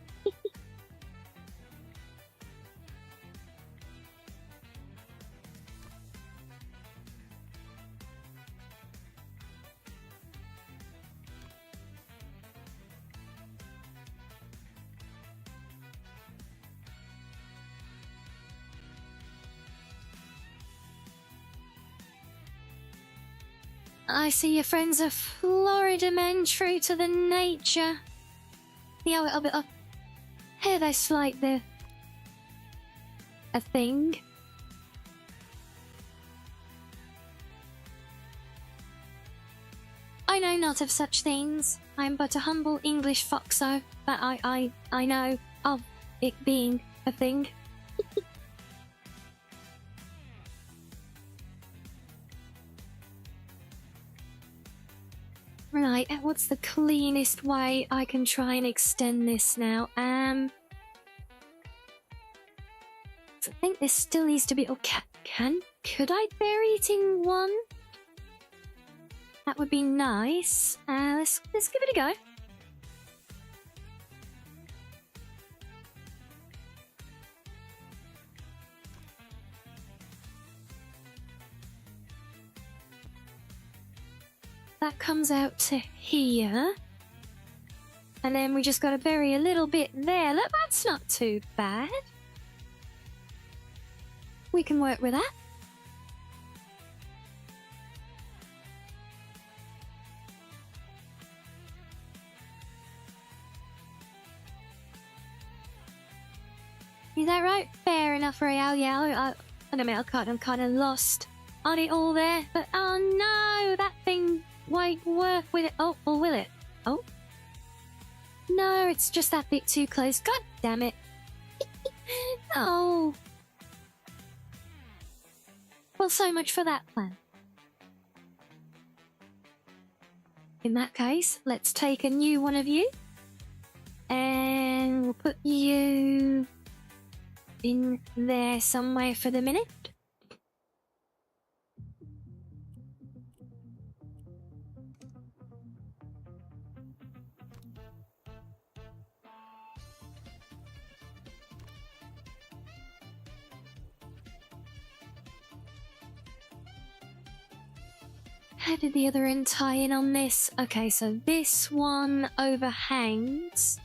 I see your friends are Florida men, true to the nature. Yeah, a bit of hair that's like a thing. I know not of such things. I am but a humble English FOXO, but I know of it being a thing. Right, what's the cleanest way I can try and extend this now? I think this still needs to be... Oh, could I bury it in one? That would be nice. Let's give it a go. That comes out to here. And then we just got to bury a little bit there. Look, that's not too bad. We can work with that. Is that right? Fair enough, Royale. Yeah, I don't know, I'm kind of lost on it all there. But oh no, that thing won't work with it. Oh, or will it? Oh. No, it's just that bit too close. God damn it. Oh. Well, so much for that plan. In that case, let's take a new one of you. And we'll put you in there somewhere for the minute. How did the other end tie in on this? Okay, so this one overhangs.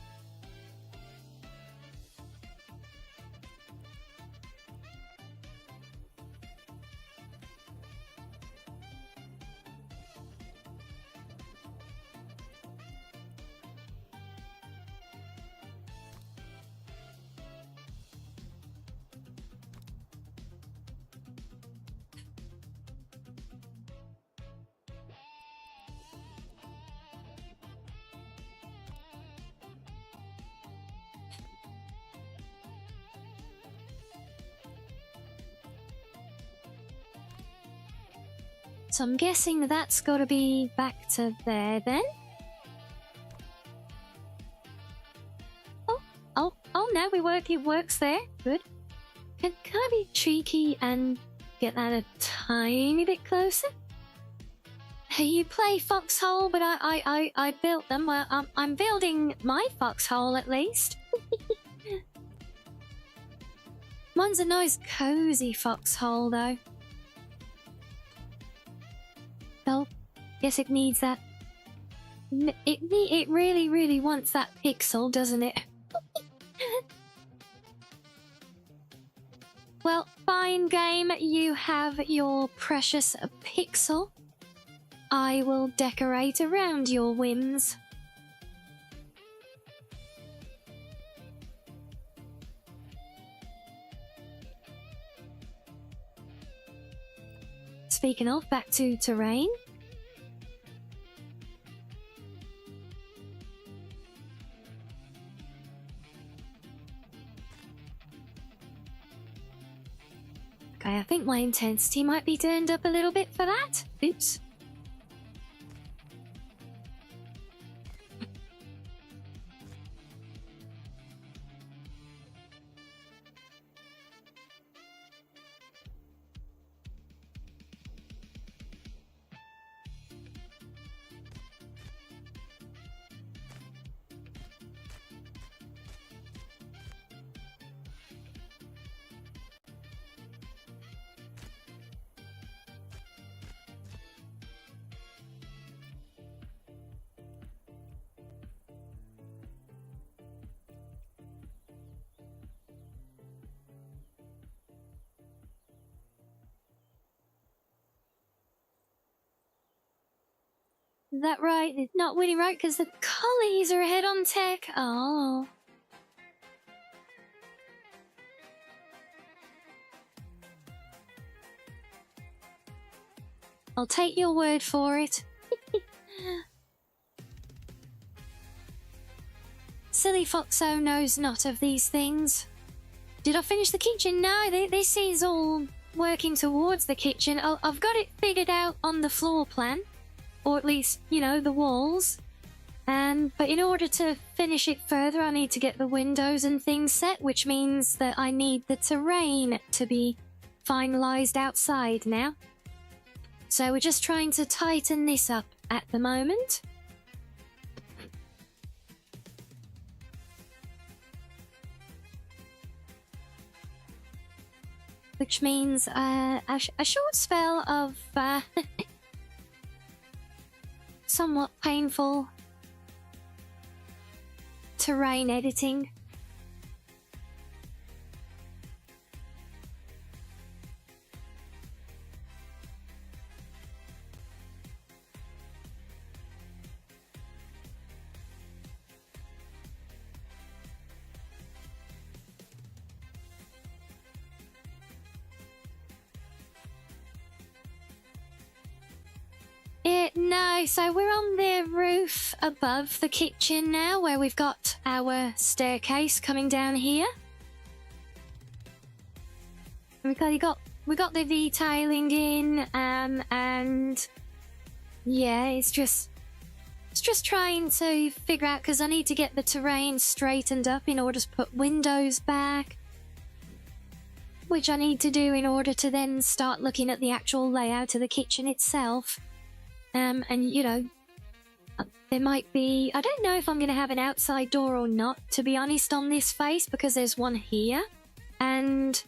So I'm guessing that's got to be back to there then. Oh no, it works there. Good. Can I be cheeky and get that a tiny bit closer? You play foxhole, but I built them. Well, I'm building my foxhole at least. Mine's a nice cozy foxhole though. Oh, guess it needs that. It really wants that pixel, doesn't it? Well, fine game, you have your precious pixel. I will decorate around your whims. Speaking of, back to terrain. Okay, I think my intensity might be turned up a little bit for that. Oops. Is that right? It's not winning right because the collies are ahead on tech. Oh. I'll take your word for it. Silly Foxo knows not of these things. Did I finish the kitchen? No, this is all working towards the kitchen. I've got it figured out on the floor plan. Or at least, you know, the walls. But in order to finish it further, I need to get the windows and things set, which means that I need the terrain to be finalized outside now. So we're just trying to tighten this up at the moment. Which means a short spell of somewhat painful terrain editing. No, so we're on the roof above the kitchen now, where we've got our staircase coming down here. We got the detailing in, and yeah, it's just trying to figure out, because I need to get the terrain straightened up in order to put windows back, which I need to do in order to then start looking at the actual layout of the kitchen itself. And you know, there might be, I don't know if I'm going to have an outside door or not, to be honest, on this face, because there's one here. And,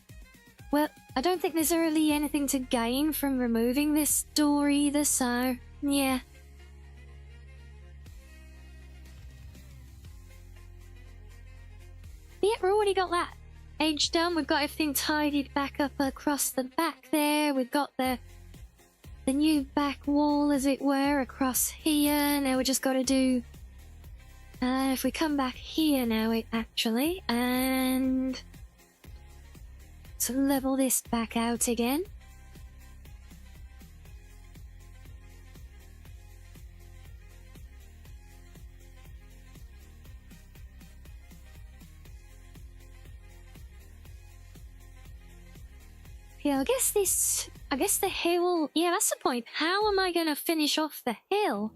well, I don't think there's really anything to gain from removing this door either, so, yeah. Yeah, we've already got that edge done. We've got everything tidied back up across the back there. We've got the new back wall, as it were, across here. Now we just got to do, if we come back here now, actually, and to level this back out again. Yeah, I guess the hill... Yeah, that's the point. How am I going to finish off the hill?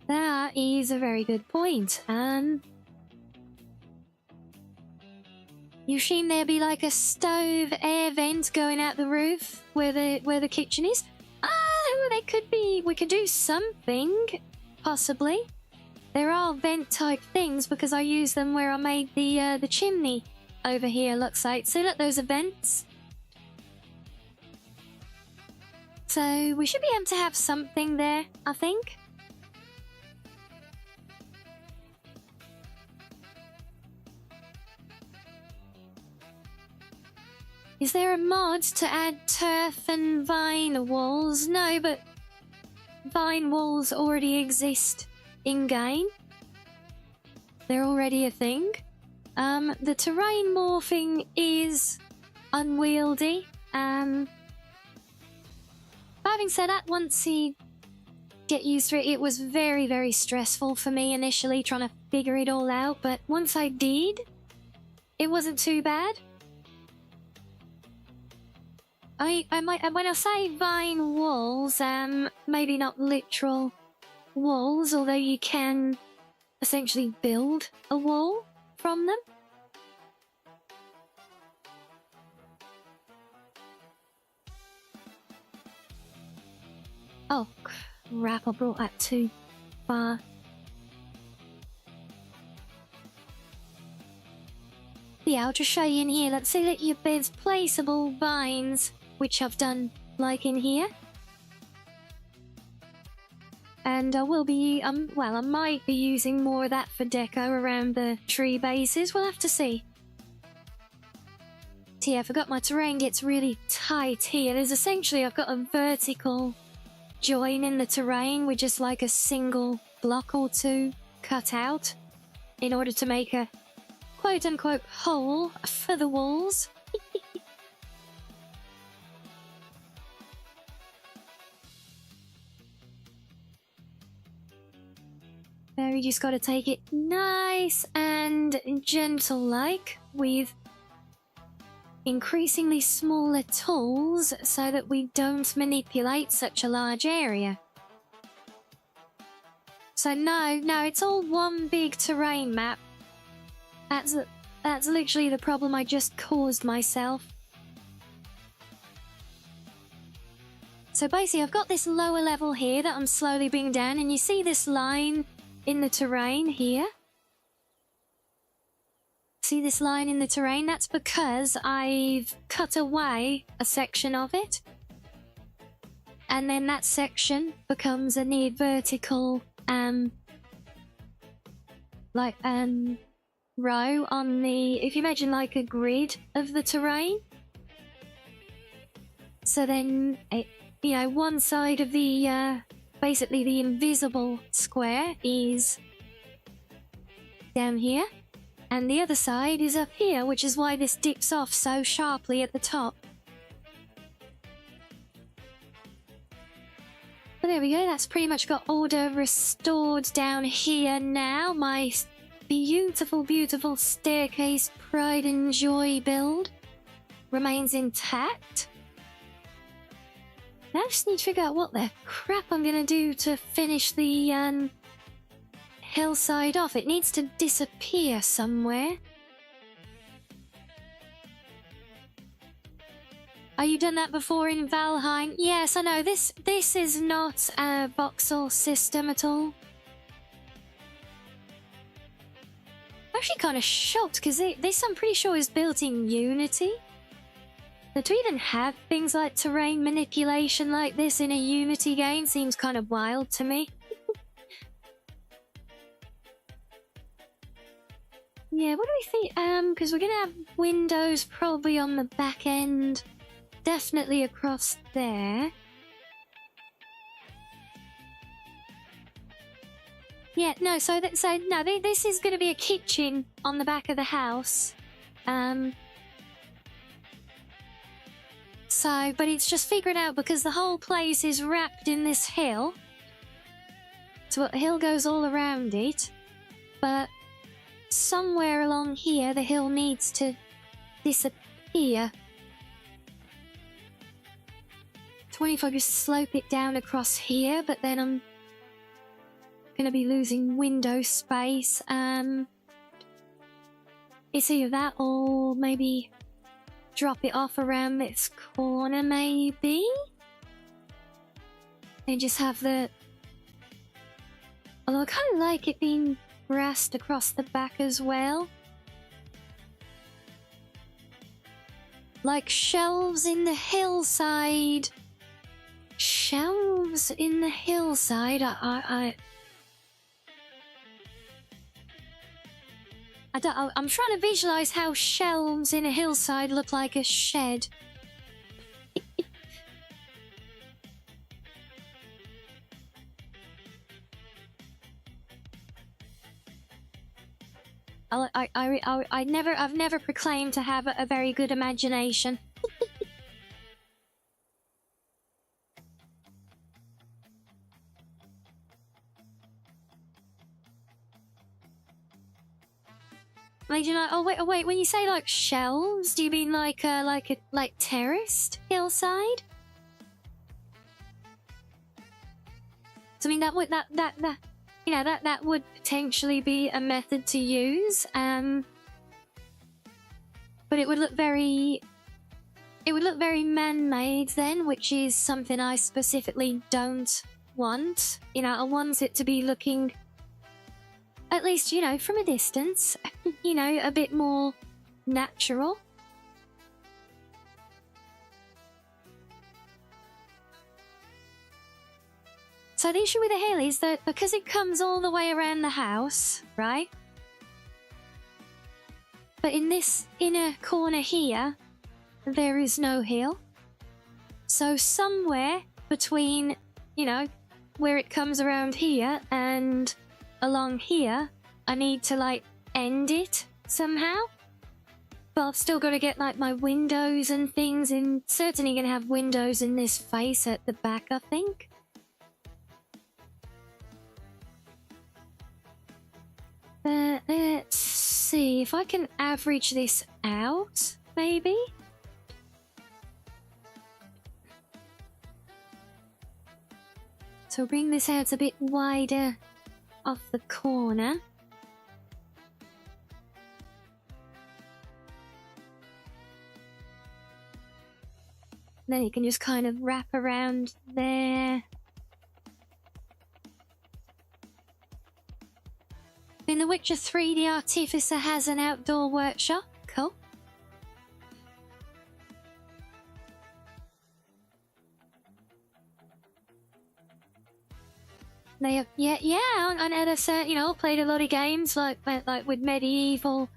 That is a very good point. You assume there'll be like a stove air vent going out the roof where the kitchen is? Oh, they could be. We could do something, possibly. There are vent type things because I use them where I made the chimney over here. Looks like. So look, those are vents. So we should be able to have something there, I think. Is there a mod to add turf and vine walls? No, but vine walls already exist in-game. They're already a thing. The terrain morphing is unwieldy. But having said that, once you get used to it, it was very, very stressful for me initially trying to figure it all out. But once I did, it wasn't too bad. When I say vine walls, maybe not literal walls, although you can essentially build a wall from them. Oh crap, I brought that too far. Yeah, I'll just show you in here. Let's see that your bed's placeable vines, which I've done like in here. And I will be, well, I might be using more of that for deco around the tree bases. We'll have to see. So yeah, I forgot my terrain gets really tight here. There's essentially, I've got a vertical join in the terrain with just like a single block or two cut out in order to make a quote-unquote hole for the walls. There, you just got to take it nice and gentle-like with increasingly smaller tools so that we don't manipulate such a large area. So no, it's all one big terrain map. That's literally the problem I just caused myself. So basically I've got this lower level here that I'm slowly bringing down, and you see this line in the terrain here? See this line in the terrain? That's because I've cut away a section of it. And then that section becomes a near vertical, row on the, if you imagine like a grid of the terrain. So then, one side of the, basically the invisible square is down here, and the other side is up here, which is why this dips off so sharply at the top. But there we go, that's pretty much got order restored down here now. My beautiful, beautiful staircase pride and joy build remains intact. Now I just need to figure out what the crap I'm gonna do to finish the hillside off. It needs to disappear somewhere. Oh, you done that before in Valheim? Yes, I know. This is not a voxel system at all. I'm actually kind of shocked because this I'm pretty sure is built in Unity. But to even have things like terrain manipulation like this in a Unity game seems kind of wild to me. Yeah, what do we think? Because we're gonna have windows probably on the back end. Definitely across there. Yeah, no, this is going to be a kitchen on the back of the house. But it's just figuring out because the whole place is wrapped in this hill. So the hill goes all around it. But somewhere along here, the hill needs to disappear. 20 if I just slope it down across here, but then I'm gonna be losing window space. It's either that or maybe drop it off around this corner, maybe? And just have the... Although I kind of like it being grassed across the back as well. Like shelves in the hillside. Shelves in the hillside. I'm trying to visualize how shelves in a hillside look like a shed. I've never proclaimed to have a very good imagination. Like, you know, oh wait, when you say like shelves, do you mean like terraced hillside? So I mean that you know, that would potentially be a method to use, but it would look very man-made then, which is something I specifically don't want. You know, I want it to be looking, at least, you know, from a distance, you know, a bit more natural. So the issue with the hill is that because it comes all the way around the house, right? But in this inner corner here, there is no hill. So somewhere between, you know, where it comes around here and along here, I need to like end it somehow. But I've still got to get like my windows and things in. Certainly gonna have windows in this face at the back, I think. Let's see if I can average this out, maybe. So bring this out a bit wider off the corner. Then you can just kind of wrap around there. In The Witcher 3, the Artificer has an outdoor workshop. Cool. They have, yeah, I know that's, you know, played a lot of games like with medieval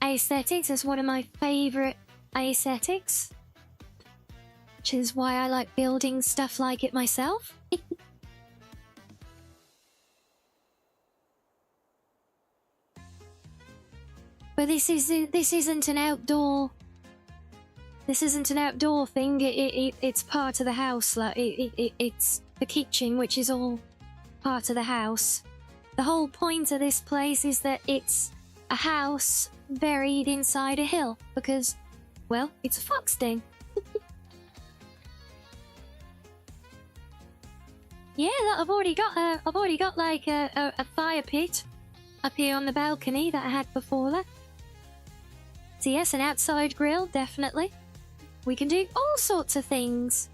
aesthetics. That's one of my favourite aesthetics. Which is why I like building stuff like it myself. But this isn't an outdoor. This isn't an outdoor thing. It's part of the house. Like it's the kitchen, which is all part of the house. The whole point of this place is that it's a house buried inside a hill because, well, it's a fox den. Yeah, I've already got like a fire pit up here on the balcony that I had before that. So yes, an outside grill, definitely. We can do all sorts of things.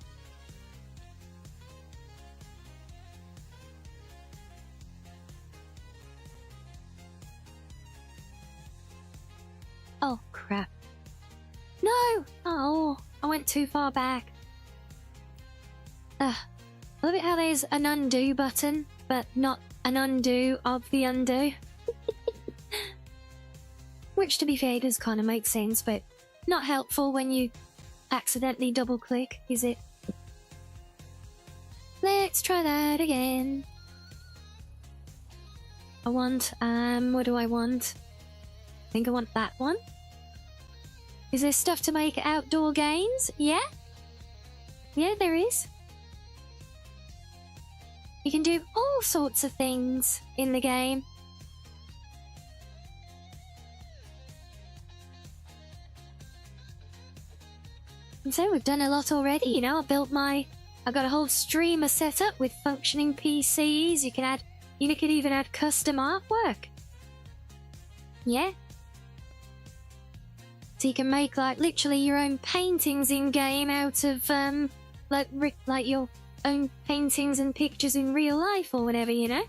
Oh, crap. No! Oh, I went too far back. I love it how there's an undo button, but not an undo of the undo. Which, to be fair, does kind of make sense, but not helpful when you accidentally double-click, is it? Let's try that again. I want, what do I want? I think I want that one. Is there stuff to make outdoor games? Yeah? Yeah, there is. You can do all sorts of things in the game. And so we've done a lot already, you know. I got a whole streamer set up with functioning PCs. You could even add custom artwork. Yeah. So you can make, like, literally your own paintings in-game out of, like your own paintings and pictures in real life or whatever, you know?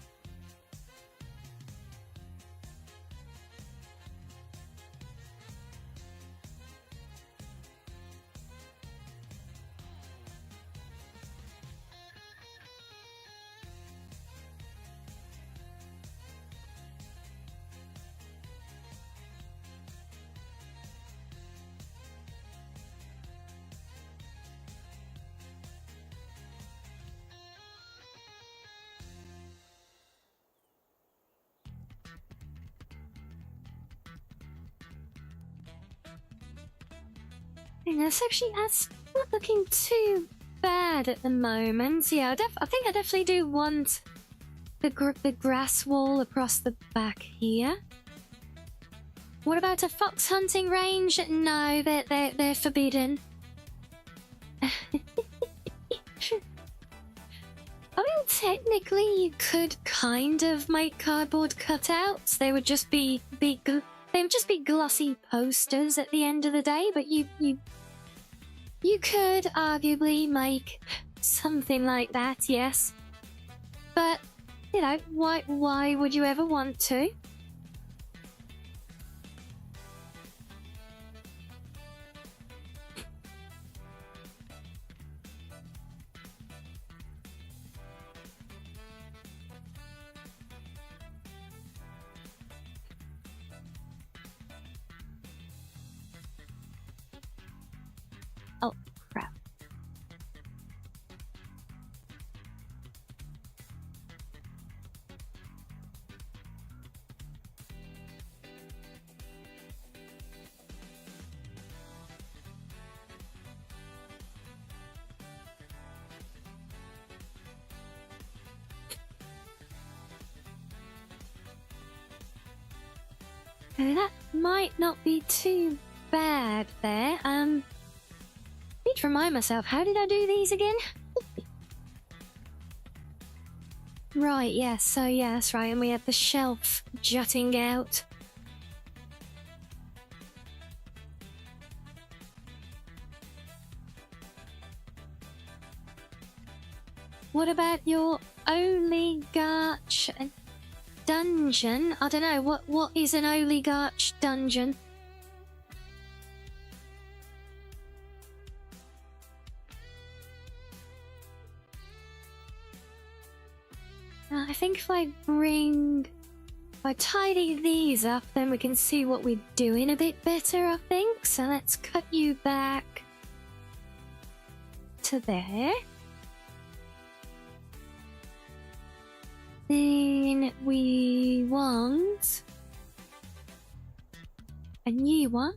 That's not looking too bad at the moment. Yeah, I think I definitely do want the grass wall across the back here. What about a fox hunting range? No, they're forbidden. I mean, technically, you could kind of make cardboard cutouts. They would just be glossy posters at the end of the day. But you could arguably make something like that, yes. But you know, why would you ever want to? Oh, crap. That might not be too bad there. Need to remind myself, how did I do these again? Right, yes, so yeah, that's right, and we have the shelf jutting out. What about your oligarch dungeon? I don't know, what is an oligarch dungeon? I think if I tidy these up, then we can see what we're doing a bit better, I think. So let's cut you back to there. Then we want a new one.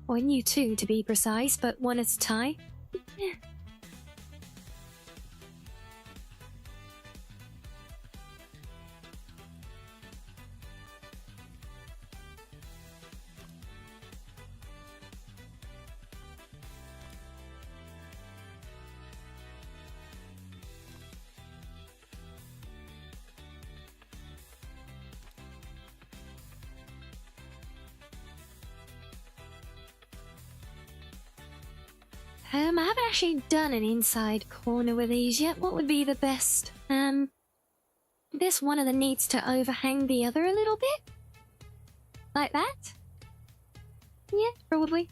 Or a new two, to be precise, but one at a time. I haven't actually done an inside corner with these yet. What would be the best? This one of them needs to overhang the other a little bit. Like that? Yeah, probably.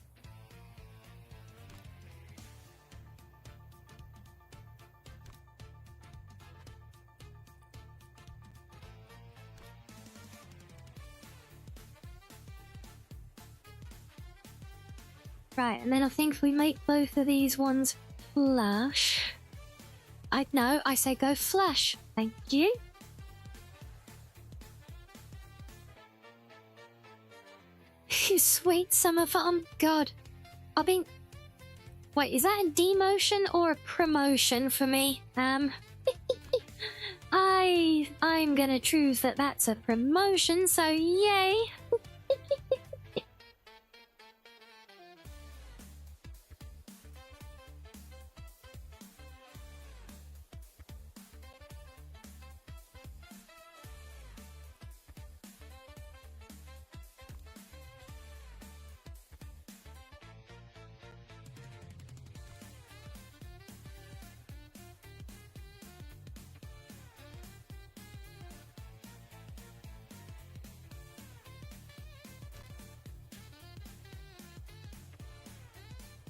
Right, and then I think if we make both of these ones flush... I say go flush. Thank you. You sweet summer farm. God. Wait, is that a demotion or a promotion for me? I'm gonna choose that that's a promotion, so yay!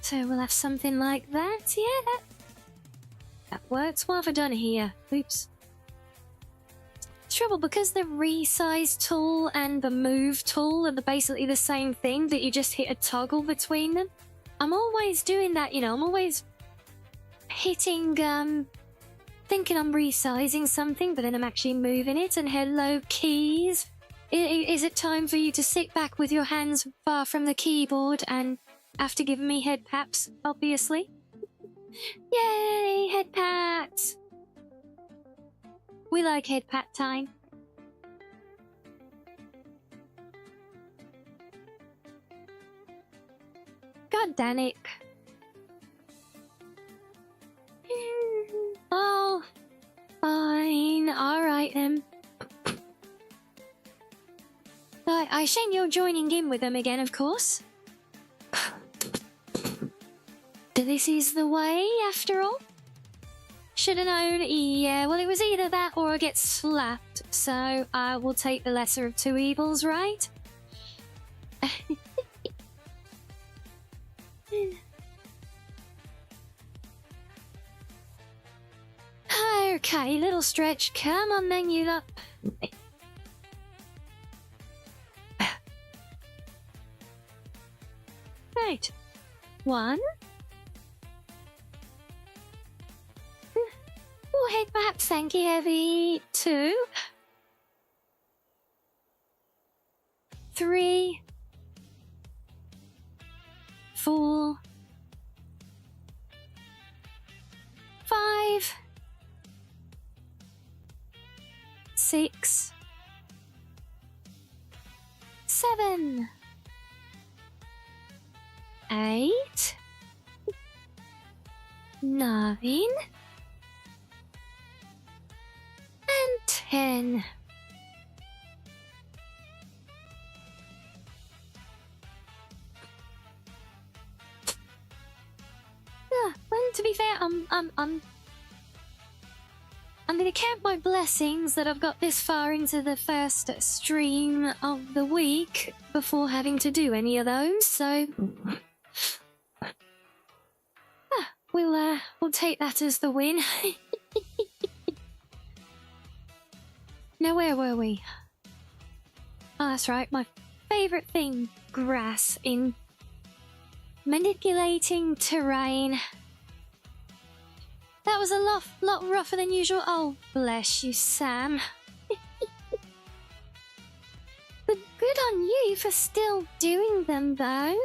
So we'll have something like that. Yeah, that works. What have I done here? Oops. Trouble, because the resize tool and the move tool are basically the same thing, that you just hit a toggle between them. I'm always doing that, you know, I'm always hitting, thinking I'm resizing something, but then I'm actually moving it. And hello, keys. Is it time for you to sit back with your hands far from the keyboard and after giving me head pats, obviously? Yay, head pats! We like head pat time. God damn it. Oh, fine. Alright then. I shame you're joining in with them again, of course. This is the way, after all. Should have known. Yeah, well, it was either that or I get slapped, so I will take the lesser of two evils, right? Okay, little stretch. Come on then, you lot. Right. 1. 4 head perhaps, thank you, heavy. 2. 3. 4. 5. 6. 7. 8. 9. And 10. Well, to be fair, I'm gonna count my blessings that I've got this far into the first stream of the week before having to do any of those, so we'll take that as the win. Now, where were we? Oh, that's right, my favourite thing, grass in manipulating terrain. That was a lot rougher than usual. Oh, bless you, Sam. But good on you for still doing them, though.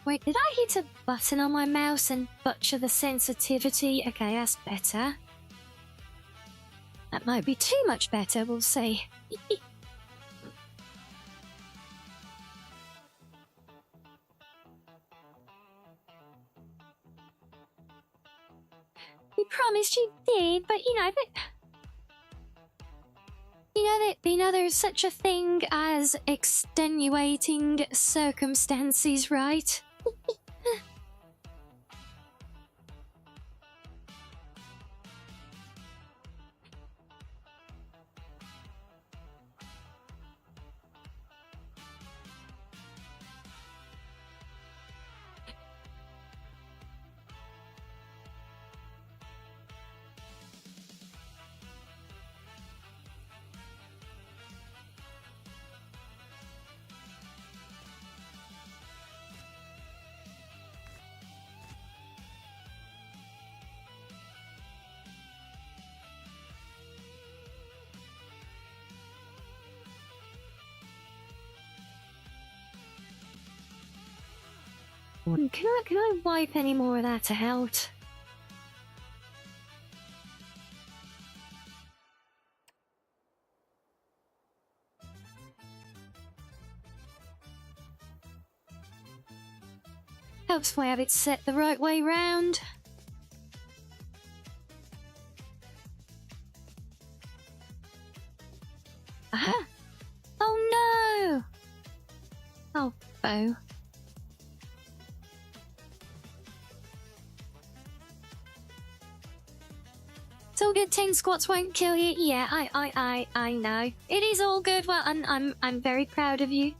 Wait, did I hit a button on my mouse and butcher the sensitivity? Okay, that's better. That might be too much better, we'll see. You promised you did, but you know there's such a thing as extenuating circumstances, right? Can I wipe any more of that out? Helps if I have it set the right way round. Aha! Oh no! Oh, bow. It's all good. 10 squats won't kill you. Yeah, I know. It is all good. Well, I'm very proud of you.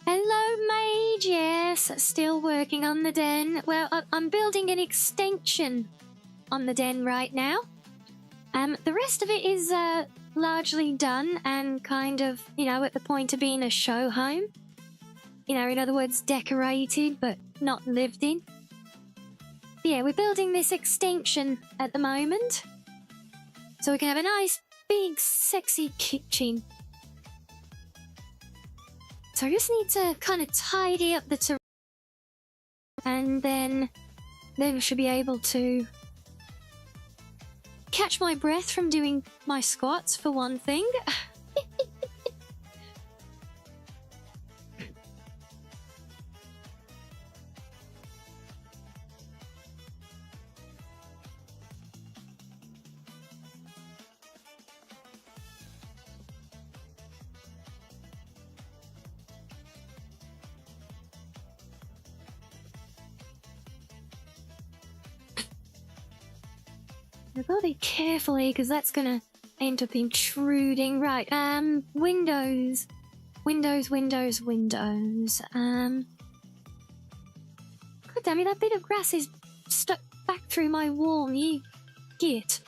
Hello, Mage. Yes, still working on the den. Well, I'm building an extension on the den right now. The rest of it is largely done and kind of, you know, at the point of being a show home. You know, in other words, decorated but not lived in. Yeah, we're building this extension at the moment. So we can have a nice, big, sexy kitchen. So I just need to kind of tidy up the terrain. And then we should be able to catch my breath from doing my squats, for one thing. I've got to be carefully because that's gonna end up intruding. Right, windows. God damn it, that bit of grass is stuck back through my wall, you git.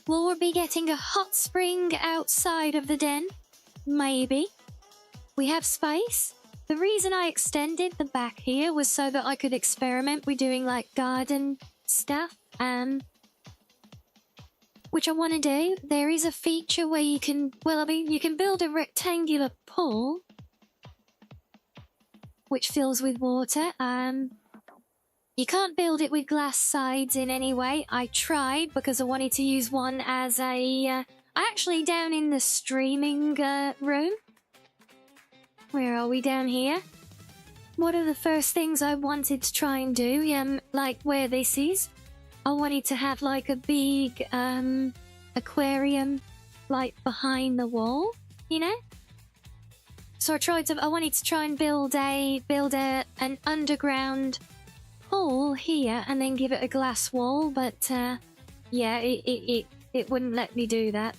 Will we be getting a hot spring outside of the den? Maybe. We have space. The reason I extended the back here was so that I could experiment with doing like garden stuff, which I want to do. There is a feature where you can, well, I mean, you can build a rectangular pool which fills with water. You can't build it with glass sides in any way. I tried because I wanted to use one as a... actually, down in the streaming room. Where are we? Down here. One of the first things I wanted to try and do, like where this is, I wanted to have like a big aquarium like behind the wall, you know? So I wanted to try and build an underground pool here and then give it a glass wall, but yeah, it wouldn't let me do that.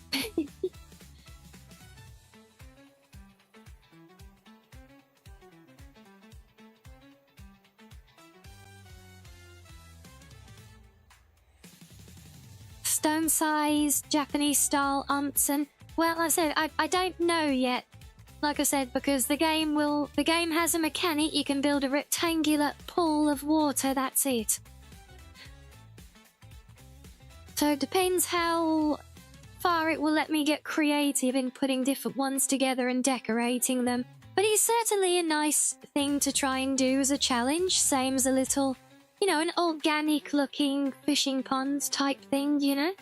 Stone size, Japanese style onsen. Well, like I said, I don't know yet. Like I said, because the game has a mechanic, you can build a rectangular pool of water, that's it. So it depends how far it will let me get creative in putting different ones together and decorating them. But it's certainly a nice thing to try and do as a challenge, same as a little, you know, an organic looking fishing pond type thing, you know?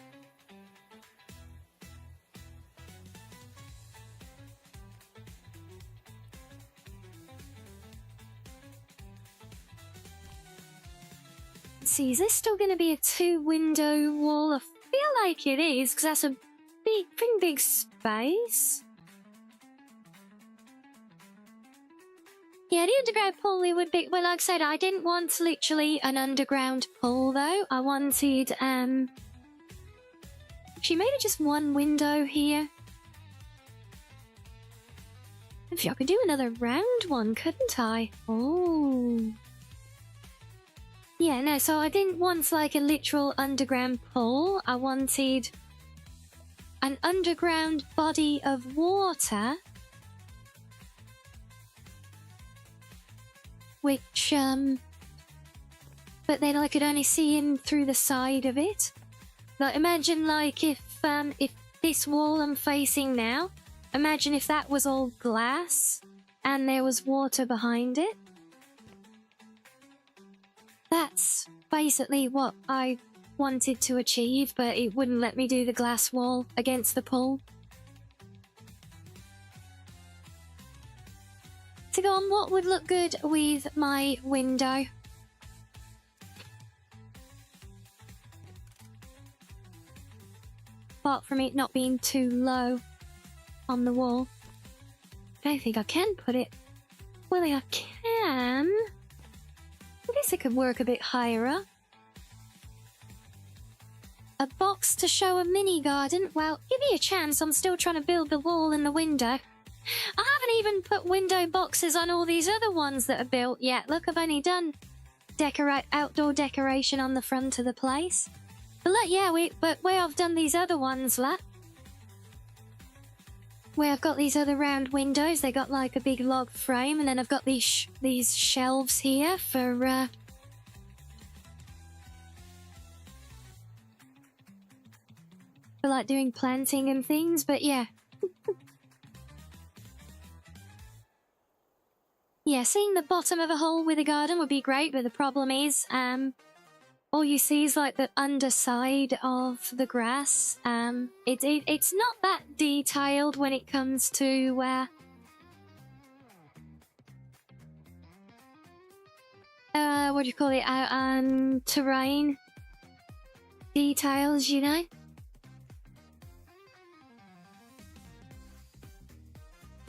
See, is this still going to be a 2-window wall? I feel like it is, because that's a pretty big space. Yeah, the underground pool, it would be... Well, like I said, I didn't want literally an underground pool, though. I wanted, actually, maybe just one window here. If I could do another round one, couldn't I? Oh... Yeah, no, so I didn't want like a literal underground pool. I wanted an underground body of water, which, but then I could only see in through the side of it. Like, imagine like if this wall I'm facing now, imagine if that was all glass and there was water behind it. That's basically what I wanted to achieve, but it wouldn't let me do the glass wall against the pool. To go on, what would look good with my window? Apart from it not being too low on the wall. I don't think I can put it. Well, I can. I guess it could work a bit higher up. A box to show a mini garden? Well, give me a chance, I'm still trying to build the wall and the window. I haven't even put window boxes on all these other ones that are built yet. Look, I've only done outdoor decoration on the front of the place. But look, yeah, but where I've done these other ones, look. Where I've got these other round windows, they got like a big log frame, and then I've got these shelves here for like doing planting and things, but yeah. Yeah, seeing the bottom of a hole with a garden would be great, but the problem is, all you see is like the underside of the grass. It's not that detailed when it comes to what do you call it? Terrain details, you know.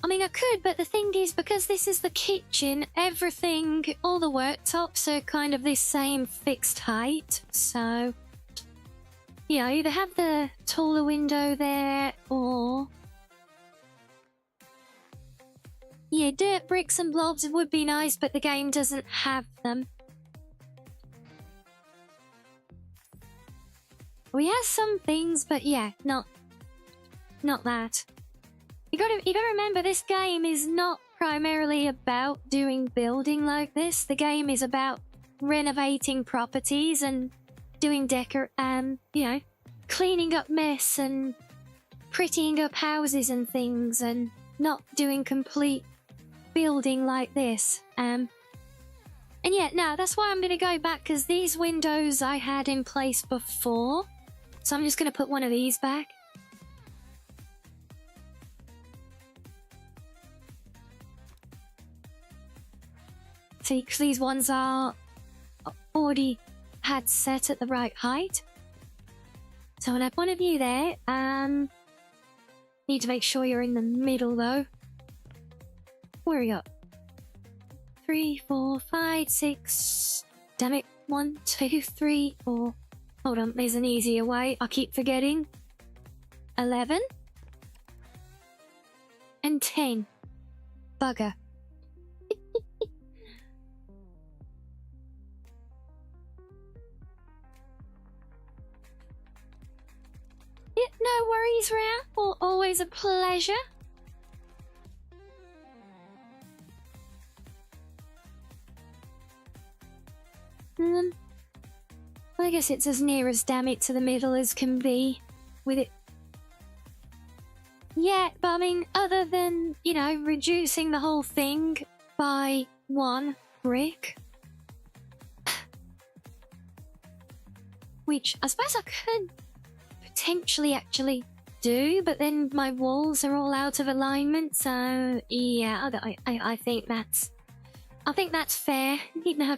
I mean, I could, but the thing is, because this is the kitchen, everything, all the worktops are kind of this same fixed height. So, yeah, either have the taller window there, or... Yeah, dirt, bricks and blobs would be nice, but the game doesn't have them. We have some things, but yeah, not that. You gotta remember, this game is not primarily about doing building like this. The game is about renovating properties and doing you know, cleaning up mess and prettying up houses and things, and not doing complete building like this. And yeah, no, that's why I'm gonna go back, because these windows I had in place before. So I'm just gonna put one of these back. See, because these ones are already had set at the right height. So I'll have one of you there. Need to make sure you're in the middle though. Where are you at? 3, 4, 5, 6. Damn it. 1, 2, 3, 4. Hold on, there's an easier way. I keep forgetting. 11. And 10. Bugger. Yeah, no worries, Rhea. Always a pleasure. I guess it's as near as damn it to the middle as can be with it. Yeah, but I mean, other than, you know, reducing the whole thing by 1 brick. Which I suppose I could potentially actually do, but then my walls are all out of alignment, so yeah, I think that's fair. You know,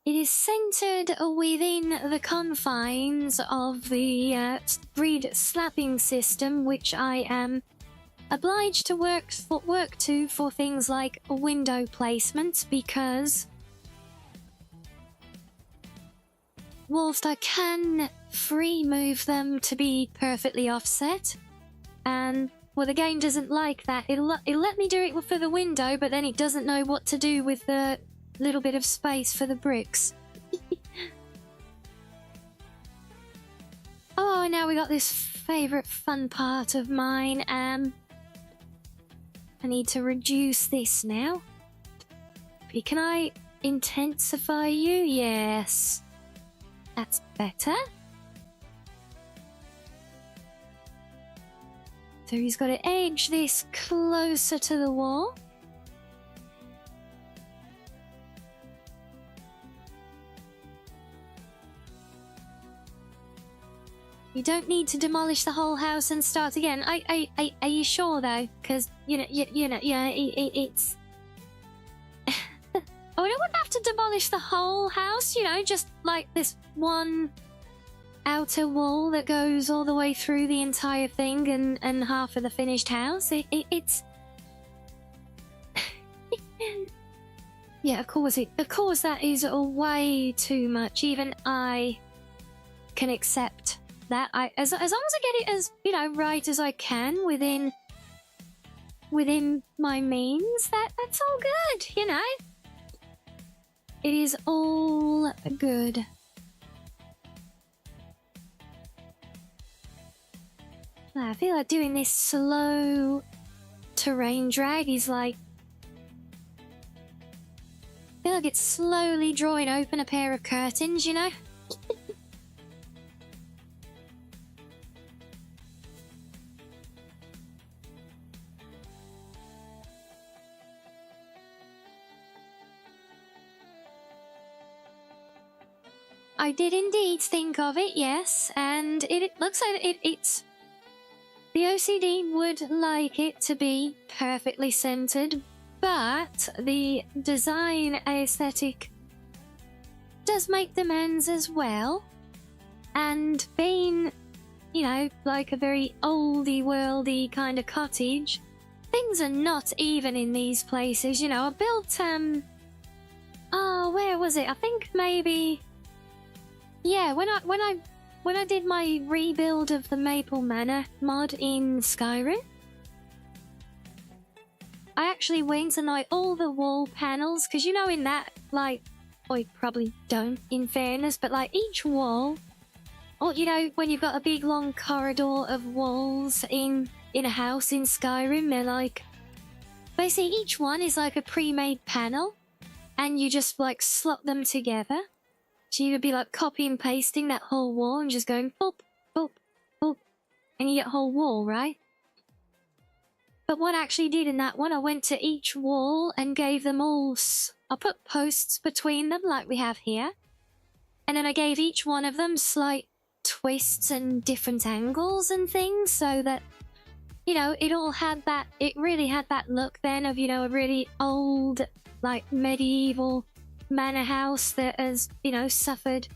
it is centered within the confines of the grid slapping system, which I am obliged to work to for things like window placements, because whilst I can free move them to be perfectly offset, and well, the game doesn't like that. It'll let me do it for the window, but then it doesn't know what to do with the little bit of space for the bricks. Oh, now we got this favourite fun part of mine. I need to reduce this now. Can I intensify you? Yes. That's better. So he's got to edge this closer to the wall. You don't need to demolish the whole house and start again. Are you sure though? Because it's. Oh, we don't have to demolish the whole house. Just like this one outer wall that goes all the way through the entire thing and half of the finished house. It's. Yeah, of course that is way too much. Even I can accept that. As long as I get it as, right as I can within my means, that's all good, It is all good. I feel like doing this slow terrain drag is like... I feel like it's slowly drawing open a pair of curtains, I did indeed think of it, yes, and it looks like it's... The OCD would like it to be perfectly centered, but the design aesthetic does make demands as well. And being, like a very oldie-worldy kind of cottage, things are not even in these places, I built, oh, where was it? I think maybe... Yeah, when I did my rebuild of the Maple Manor mod in Skyrim, I actually went and all the wall panels, because in that, or you probably don't, in fairness, but each wall, or when you've got a big long corridor of walls in a house in Skyrim, they're basically each one is a pre-made panel, and you just slot them together. So you would be copy and pasting that whole wall and just going boop, boop, boop, and you get a whole wall, right? But what I actually did in that one, I went to each wall and gave them all... I put posts between them like we have here. And then I gave each one of them slight twists and different angles and things so that, it all had that... It really had that look then of, a really old, medieval... manor house that has, suffered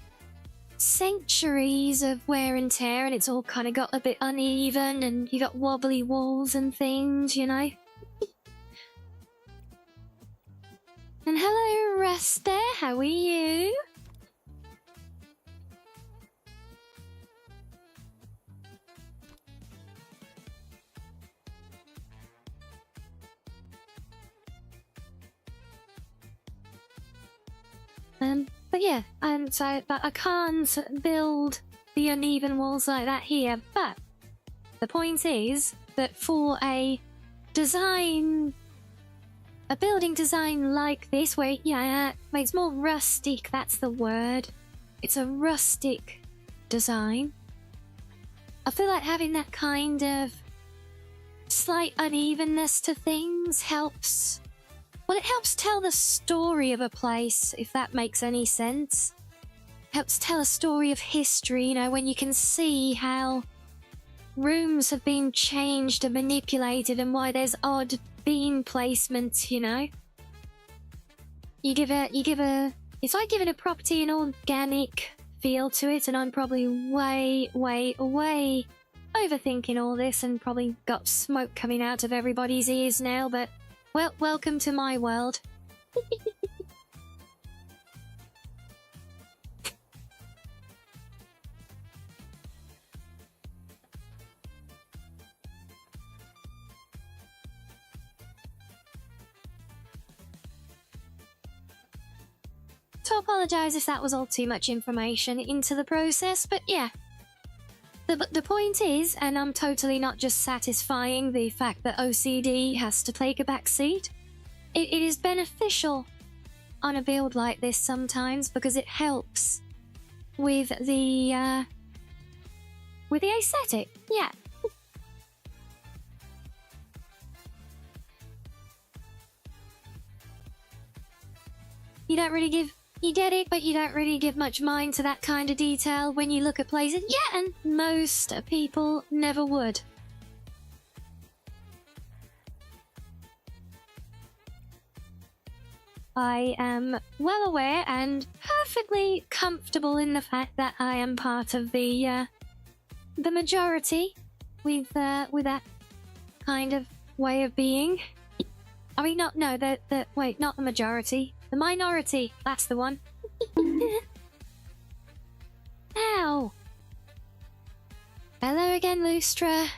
centuries of wear and tear, and it's all kind of got a bit uneven, and you got wobbly walls and things, And hello, Rasta, how are you? But yeah, but I can't build the uneven walls like that here, but the point is that for a building design like this, where, it's more rustic, that's the word. It's a rustic design. I feel like having that kind of slight unevenness to things helps... Well, it helps tell the story of a place, if that makes any sense. Helps tell a story of history, when you can see how rooms have been changed and manipulated and why there's odd bean placements, You give a... It's like giving a property an organic feel to it, and I'm probably way overthinking all this and probably got smoke coming out of everybody's ears now, but... Well, welcome to my world. To apologise if that was all too much information into the process, but yeah. The point is, and I'm totally not just satisfying the fact that OCD has to take a back seat, it is beneficial on a build like this sometimes because it helps with the aesthetic, yeah. You don't really give You get it, but you don't really give much mind to that kind of detail when you look at places. Yeah, and most people never would. I am well aware and perfectly comfortable in the fact that I am part of the majority with that kind of way of being. I mean, not the majority. The minority, that's the one. Ow! Hello again, Lustra.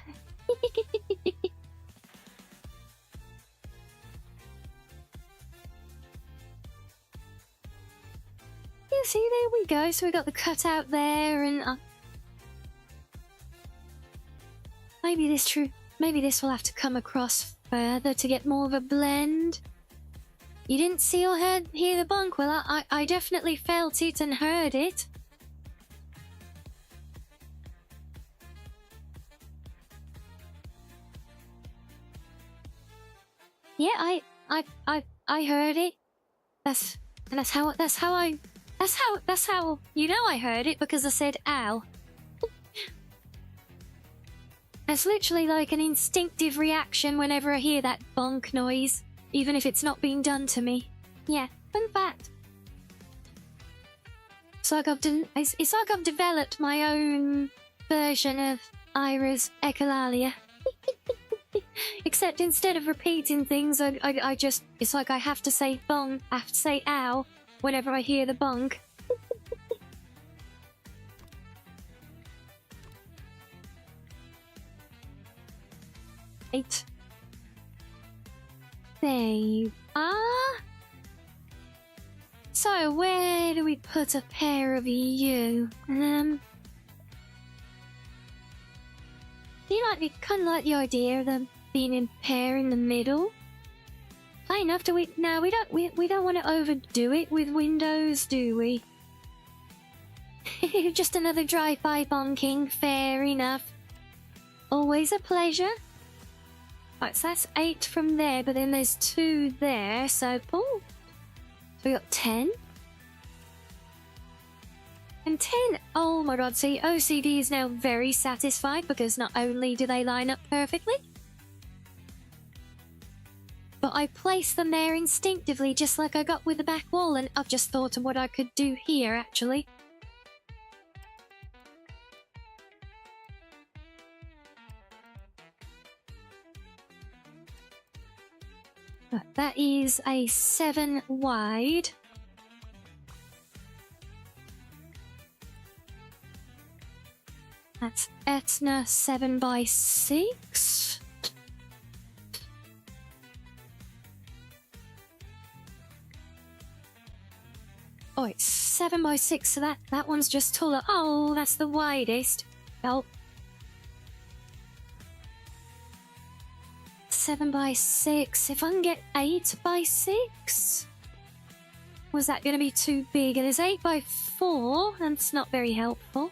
Yeah, see, there we go. So we got the cutout there, and maybe this will have to come across further to get more of a blend. You didn't see or hear the bunk? Well, I definitely felt it and heard it. Yeah, I heard it. That's how you know I heard it, because I said ow. It's literally like an instinctive reaction whenever I hear that bonk noise, even if it's not being done to me. Yeah, fun fact. It's like I've developed my own version of Ira's echolalia. Except instead of repeating things, I just, it's like I have to say bong, I have to say ow whenever I hear the bonk. Right. There you are. So, where do we put a pair of you? Do you like the kind of like the idea of them being in pair in the middle? Fair enough. Do we? No, we don't want to overdo it with windows, do we? Just another drive-by bonking. Fair enough. Always a pleasure. Right, so that's 8 from there, but then there's 2 there, so oh, so we got 10. And 10, oh my god, see, OCD is now very satisfied, because not only do they line up perfectly, but I placed them there instinctively, just like I got with the back wall, and I've just thought of what I could do here, actually. That is a 7 wide. That's Etna 7x6. Oh, it's 7x6, so that one's just taller. Oh, that's the widest. Oh. 7x6. If I can get 8x6, was that going to be too big? And there's 8x4, and it's not very helpful.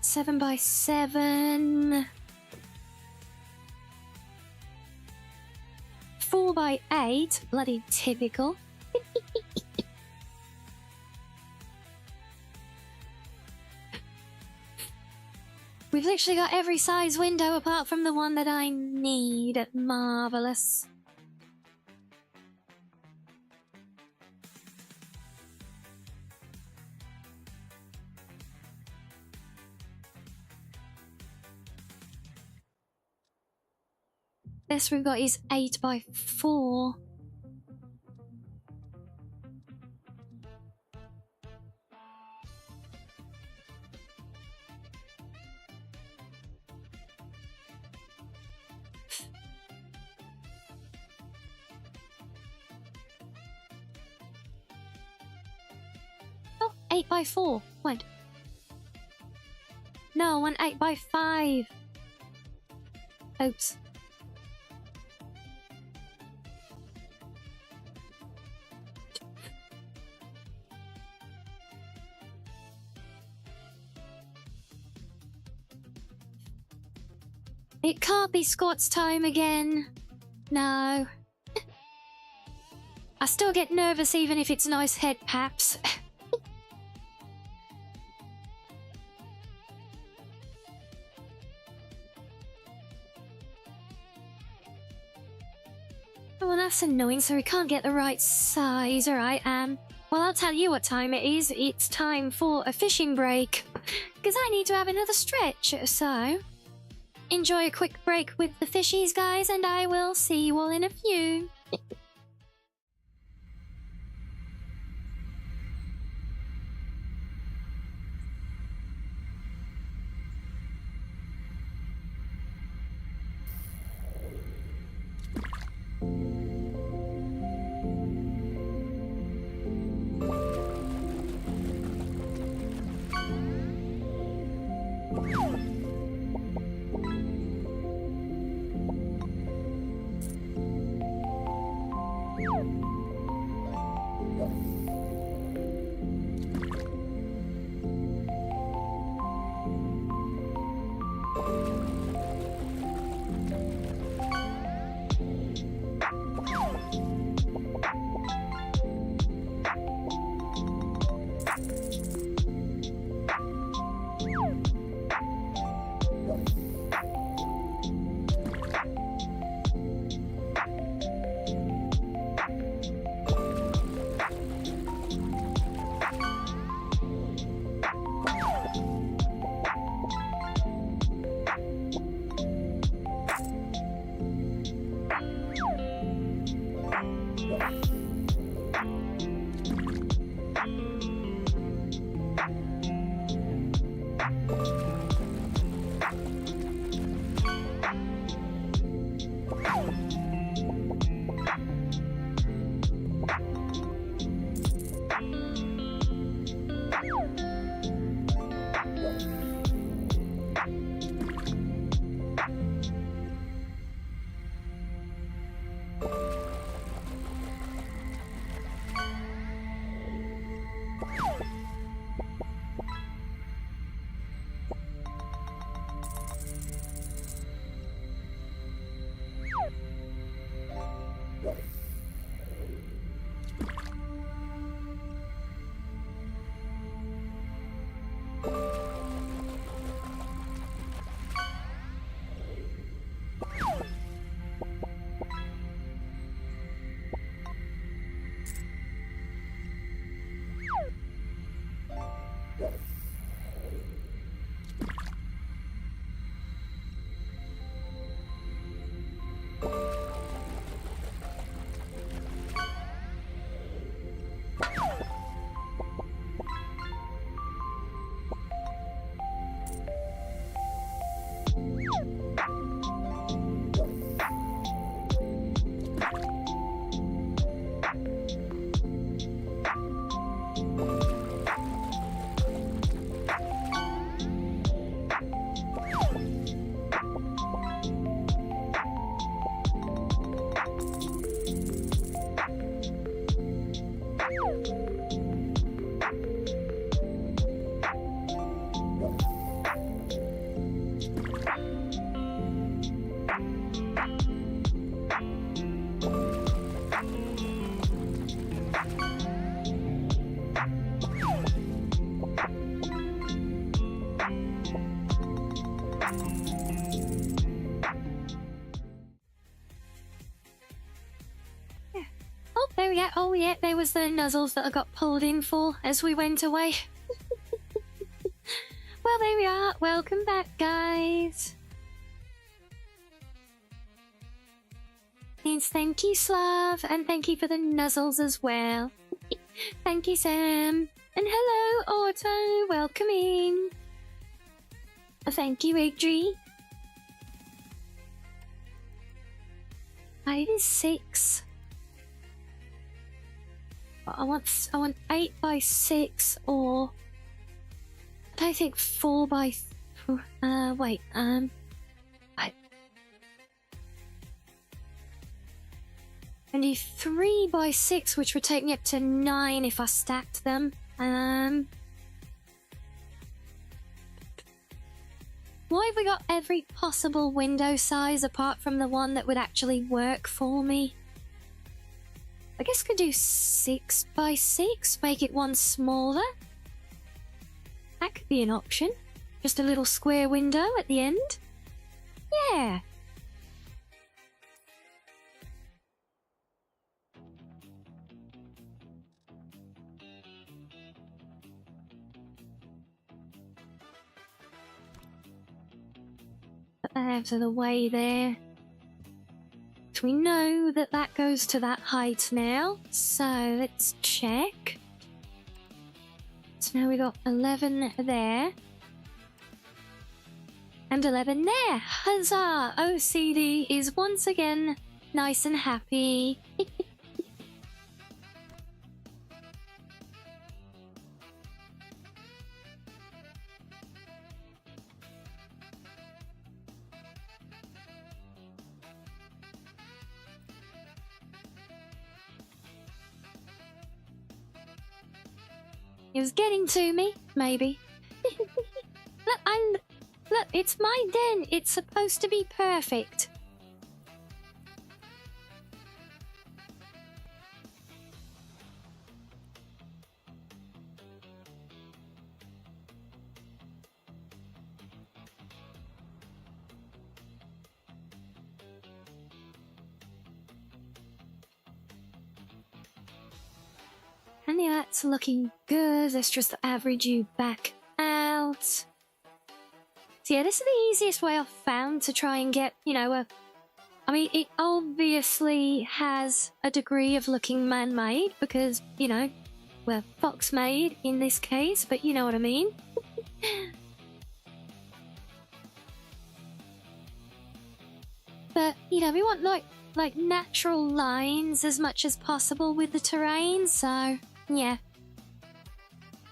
7x7. 4x8. Bloody typical. We've literally got every size window apart from the one that I need. Marvelous. This we've got is 8x4. Oh, 8x4. What? No, I want 8x5. Oops. It can't be squats time again. No. I still get nervous even if it's nice head paps. Well, that's annoying, so we can't get the right size. Alright, well, I'll tell you what time it is. It's time for a fishing break. Because I need to have another stretch, so... Enjoy a quick break with the fishies, guys, and I will see you all in a few. There we go. Oh yeah, there was the nuzzles that I got pulled in for as we went away. Well, there we are. Welcome back, guys. Yes, thank you, Slav, and thank you for the nuzzles as well. Thank you, Sam. And hello, Otto. Welcome in. Thank you, Idri. 5 is 6. I want 8 by 6 or I don't think 4 by wait, I do 3 by 6, which would take me up to 9 if I stacked them. Why have we got every possible window size apart from the one that would actually work for me? I guess I could do 6 by 6, make it one smaller. That could be an option. Just a little square window at the end. Yeah. Put that out of the way there. So we know that that goes to that height now. So let's check. So now we got 11 there. And 11 there. Huzzah! OCD is once again nice and happy. It was getting to me, maybe. Look, it's my den. It's supposed to be perfect. And yeah, that's looking good. Let's just average you back out. So yeah, this is the easiest way I've found to try and get, you know, I mean, it obviously has a degree of looking man-made because, you know, well, fox-made in this case, but you know what I mean. But, you know, we want like natural lines as much as possible with the terrain, so yeah.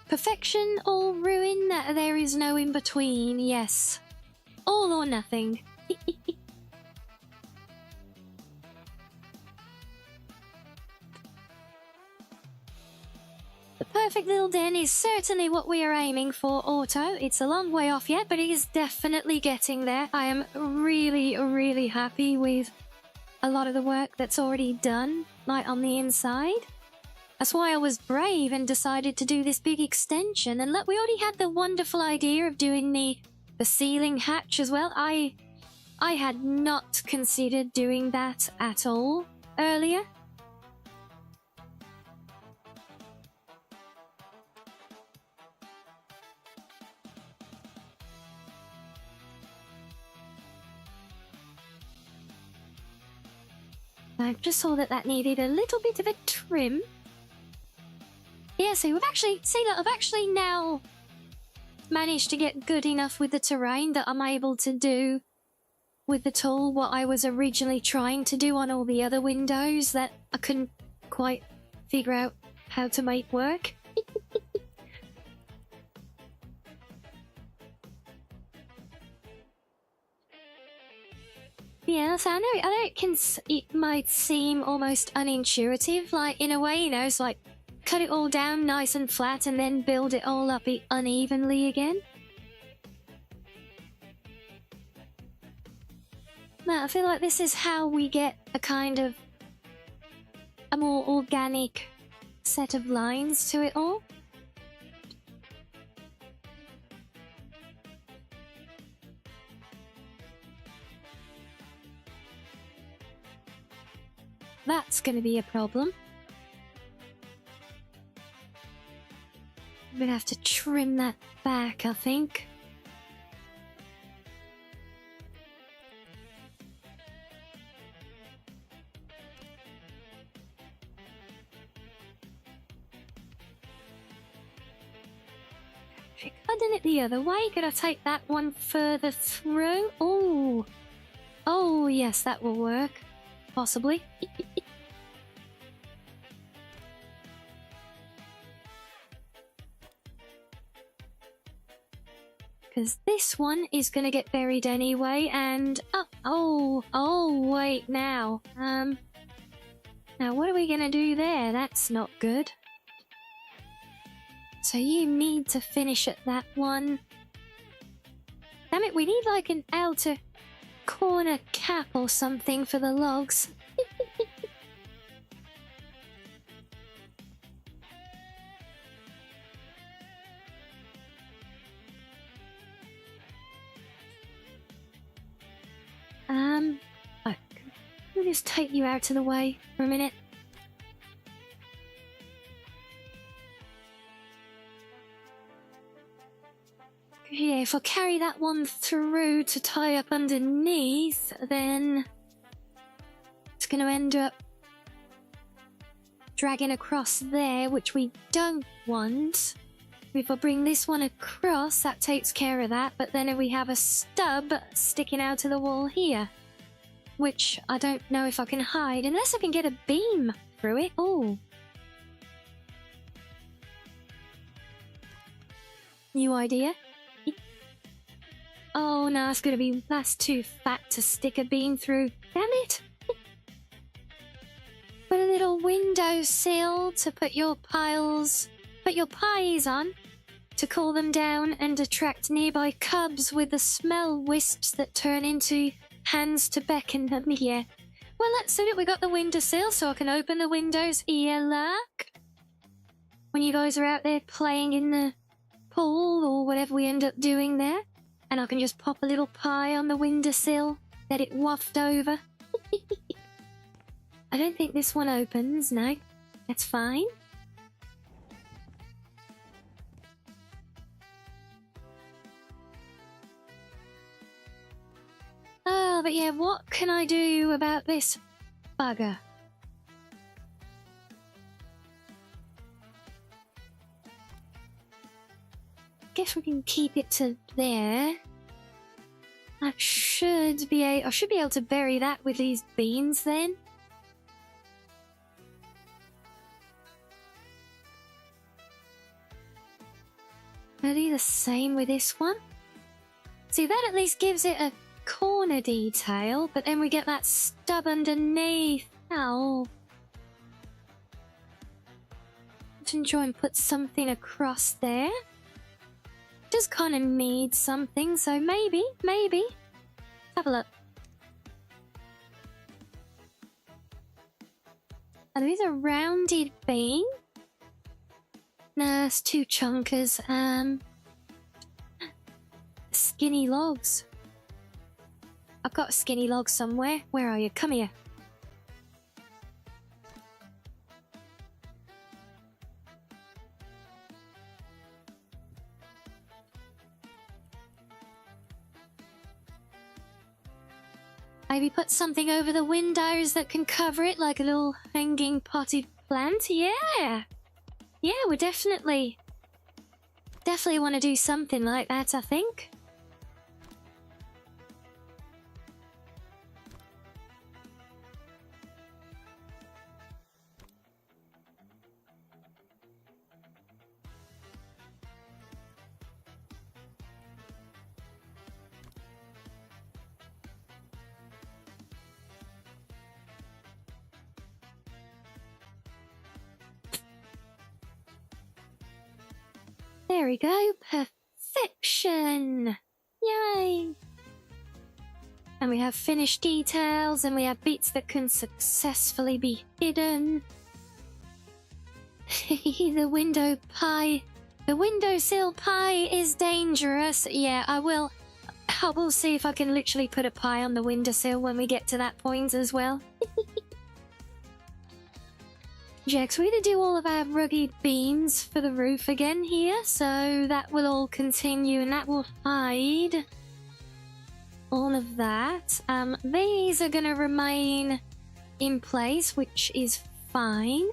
Perfection or ruin, there is no in between, yes. All or nothing. The perfect little den is certainly what we are aiming for, Auto. It's a long way off yet, but it is definitely getting there. I am really, really happy with a lot of the work that's already done, like on the inside. That's why I was brave and decided to do this big extension. And look, we already had the wonderful idea of doing the ceiling hatch as well. I had not considered doing that at all earlier. I just saw that needed a little bit of a trim. Yeah, so I've actually now managed to get good enough with the terrain that I'm able to do with the tool what I was originally trying to do on all the other windows that I couldn't quite figure out how to make work. Yeah, so I know it might seem almost unintuitive, like in a way, you know, it's like cut it all down nice and flat and then build it all up unevenly again. No, I feel like this is how we get a kind of a more organic set of lines to it all. That's going to be a problem. I'm going to have to trim that back, I think. If you're cutting it the other way, could I take that one further through? Oh, oh yes, that will work. Possibly. Because this one is going to get buried anyway, and... Oh, wait, now. Now what are we going to do there? That's not good. So you need to finish at that one. Damn it, we need like an outer corner cap or something for the logs. me just take you out of the way for a minute. Yeah, if I carry that one through to tie up underneath, then it's going to end up dragging across there, which we don't want. If I bring this one across, that takes care of that, but then we have a stub sticking out of the wall here, which I don't know if I can hide, unless I can get a beam through it. Oh. New idea. Oh no, it's gonna be, that's too fat to stick a beam through. Damn it! Put a little windowsill to put your pies on, to cool them down and attract nearby cubs with the smell wisps that turn into hands to beckon them. Yeah. Well, that's it. We got the windowsill, so I can open the windows here, look. When you guys are out there playing in the pool or whatever we end up doing there. And I can just pop a little pie on the windowsill, let it waft over. I don't think this one opens, no. That's fine. Oh, but yeah, what can I do about this bugger? Guess we can keep it to there. I should be able to bury that with these beans then. Are they the same with this one? See, that at least gives it a corner detail, but then we get that stub underneath. Ow. Let's try and put something across there. Does kind of need something, so maybe. Have a look. Are these a rounded beam? Nah, it's two chunkers. Skinny logs. I've got a skinny log somewhere. Where are you? Come here. Maybe put something over the windows that can cover it, like a little hanging potted plant. Yeah! Yeah, we definitely want to do something like that, I think. There we go. Perfection! Yay! And we have finished details, and we have bits that can successfully be hidden. The windowsill pie is dangerous. Yeah, I will see if I can literally put a pie on the windowsill when we get to that point as well. Jax, we need to do all of our rugged beams for the roof again here, so that will all continue and that will hide all of that. These are going to remain in place, which is fine.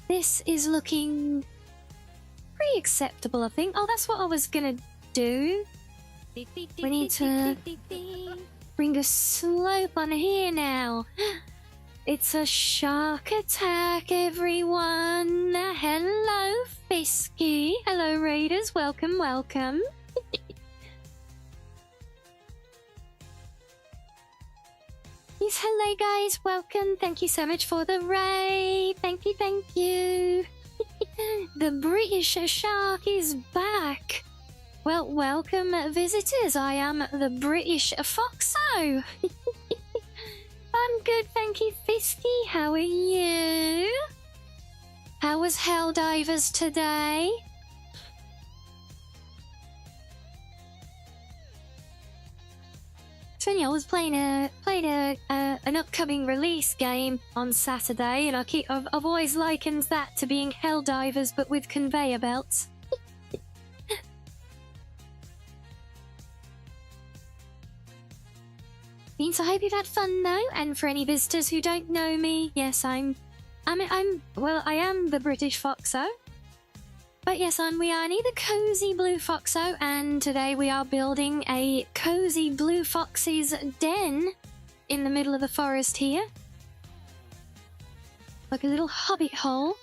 This is looking pretty acceptable, I think. Oh, that's what I was going to do. We need to bring a slope on here now. It's a shark attack, everyone! Hello, Fisky! Hello, Raiders! Welcome, welcome! Yes, hello, guys! Welcome! Thank you so much for the raid! Thank you, thank you! The British shark is back! Well, welcome, visitors! I am the British FOXO! I'm good, thank you, Fisky. How are you? How was Helldivers today? So yeah, I was playing an upcoming release game on Saturday, and I've always likened that to being Helldivers but with conveyor belts. So I hope you've had fun though, and for any visitors who don't know me, yes, I am the British FOXO. But yes, I'm Rianni, the cozy blue FOXO, and today we are building a cozy blue fox's den in the middle of the forest here. Like a little hobbit hole.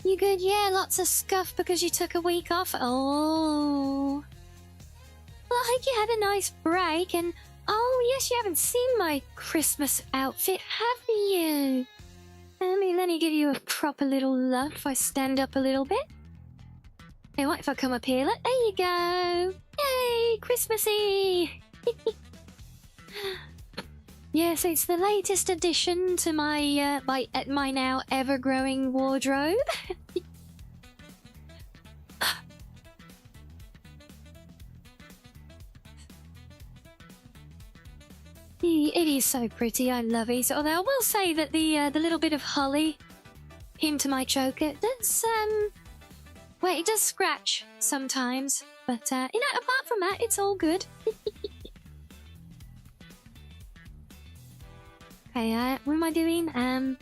You good? Yeah, lots of scuff because you took a week off. Oh. Well, I hope you had a nice break, and oh yes, you haven't seen my Christmas outfit, have you? Let me give you a proper little look if I stand up a little bit. Hey, what if I come up here? There you go! Yay, Christmassy! Yes, it's the latest addition to my my now ever-growing wardrobe. It is so pretty, I love it. Although I will say that the little bit of holly into my choker does well, it does scratch sometimes, but apart from that, it's all good. Okay, what am I doing?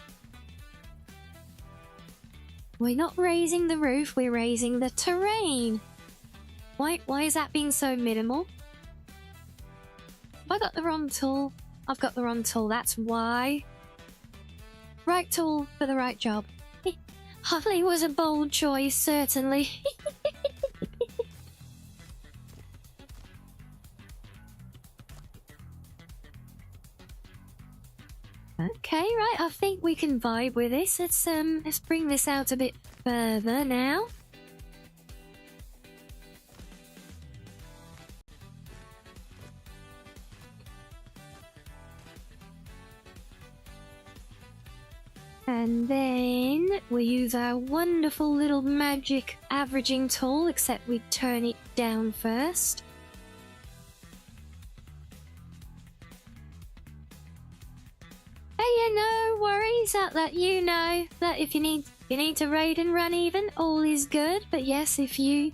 We're not raising the roof, we're raising the terrain. Why is that being so minimal? Have I got the wrong tool? I've got the wrong tool, that's why. Right tool for the right job. Holly was a bold choice, certainly. Okay, right, I think we can vibe with this. Let's bring this out a bit further now. And then we use our wonderful little magic averaging tool, except we turn it down first. Hey, yeah, no worries. I'll let you know that if you need to raid and run even, all is good. But yes, if you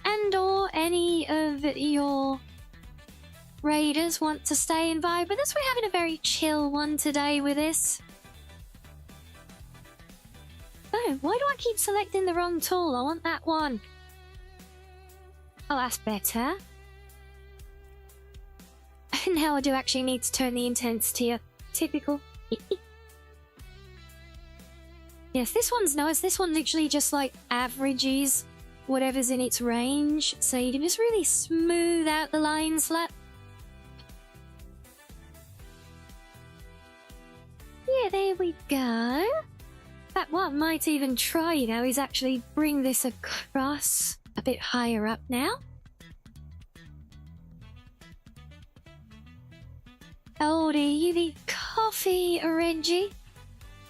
and or any of your raiders want to stay and vibe with us, we're having a very chill one today with this. Oh, why do I keep selecting the wrong tool? I want that one. Oh, that's better. Now I do actually need to turn the intensity up. Typical. Yes, this one's nice. This one literally just like averages whatever's in its range. So you can just really smooth out the line slap. Yeah, there we go. In fact, what I might even try, is actually bring this across a bit higher up now. Oh dear, you need coffee, Reggie.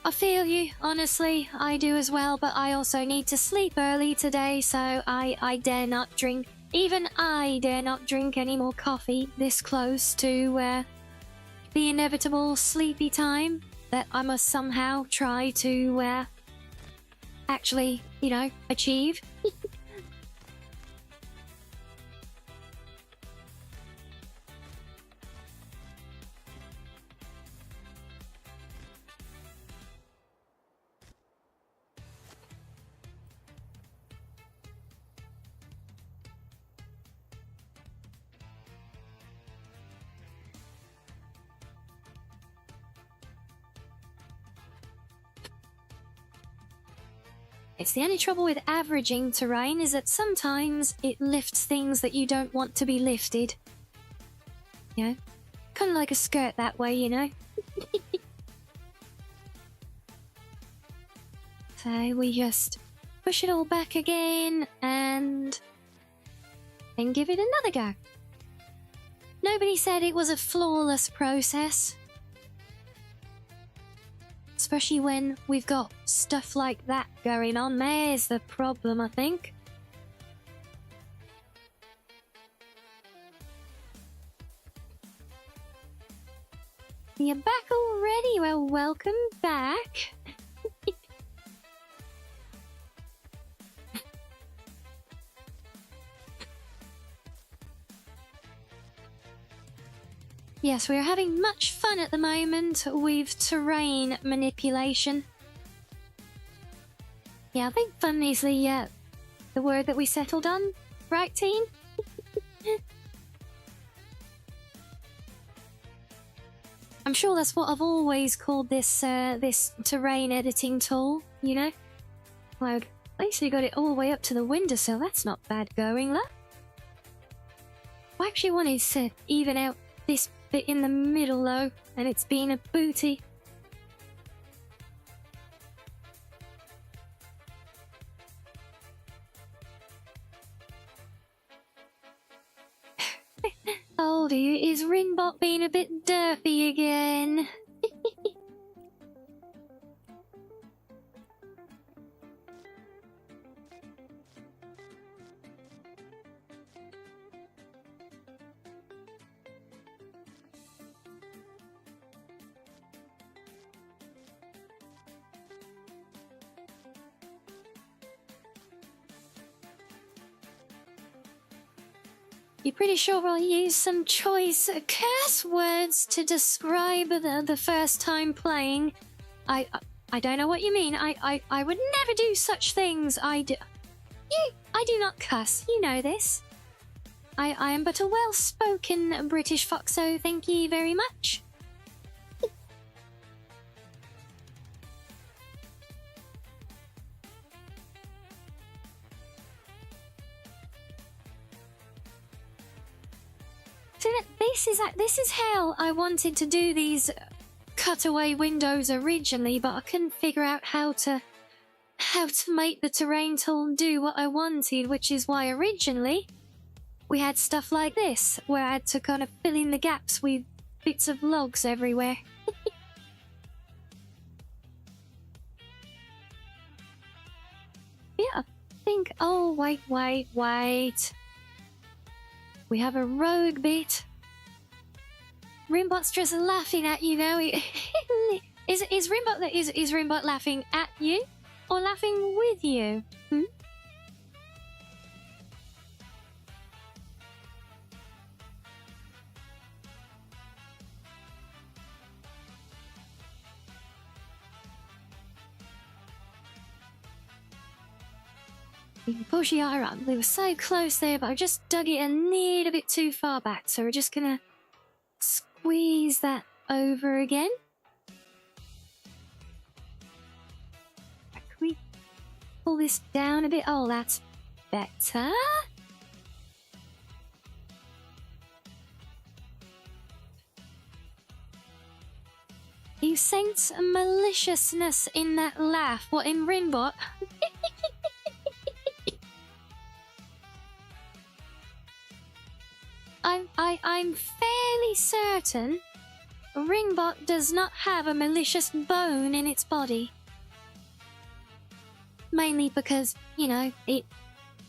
I feel you, honestly, I do as well, but I also need to sleep early today, so I dare not drink, even I dare not drink any more coffee this close to the inevitable sleepy time that I must somehow try to actually, achieve. It's the only trouble with averaging terrain is that sometimes it lifts things that you don't want to be lifted. Kind of like a skirt that way, So we just push it all back again and then give it another go. Nobody said it was a flawless process. Especially when we've got stuff like that going on. There's the problem, I think. You're back already? Well, welcome back. Yes, we're having much fun at the moment with terrain manipulation. Yeah, I think fun is the word that we settled on, right, team? I'm sure that's what I've always called this this terrain editing tool, you know? Well, at least we got it all the way up to the windowsill. That's not bad going, look. I actually wanted to even out this bit in the middle, though, and it's been a booty. Oh dear, is Rinbot being a bit derpy again? You're pretty sure I'll use some choice curse words to describe the first time playing? I don't know what you mean. I would never do such things. I do not cuss. You know this. I am but a well-spoken British FOXO. Thank you very much. So this is how I wanted to do these cutaway windows originally, but I couldn't figure out how to make the terrain tool do what I wanted, which is why originally we had stuff like this, where I had to kind of fill in the gaps with bits of logs everywhere. Yeah, I think... Oh, wait. We have a rogue bit. Rimbot's just laughing at you now. Is Rimbot laughing at you or laughing with you? Hmm? We can push the eye up. They were so close there, but I just dug it a little bit too far back. So we're just gonna squeeze that over again. Can we pull this down a bit? Oh, that's better. You sense maliciousness in that laugh. What, in Rinbot? I'm fairly certain Ringbot does not have a malicious bone in its body. Mainly because, you know, it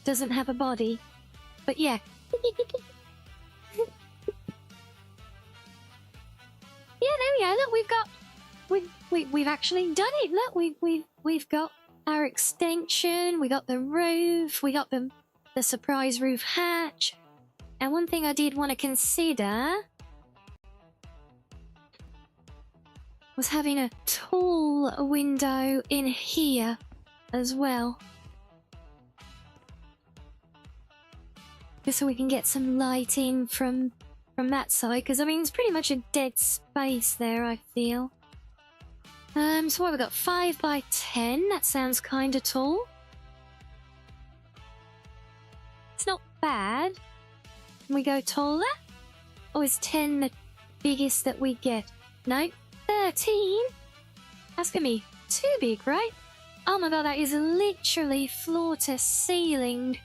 doesn't have a body. But yeah. Yeah, there we go. Look, we've actually done it. Look, we've got our extension, we got the roof, we got the surprise roof hatch. And one thing I did want to consider was having a tall window in here as well. Just so we can get some lighting from that side, because I mean it's pretty much a dead space there, I feel. So what have we got? 5 by 10, that sounds kinda tall. It's not bad. Can we go taller? Or is 10 the biggest that we get? No, 13? That's gonna be too big, right? Oh my god, that is literally floor to ceiling.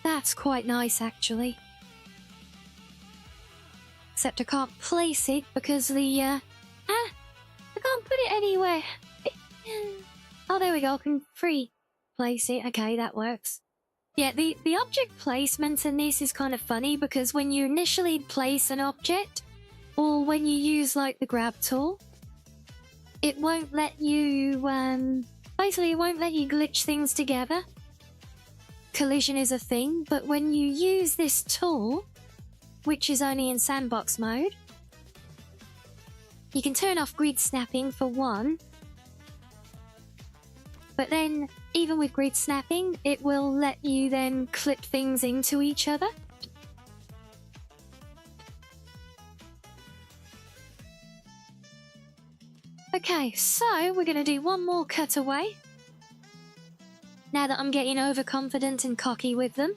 That's quite nice, actually. Except I can't place it because I can't put it anywhere. Oh, there we go. I can free place it. Okay, that works. Yeah, the object placement in this is kind of funny because when you initially place an object, or when you use like the grab tool, it won't let you, basically it won't let you glitch things together. Collision is a thing, but when you use this tool, which is only in sandbox mode, you can turn off grid snapping for one, but then even with grid snapping, it will let you then clip things into each other. Okay, so we're going to do one more cutaway. Now that I'm getting overconfident and cocky with them.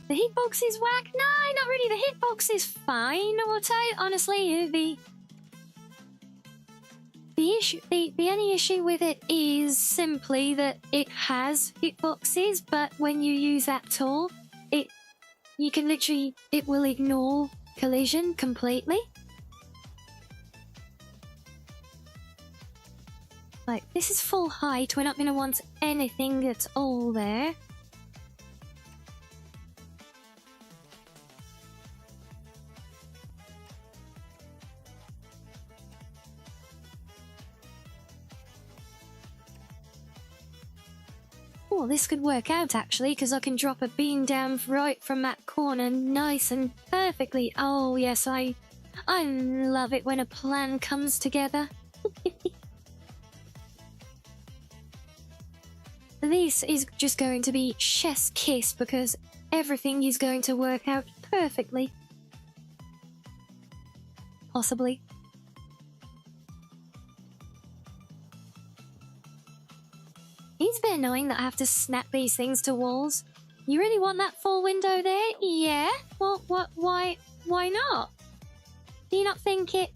The hitbox is whack? No, not really. The hitbox is fine. Honestly, the only issue with it is simply that it has hitboxes, but when you use that tool, it will ignore collision completely. Like, this is full height, we're not going to want anything that's all there. Oh, this could work out actually, because I can drop a beam down right from that corner nice and perfectly. Oh yes, I love it when a plan comes together. This is just going to be chef's kiss because everything is going to work out perfectly. Possibly. It's a bit annoying that I have to snap these things to walls. You really want that full window there? Yeah? Well, why not? Do you not think it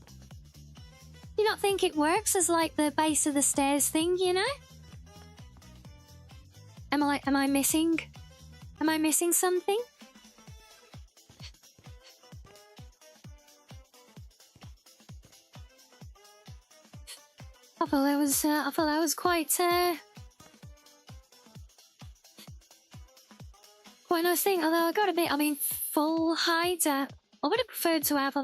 works as like the base of the stairs thing, you know? Am I missing something? I thought that was quite a nice thing. Although I got a bit, full height. I would have preferred to have,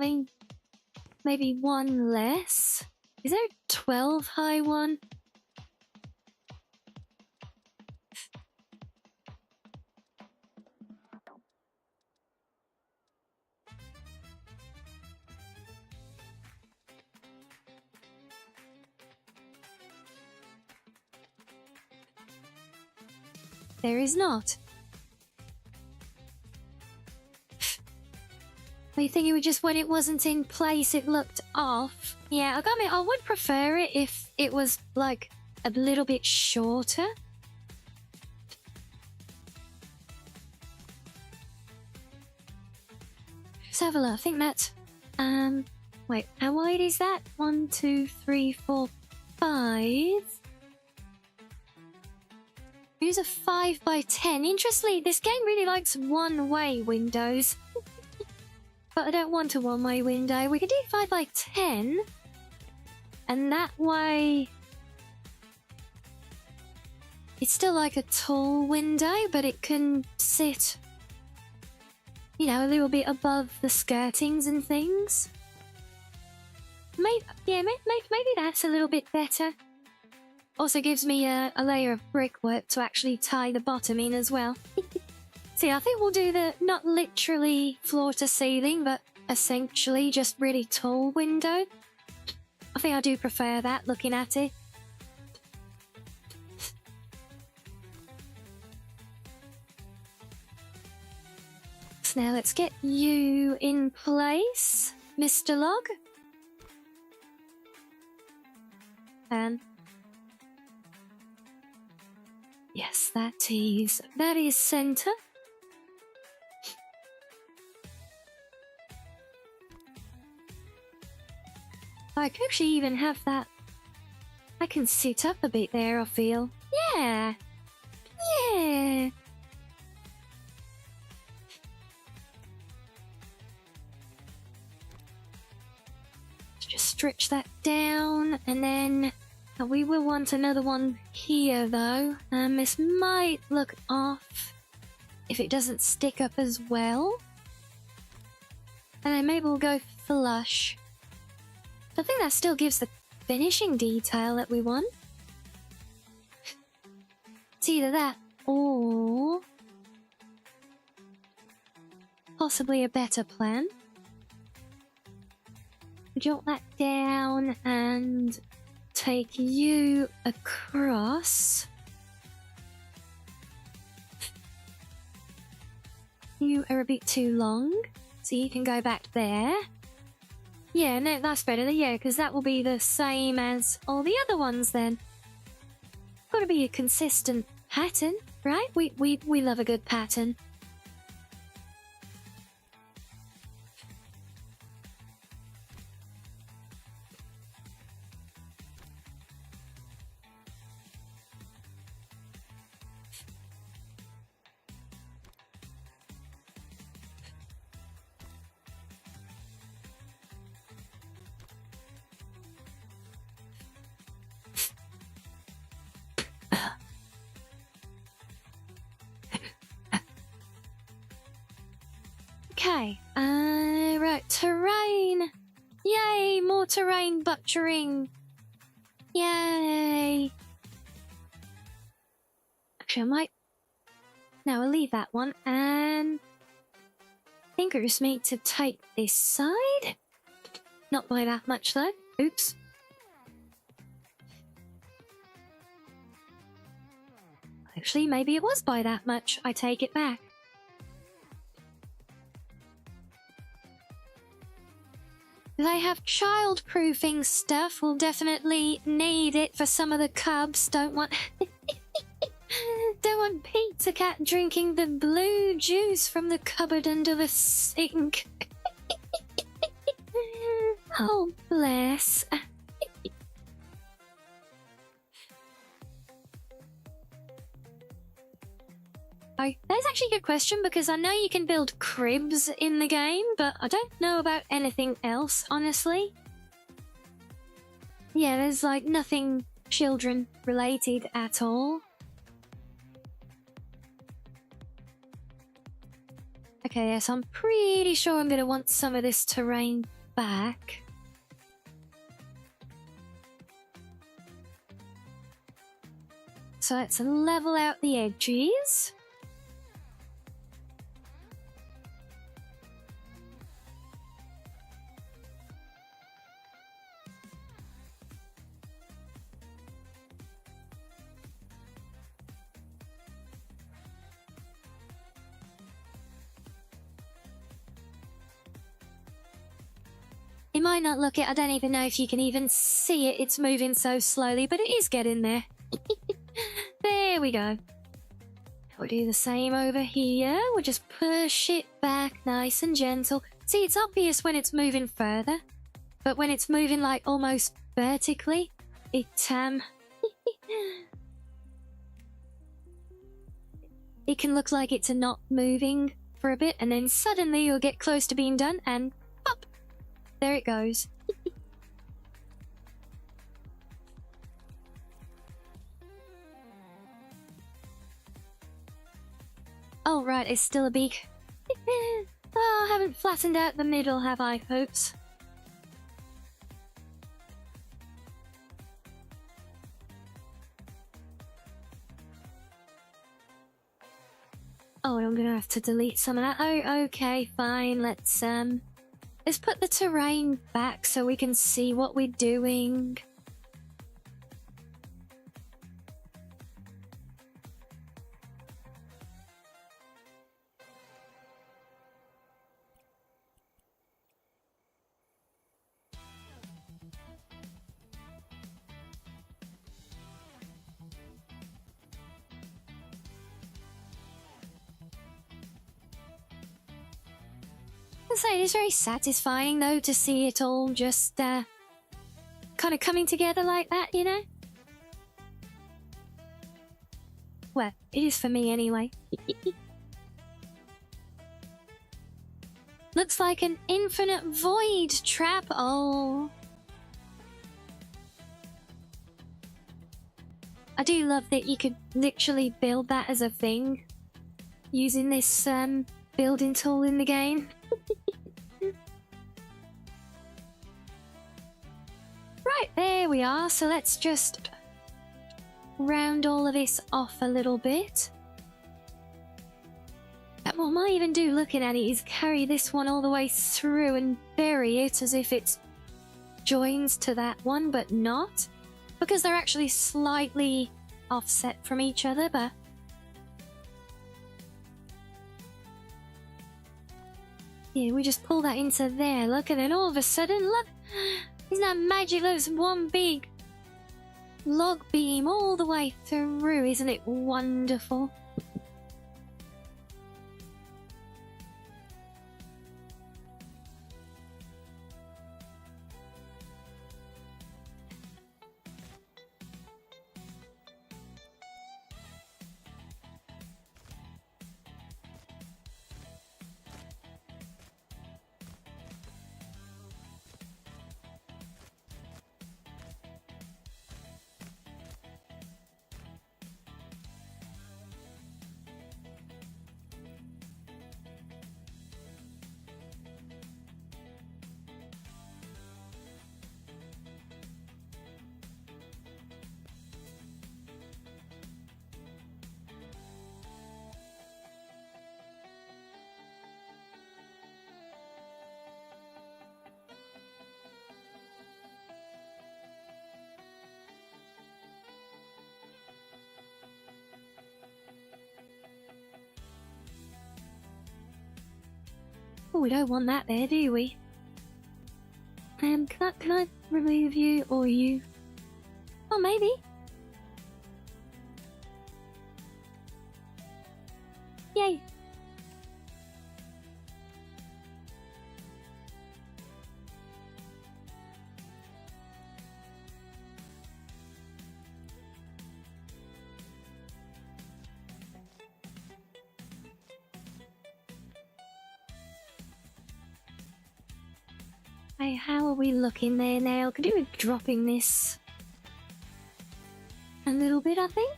maybe one less. Is there a 12 high one? There is not. Are you thinking we just when it wasn't in place it looked off? Yeah, I would prefer it if it was like a little bit shorter. Let's have a look. I think that's wait, how wide is that? 1, 2, 3, 4, 5. Here's a 5 by 10. Interestingly, this game really likes one-way windows. But I don't want a one-way window. We could do 5 by 10. And that way... it's still like a tall window, but it can sit, you know, a little bit above the skirtings and things. Maybe that's a little bit better. Also gives me a layer of brickwork to actually tie the bottom in as well. See, I think we'll do the not literally floor to ceiling, but essentially just really tall window. I think I do prefer that, looking at it. So now let's get you in place, Mr. Log. And yes, that is center. I could actually even have that. I can sit up a bit there, I feel. Yeah. Yeah. Just stretch that down and then We will want another one here, though. This might look off if it doesn't stick up as well. And then maybe we'll go flush. I think that still gives the finishing detail that we want. It's either that or possibly a better plan. Jolt that down and take you across. You are a bit too long, so you can go back there. Yeah, no, that's better. Yeah, because that will be the same as all the other ones then. Got to be a consistent pattern, right? We love a good pattern. Okay, right, terrain. Yay, more terrain butchering. Yay. Actually, I might... No, I'll leave that one, and... I think I just need to take this side. Not by that much, though. Oops. Actually, maybe it was by that much. I take it back. They have child-proofing stuff. We'll definitely need it for some of the cubs. Don't want Pizza Cat drinking the blue juice from the cupboard under the sink. Oh, bless. That's actually a good question, because I know you can build cribs in the game, but I don't know about anything else, honestly. Yeah, there's like nothing children related at all. Okay, yes, I'm pretty sure I'm going to want some of this terrain back. So let's level out the edges. It might not look it, I don't even know if you can even see it, it's moving so slowly, but it is getting there. There we go. We'll do the same over here, we'll just push it back nice and gentle. See, it's obvious when it's moving further, but when it's moving like almost vertically, it it can look like it's not moving for a bit, and then suddenly you'll get close to being done, and pop! There it goes. Oh, right, it's still a beak. Oh, I haven't flattened out the middle, have I, folks? Oh, I'm gonna have to delete some of that. Oh, okay, fine, let's put the terrain back so we can see what we're doing. It is very satisfying, though, to see it all just kind of coming together like that, you know? Well, it is for me anyway. Looks like an infinite void trap. Oh. I do love that you could literally build that as a thing using this building tool in the game. Right, there we are. So let's just round all of this off a little bit. And what I might even do looking at it is carry this one all the way through and bury it as if it's joins to that one, but not. Because they're actually slightly offset from each other, but... yeah, we just pull that into there, look, and then all of a sudden, look! Isn't that magic? Looks one big log beam all the way through, isn't it wonderful? Oh, we don't want that there, do we? Can I remove you or you? Oh, maybe. Yay. Hey, how are we looking there now? Could do with dropping this a little bit, I think.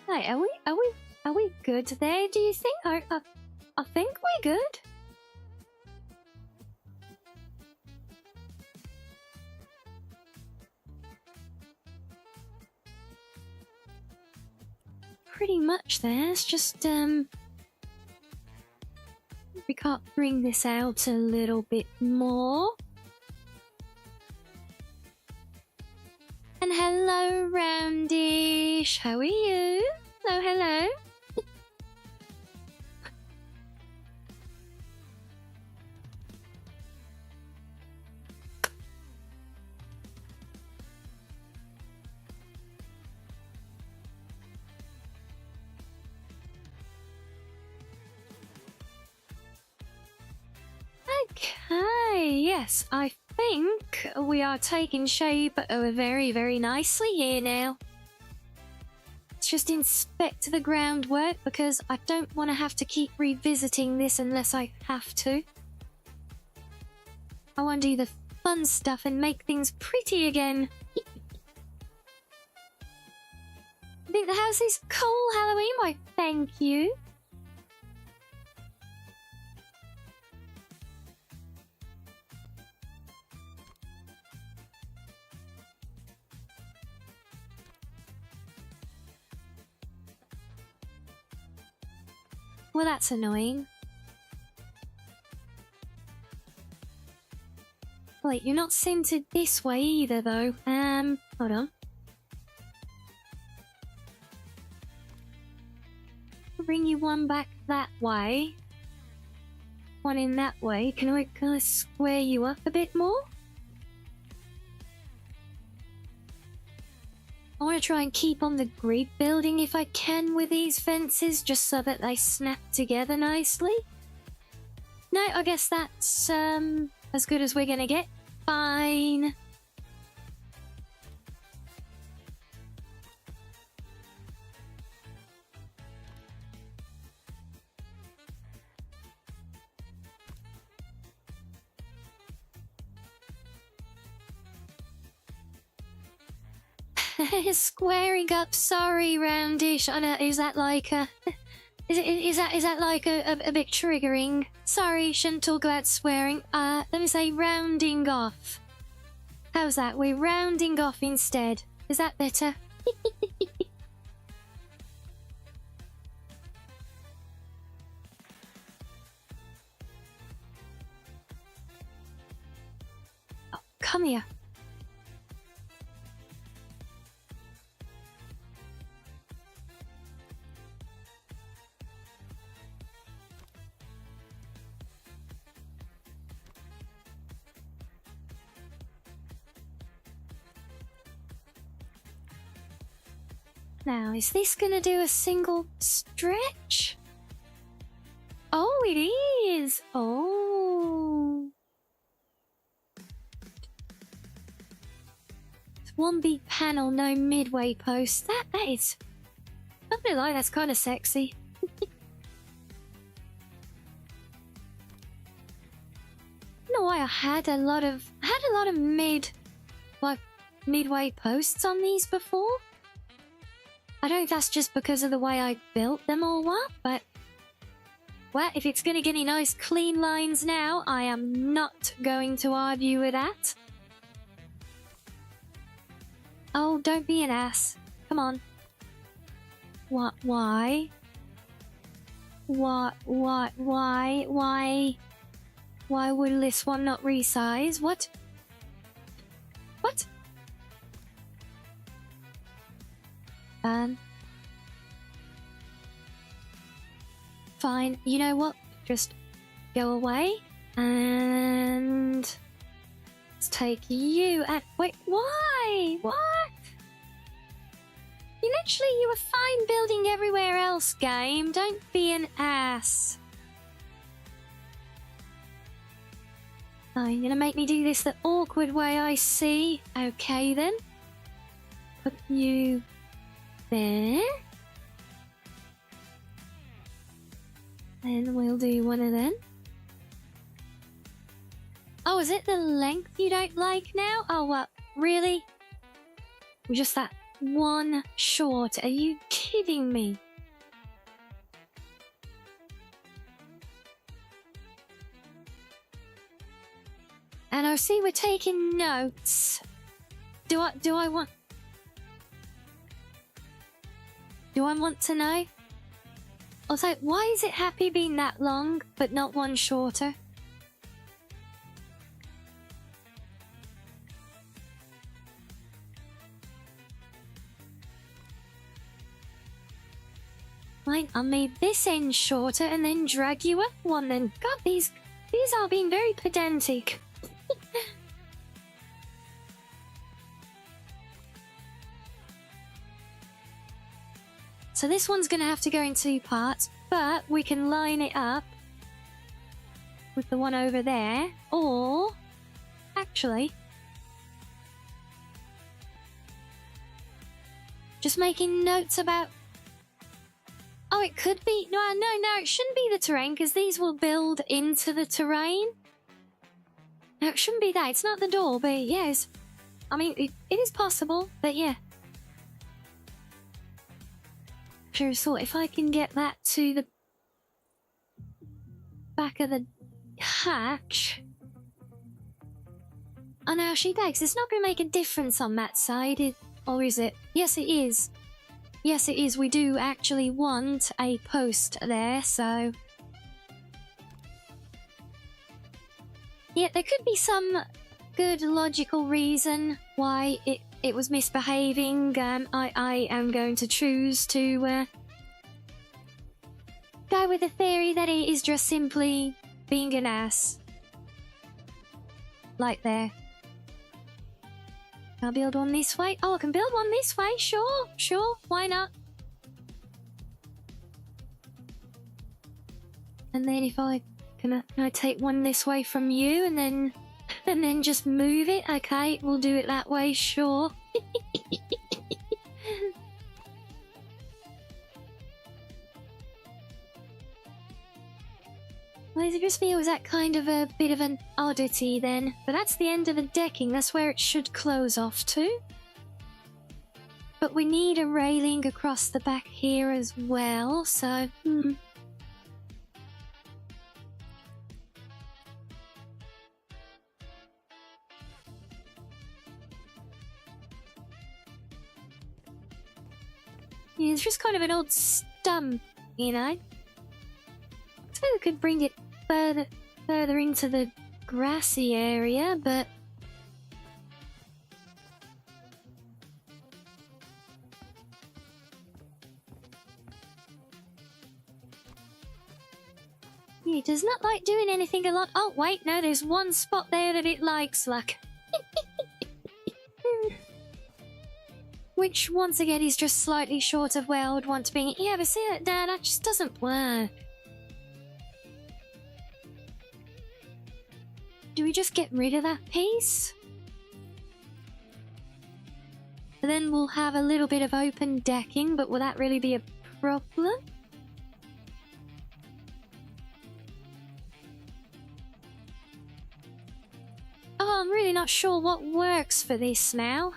Hey, are we good there? Do you think? I think we're good. Pretty much there. It's just we can't bring this out a little bit more. And hello, Roundish. How are you? Hello, hello. Okay, yes, I think we are taking shape very, very nicely here now. Let's just inspect the groundwork because I don't want to have to keep revisiting this unless I have to. I want to do the fun stuff and make things pretty again. I think the house is cool, Halloween. Why, thank you. Well, that's annoying. Wait, you're not centered this way either, though. Hold on. Bring you one back that way. One in that way. Can I square you up a bit more? I want to try and keep on the grid building if I can with these fences, just so that they snap together nicely. No, I guess that's as good as we're gonna get. Fine. Squaring up, sorry, roundish. I know, is that like a... Is that like a bit triggering? Sorry, shouldn't talk about swearing. Let me say rounding off. How's that? We're rounding off instead. Is that better? Oh, come here. Now, is this gonna do a single stretch? Oh, it is! Oh. It's one big panel, no midway post. That is... I'm not gonna lie, that's kind of sexy. No, I had a lot of midway posts on these before. I don't know if that's just because of the way I built them or what, but... Well, if it's gonna get any nice clean lines now, I am not going to argue with that. Oh, don't be an ass. Come on. What? Why? Why will this one not resize? What? What? Fine, you know what? Just go away and let's take you and wait, why? What? You were fine building everywhere else, game. Don't be an ass. Oh, you're gonna make me do this the awkward way, I see. Okay then. Put you there. Then we'll do one of them. Oh, is it the length you don't like now? Oh, well, really? We're just that one short. Are you kidding me? And I see we're taking notes. Do I want to know? Also, why is it happy being that long, but not one shorter? Fine, I'll make this end shorter and then drag you up one then. God, these are being very pedantic. So this one's going to have to go in 2 parts, but we can line it up with the one over there, or actually, just making notes about... Oh, it could be... No, it shouldn't be the terrain, because these will build into the terrain. No, it shouldn't be that. It's not the door, but yes. I mean, it is possible, but yeah. Sure, so if I can get that to the back of the hatch... Oh, now she takes. It's not going to make a difference on that side, or is it? Yes, it is. Yes, it is. We do actually want a post there, so... Yeah, there could be some good logical reason why it was misbehaving. I am going to choose to go with the theory that it is just simply being an ass. Like there. Can I build one this way? Oh, I can build one this way. Sure. Why not? And then if I Can I take one this way from you and then just move it? Okay, we'll do it that way, sure. Well, it just feels that kind of a bit of an oddity then. But that's the end of the decking. That's where it should close off to. But we need a railing across the back here as well, so... Yeah, it's just kind of an odd stump, you know? So we could bring it further into the grassy area, but... It does not like doing anything a lot. Oh, wait, no, there's one spot there that it likes, like. Which, once again, is just slightly short of where I would want to be. Yeah, but see that, Dad, that just doesn't work. Do we just get rid of that piece? And then we'll have a little bit of open decking, but will that really be a problem? Oh, I'm really not sure what works for this now.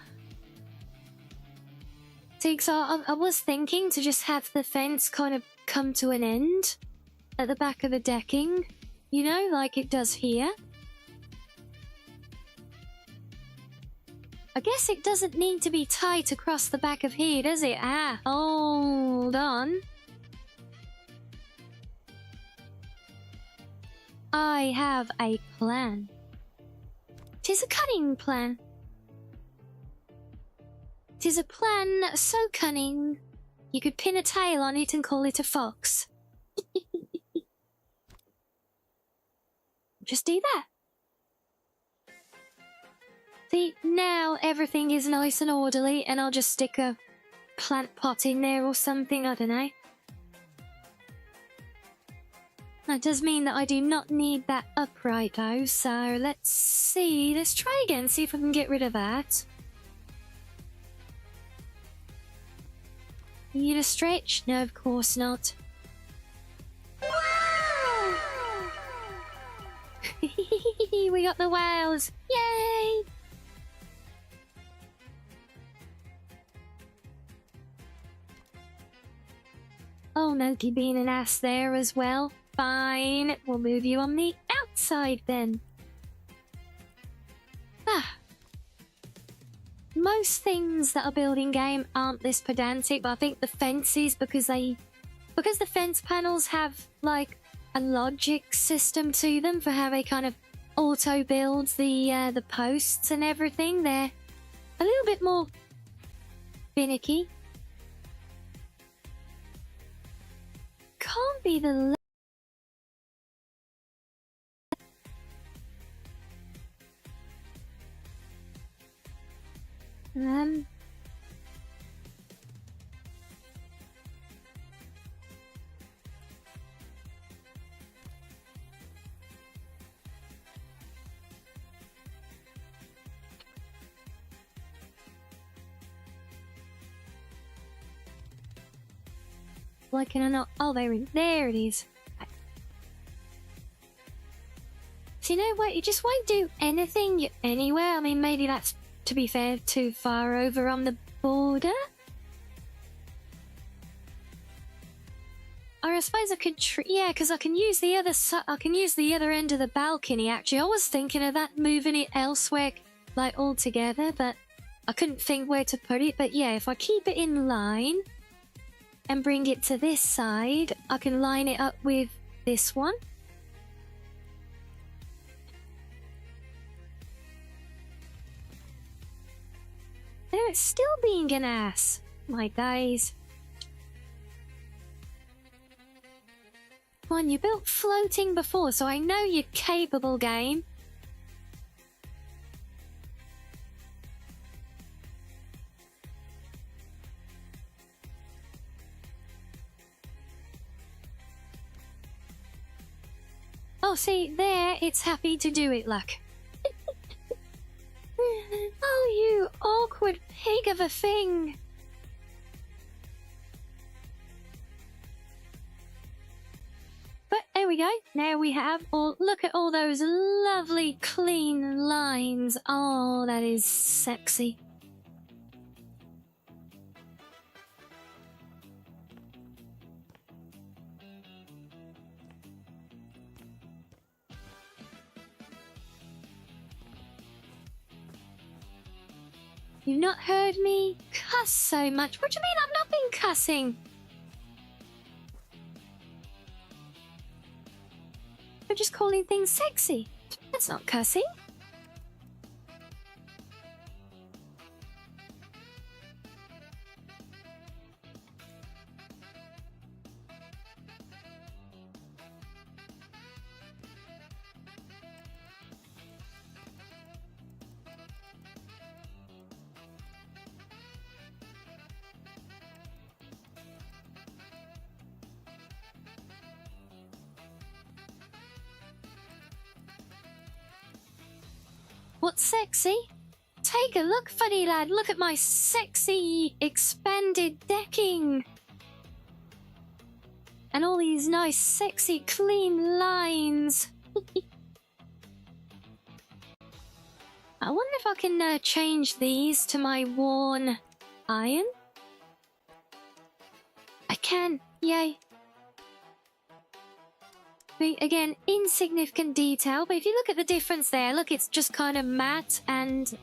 See, so I was thinking to just have the fence kind of come to an end at the back of the decking, you know, like it does here. I guess it doesn't need to be tight across the back of here, does it? Ah, hold on. I have a plan. 'Tis a cunning plan. 'Tis a plan so cunning, you could pin a tail on it and call it a fox. Just do that. See, now everything is nice and orderly, and I'll just stick a plant pot in there or something, I don't know. That does mean that I do not need that upright though, so let's see. Let's try again, see if I can get rid of that. Need a stretch? No, of course not. Wow! We got the wows! Yay! Oh, Noki being an ass there as well. Fine, we'll move you on the outside then. Ah. Most things that are building game aren't this pedantic, but I think the fences, because the fence panels have like a logic system to them for how they kind of auto build the posts and everything, they're a little bit more finicky. Can't be the why can I not? Oh, there it is. So you know what? You just won't do anything anywhere. I mean, maybe that's, to be fair, too far over on the border. Or I suppose I could, yeah, because I can use the other I can use the other end of the balcony. Actually, I was thinking of that, moving it elsewhere, like altogether, but I couldn't think where to put it. But yeah, if I keep it in line and bring it to this side, I can line it up with this one. There, it's still being an ass. My days. Come on, you built floating before, so I know you're capable, game. Oh, see, there, it's happy to do it, look. Oh, you awkward pig of a thing. But there we go. Now we have all. Look at all those lovely clean lines. Oh, that is sexy. You've not heard me cuss so much. What do you mean I've not been cussing? You're just calling things sexy. That's not cussing. What's sexy? Take a look, funny lad. Look at my sexy expanded decking. And all these nice, sexy, clean lines. I wonder if I can change these to my worn iron. I can. Yay. Again, insignificant detail, but if you look at the difference there, look, it's just kind of matte and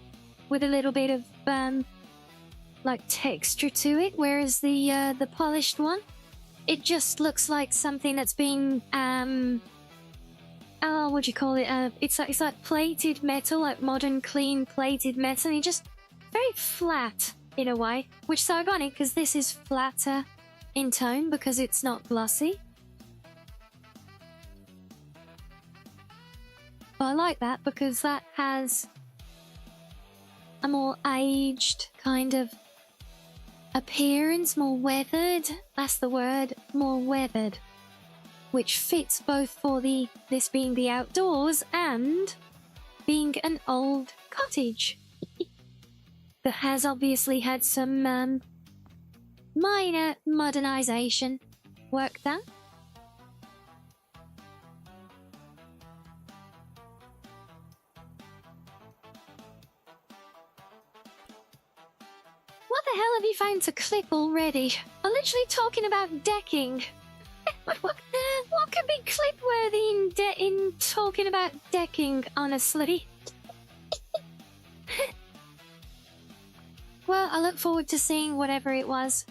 with a little bit of like texture to it, whereas the polished one, it just looks like something that's been oh, what do you call it? It's like plated metal, like modern clean plated metal, and it's just very flat in a way, which is ironic because this is flatter in tone because it's not glossy. But I like that because that has a more aged kind of appearance, more weathered. That's the word, more weathered. Which fits both for this being the outdoors and being an old cottage. That has obviously had some minor modernization work done. What the hell have you found to clip already? I'm literally talking about decking. what could be clip-worthy in talking about decking, honestly? Well, I look forward to seeing whatever it was.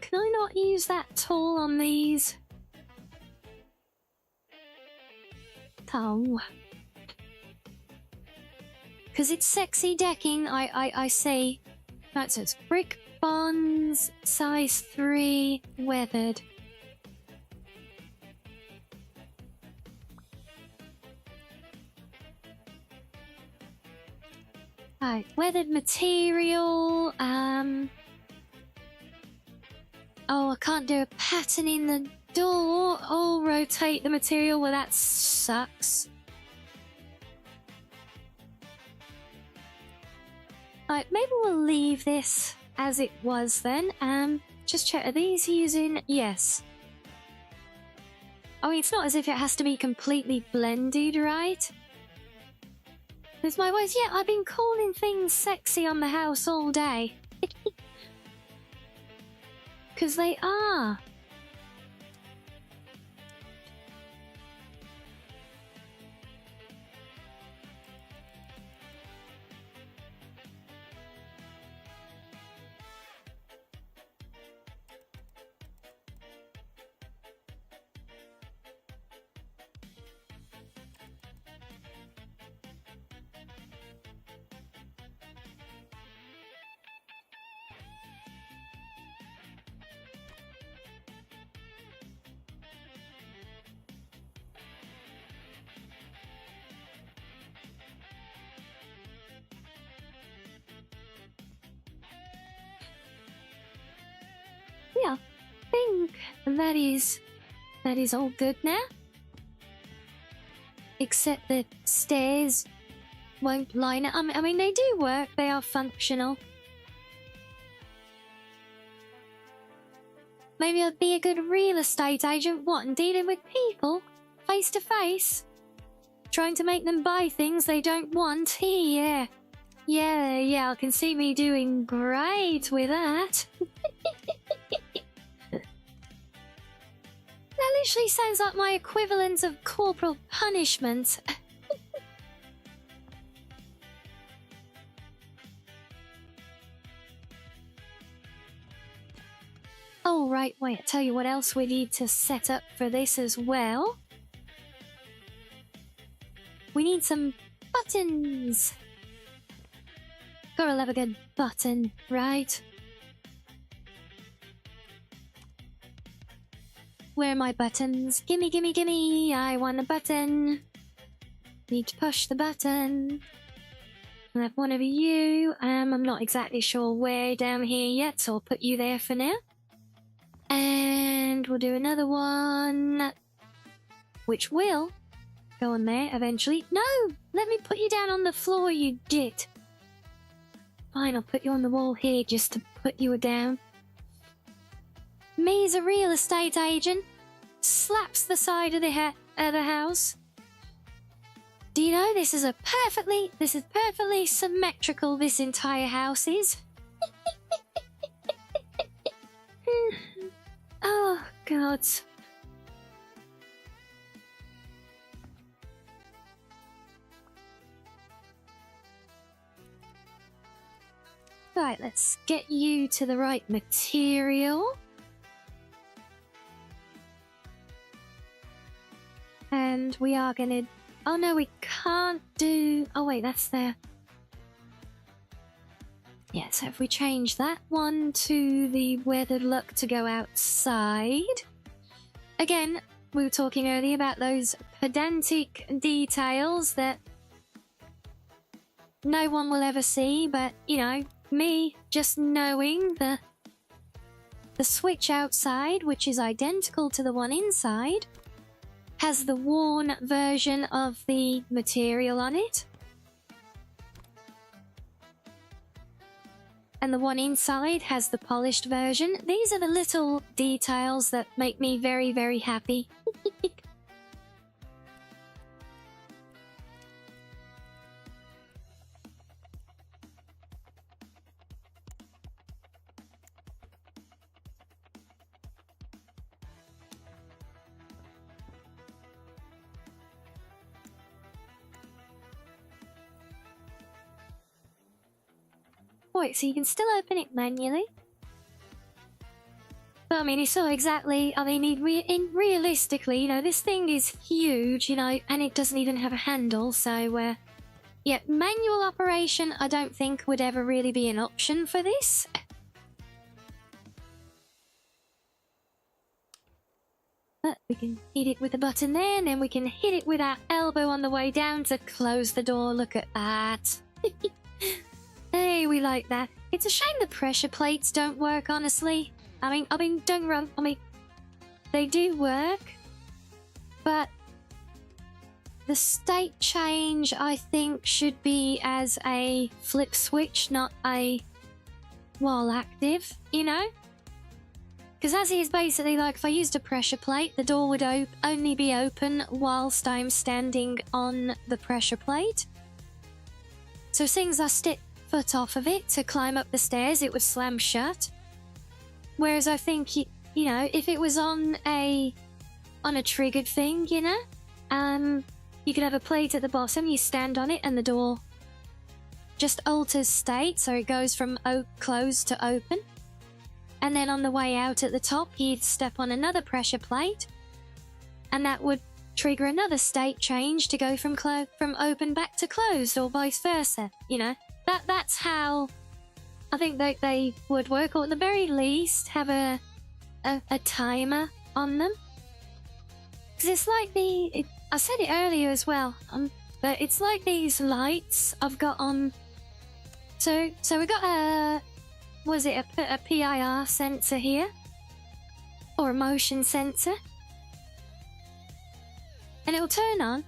Can I not use that tool on these? Oh. Because it's sexy decking, I see. Right, so it's brick bonds, size 3, weathered. Alright, weathered material, oh, I can't do a pattern in the door. Oh, rotate the material. Well, that sucks. Alright, maybe we'll leave this as it was then. Just check, are these using... Yes. I mean, it's not as if it has to be completely blended, right? There's my ways. Yeah, I've been calling things sexy on the house all day. Because they are. think that is all good now. Except the stairs won't line up. I mean, they do work. They are functional. Maybe I'd be a good real estate agent. What, and dealing with people face to face? Trying to make them buy things they don't want? Yeah. Yeah, I can see me doing great with that. That literally sounds like my equivalent of corporal punishment. Oh, right, wait, I'll tell you what else we need to set up for this as well. We need some buttons. Gotta love a good button, right? Where are my buttons? Gimme, gimme, gimme! I want a button! Need to push the button. I'll have one of you. I'm not exactly sure where down here yet, so I'll put you there for now. And we'll do another one, which will go on there eventually. No! Let me put you down on the floor, you git. Fine, I'll put you on the wall here just to put you down. Me as a real estate agent slaps the side of the house. Do you know this is perfectly symmetrical, this entire house is? Oh, God. Right, let's get you to the right material. And we are gonna... Oh no, we can't do... Oh wait, that's there. Yeah, so if we change that one to the weathered look to go outside. Again, we were talking earlier about those pedantic details that no one will ever see, but, you know, me just knowing the switch outside, which is identical to the one inside, has the worn version of the material on it. And the one inside has the polished version. These are the little details that make me very, very happy. Wait, so you can still open it manually? But I mean, it's so exactly... I mean, realistically, you know, this thing is huge, you know, and it doesn't even have a handle, so, yeah, manual operation I don't think would ever really be an option for this. But we can hit it with a button there, and then we can hit it with our elbow on the way down to close the door. Look at that. Hey, we like that. It's a shame the pressure plates don't work, honestly. I mean, don't get me wrong. I mean, they do work, but the state change, I think, should be as a flip switch, not a wall active, you know? Because as is basically like, if I used a pressure plate, the door would only be open whilst I'm standing on the pressure plate. So as soon as I stick foot off of it to climb up the stairs, it would slam shut. Whereas I think, you know, if it was on a triggered thing, you know, you could have a plate at the bottom, you stand on it, and the door just alters state, so it goes from closed to open. And then on the way out at the top, you'd step on another pressure plate, and that would trigger another state change to go from open back to closed, or vice versa, you know. That's how I think that they would work, or at the very least have a timer on them. Because it's like I said it earlier as well, but it's like these lights I've got on. So we got a PIR sensor here, or a motion sensor. And it will turn on.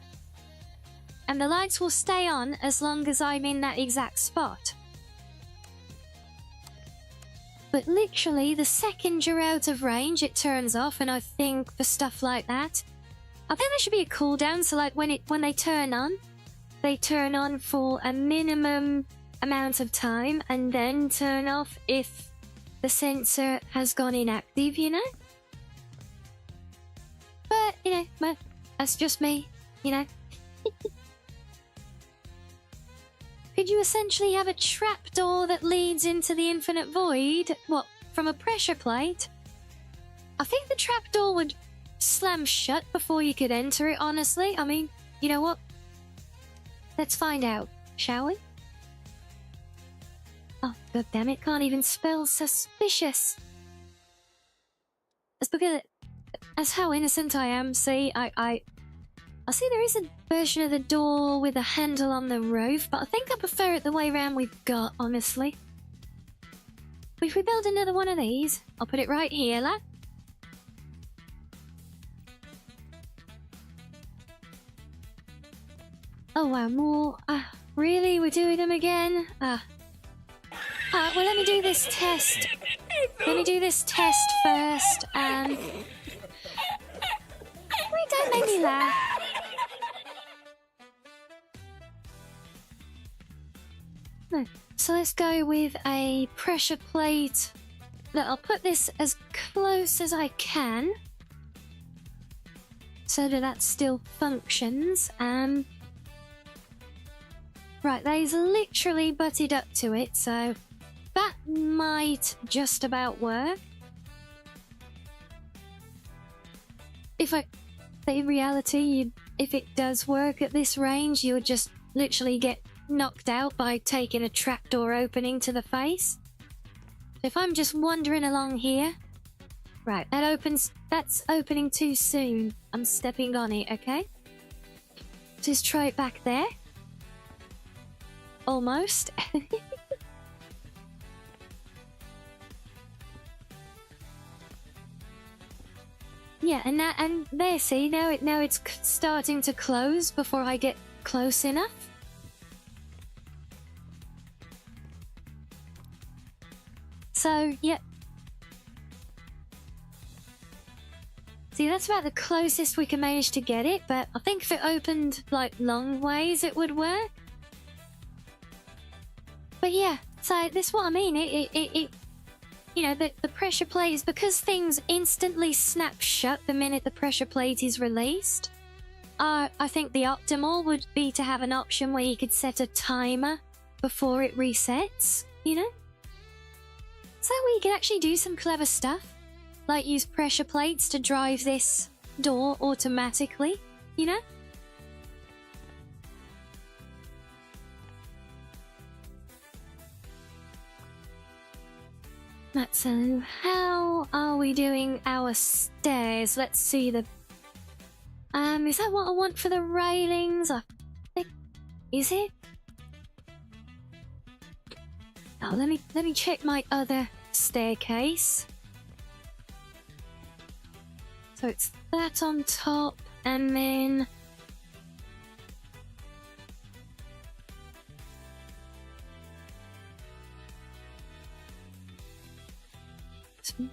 And the lights will stay on as long as I'm in that exact spot. But literally, the second you're out of range, it turns off. And I think for stuff like that, I think there should be a cooldown. So like when they turn on for a minimum amount of time and then turn off if the sensor has gone inactive, you know? But, you know, well, that's just me, you know? Could you essentially have a trapdoor that leads into the infinite void? What, from a pressure plate? I think the trapdoor would slam shut before you could enter it, honestly. I mean, you know what? Let's find out, shall we? Oh, god damn it, can't even spell suspicious. It's because that's how innocent I am. See, I see there is a version of the door with a handle on the roof, but I think I prefer it the way around we've got, honestly. If we build another one of these, I'll put it right here, lad. Oh wow, more. Really? We're doing them again? Well, let me do this test. Let me do this test first. Wait, don't make me laugh. No. So let's go with a pressure plate. Look, I'll put this as close as I can, so that still functions. Right, they's literally butted up to it, so that might just about work. In reality, if it does work at this range, you would just literally get knocked out by taking a trapdoor opening to the face. If I'm just wandering along here... Right, that's opening too soon. I'm stepping on it, okay? Just try it back there. Almost. Yeah, and there, see, now it's starting to close before I get close enough. So, yeah. See, that's about the closest we can manage to get it, but I think if it opened, like, long ways, it would work. But yeah, so this is what I mean. It you know, the pressure plate is because things instantly snap shut the minute the pressure plate is released. I think the optimal would be to have an option where you could set a timer before it resets, you know? So that way you could actually do some clever stuff, like use pressure plates to drive this door automatically, you know? So how are we doing our stairs? Let's see the... is that what I want for the railings? I think... Is it? Oh, let me check my other staircase. So it's that on top, and then...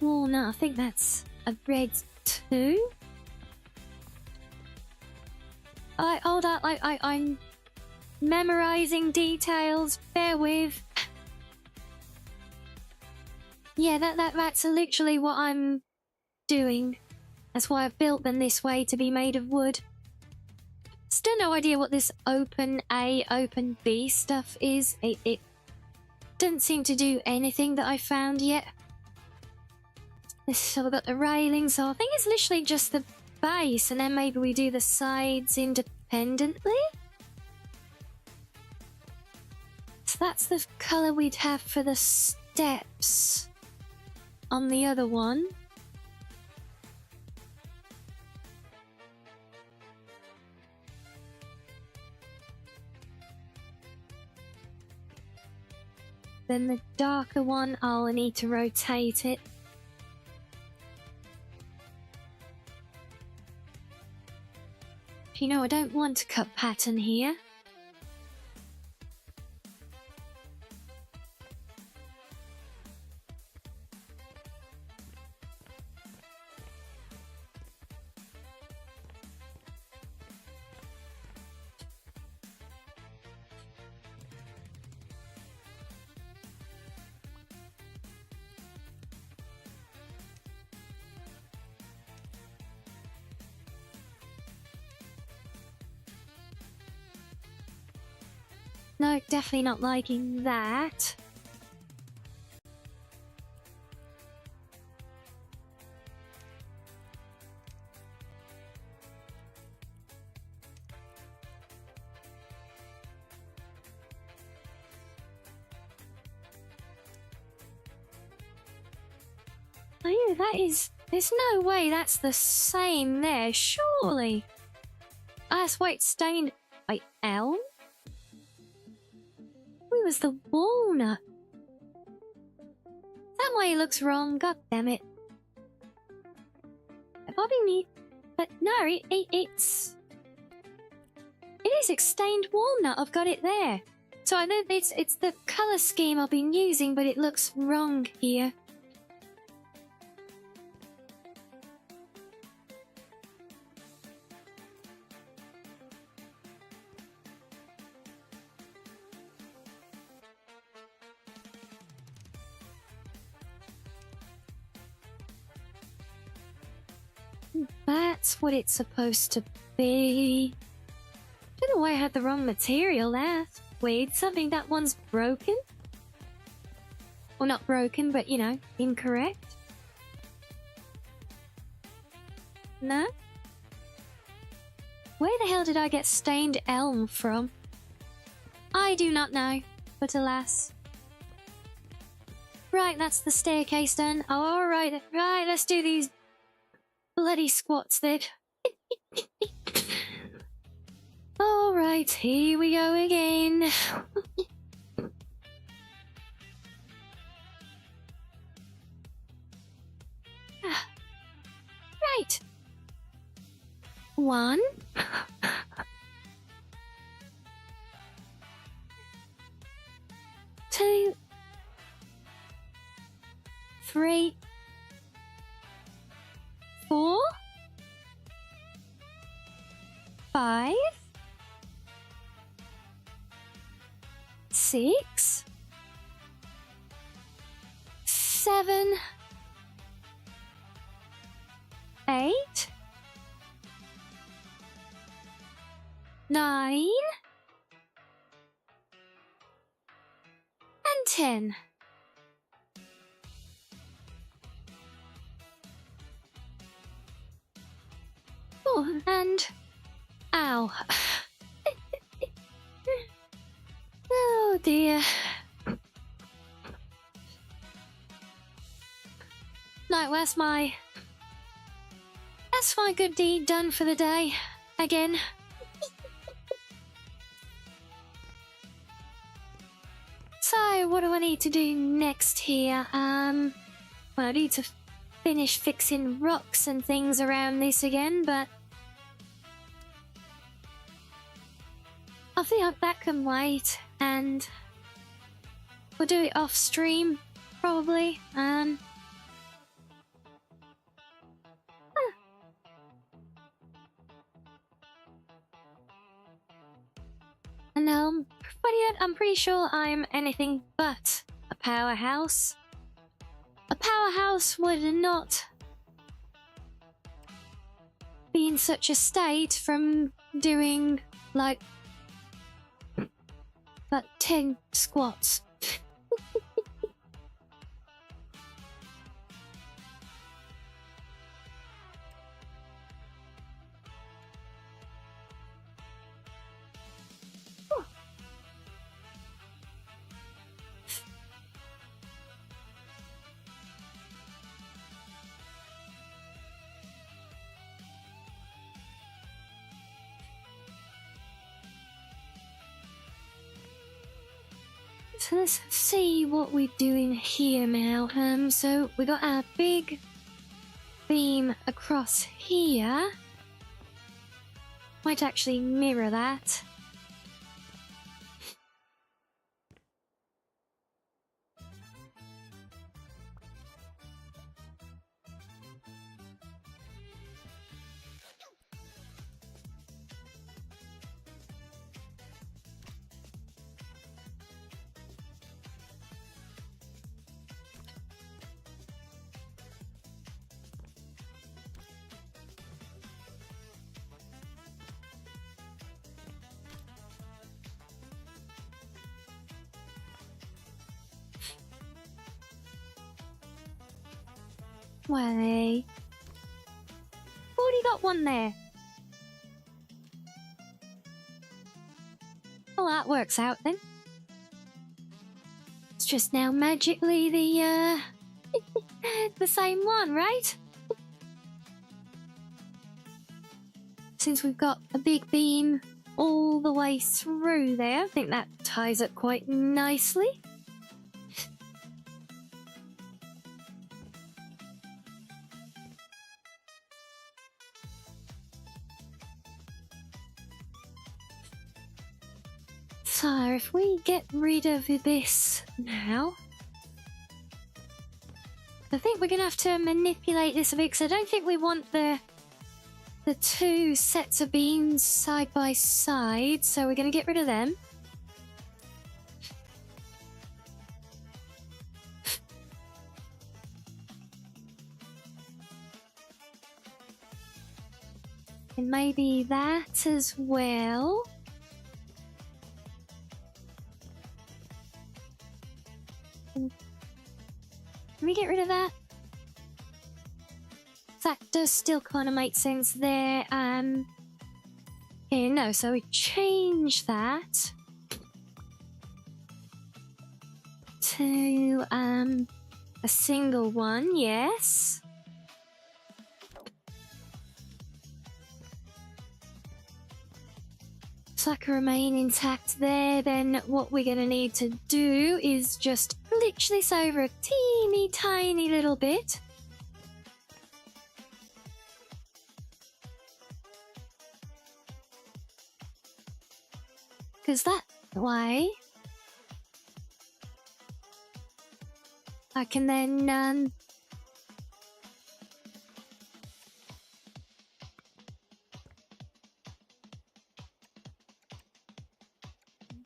Walnut, I think that's a red too. Hold up, I'm memorizing details, bear with. Yeah, that's literally what I'm doing. That's why I've built them this way, to be made of wood. Still no idea what this open A, open B stuff is. It doesn't seem to do anything that I found yet. So we've got the railings, so I think it's literally just the base, and then maybe we do the sides independently? So that's the colour we'd have for the steps on the other one. Then the darker one, I'll need to rotate it. You know, I don't want to cut pattern here. No, definitely not liking that. Oh yeah, that is... There's no way that's the same there, surely. That's white stained by elm? Where was the walnut? That way it looks wrong, god damn it. Probably need... But no, it's... It is stained walnut, I've got it there. So I know it's the colour scheme I've been using, but it looks wrong here. That's what it's supposed to be. Don't know why I had the wrong material there. Wait, something that one's broken? Well, not broken, but you know, incorrect. No? Where the hell did I get stained elm from? I do not know, but alas. Right, that's the staircase done. Oh, alright, right, let's do these bloody squats then. Alright, here we go again. Right. 1. 2. 3. 4. 5. 6. 7. 8. 9. And 10. Oh, and... Ow. Oh dear. No, that's my good deed done for the day. Again. So, what do I need to do next here? Well, I need to finish fixing rocks and things around this again, but I think that can wait, and we'll do it off stream, probably. And I'm pretty sure I'm anything but a powerhouse. A powerhouse would not be in such a state from doing like 10 squats. So let's see what we're doing here now. So we got our big beam across here. Might actually mirror that. Way. Already got one there. Well, that works out then. It's just now magically the the same one, right? Since we've got a big beam all the way through there, I think that ties up quite nicely. So if we get rid of this now, I think we're gonna have to manipulate this a bit because I don't think we want the two sets of beams side by side, so we're gonna get rid of them. And maybe that as well. Can we get rid of that? That does still kind of make sense there. Okay, no, so we change that to a single one, yes. So that can remain intact there. Then what we're going to need to do is just glitch this over a teeny tiny little bit. Because that way I can then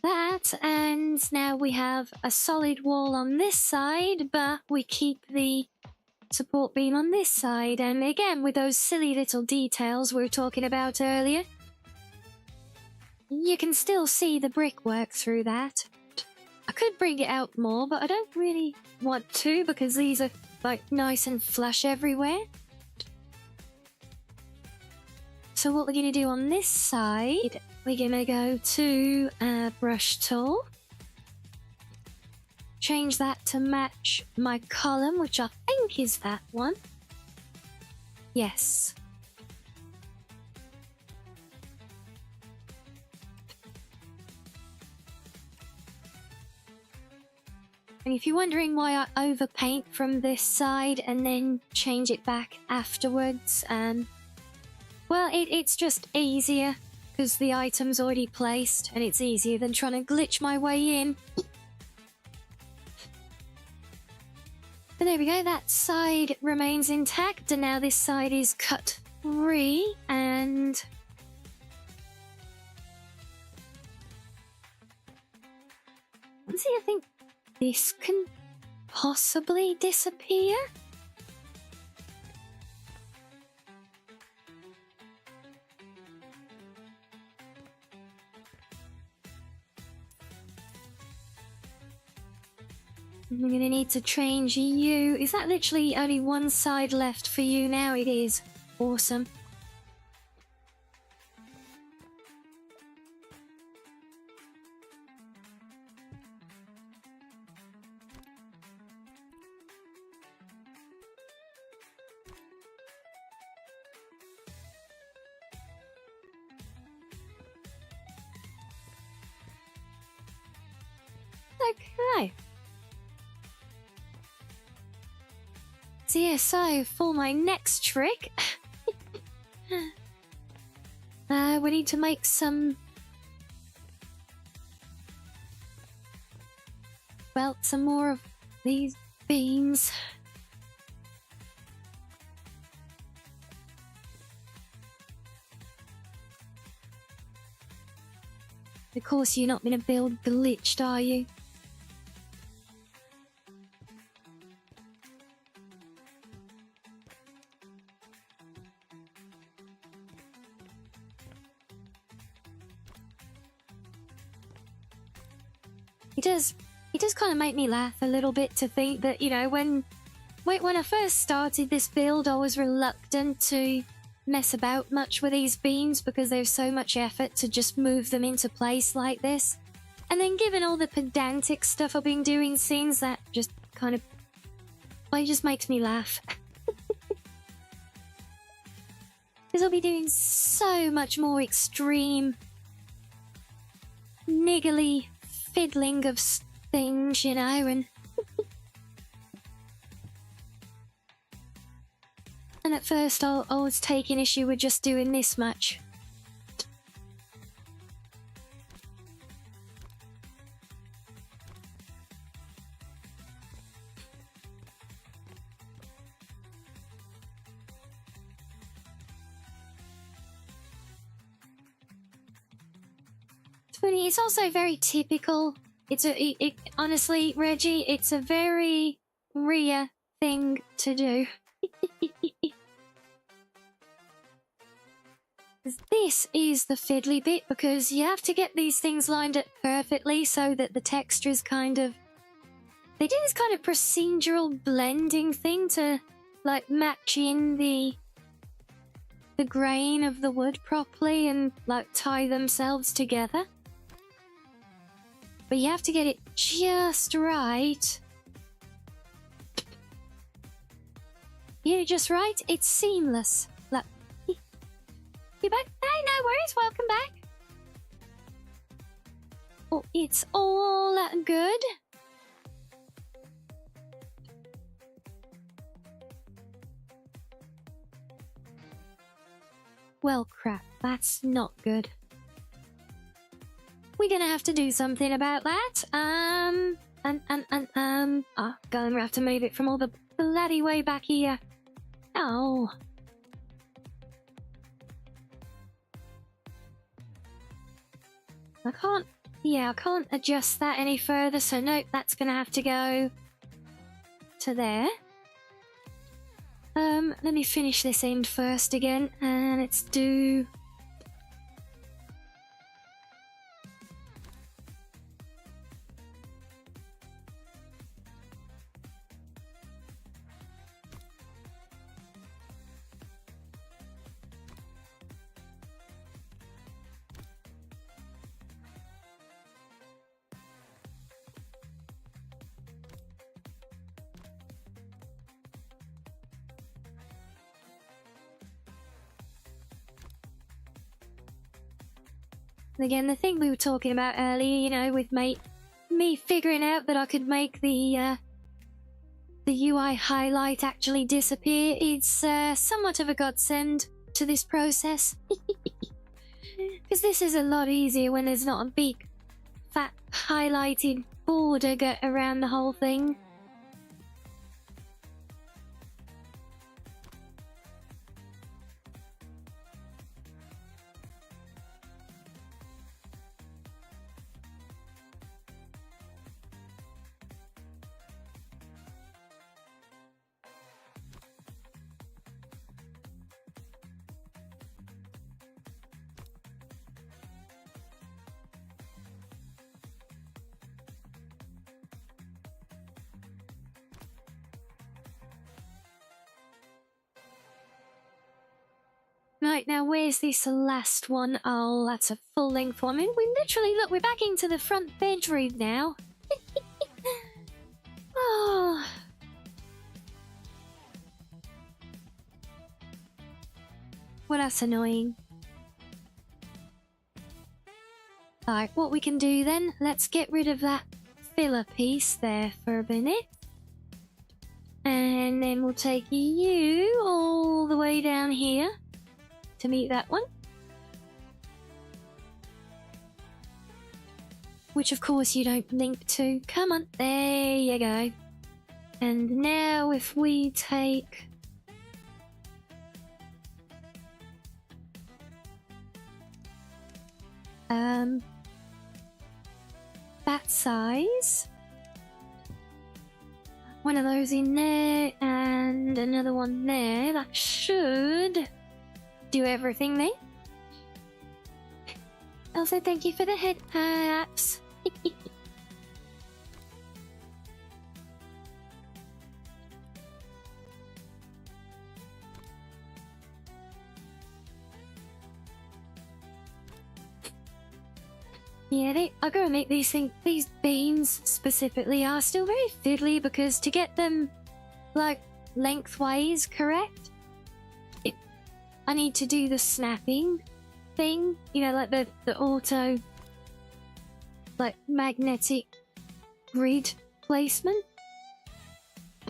that, and now we have a solid wall on this side, but we keep the support beam on this side, and again with those silly little details we were talking about earlier, you can still see the brickwork through that. I could bring it out more, but I don't really want to because these are like nice and flush everywhere. So what we're going to do on this side, we're going to go to brush tool, change that to match my column, which I think is that one. Yes. And if you're wondering why I overpaint from this side and then change it back afterwards, well, it's just easier because the item's already placed and it's easier than trying to glitch my way in. But there we go, that side remains intact, and now this side is cut free, and see, I think this can possibly disappear. I'm going to need to change you. Is that literally only one side left for you now? It is. Awesome. Okay. So yeah, so for my next trick, We need to make some... Well, some more of these beans. Of course, you're not going to build glitched, are you? It does kind of make me laugh a little bit to think that, you know, when I first started this build, I was reluctant to mess about much with these beams because there's so much effort to just move them into place like this. And then given all the pedantic stuff I've been doing since, that just kind of... well, it just makes me laugh. Because I'll be doing so much more extreme, niggly fiddling of things, you know, and... and at first I was taking issue with just doing this much. It's funny, it's also very typical. Honestly, Reggie, it's a very Rhea thing to do. This is the fiddly bit because you have to get these things lined up perfectly so that the textures kind of... they do this kind of procedural blending thing to, like, match in the grain of the wood properly and, like, tie themselves together. But you have to get it just right. You're just right, it's seamless. Like, you back? Hey, no worries, welcome back. Oh, it's all good. Well, crap, that's not good. We're gonna have to do something about that. Gonna have to move it from all the bloody way back here. Oh. I can't adjust that any further, so nope, that's gonna have to go to there. Let me finish this end first again, and let's do... Again, the thing we were talking about earlier, you know, with me figuring out that I could make the UI highlight actually disappear, it's somewhat of a godsend to this process. Because this is a lot easier when there's not a big, fat, highlighted border around the whole thing. Right, now where's this last one? Oh, that's a full length one. I mean, we're back into the front bedroom now. Oh. Well, that's annoying. Alright, what we can do then, let's get rid of that filler piece there for a minute. And then we'll take you all the way down here to meet that one. which of course you don't link to. Come on, there you go. And now if we take... that size. One of those in there and another one there. That should do everything there. Also, thank you for the head taps. Yeah, I gotta make these beans specifically are still very fiddly because to get them, like, lengthways correct, I need to do the snapping thing, you know, like the auto, like, magnetic grid placement.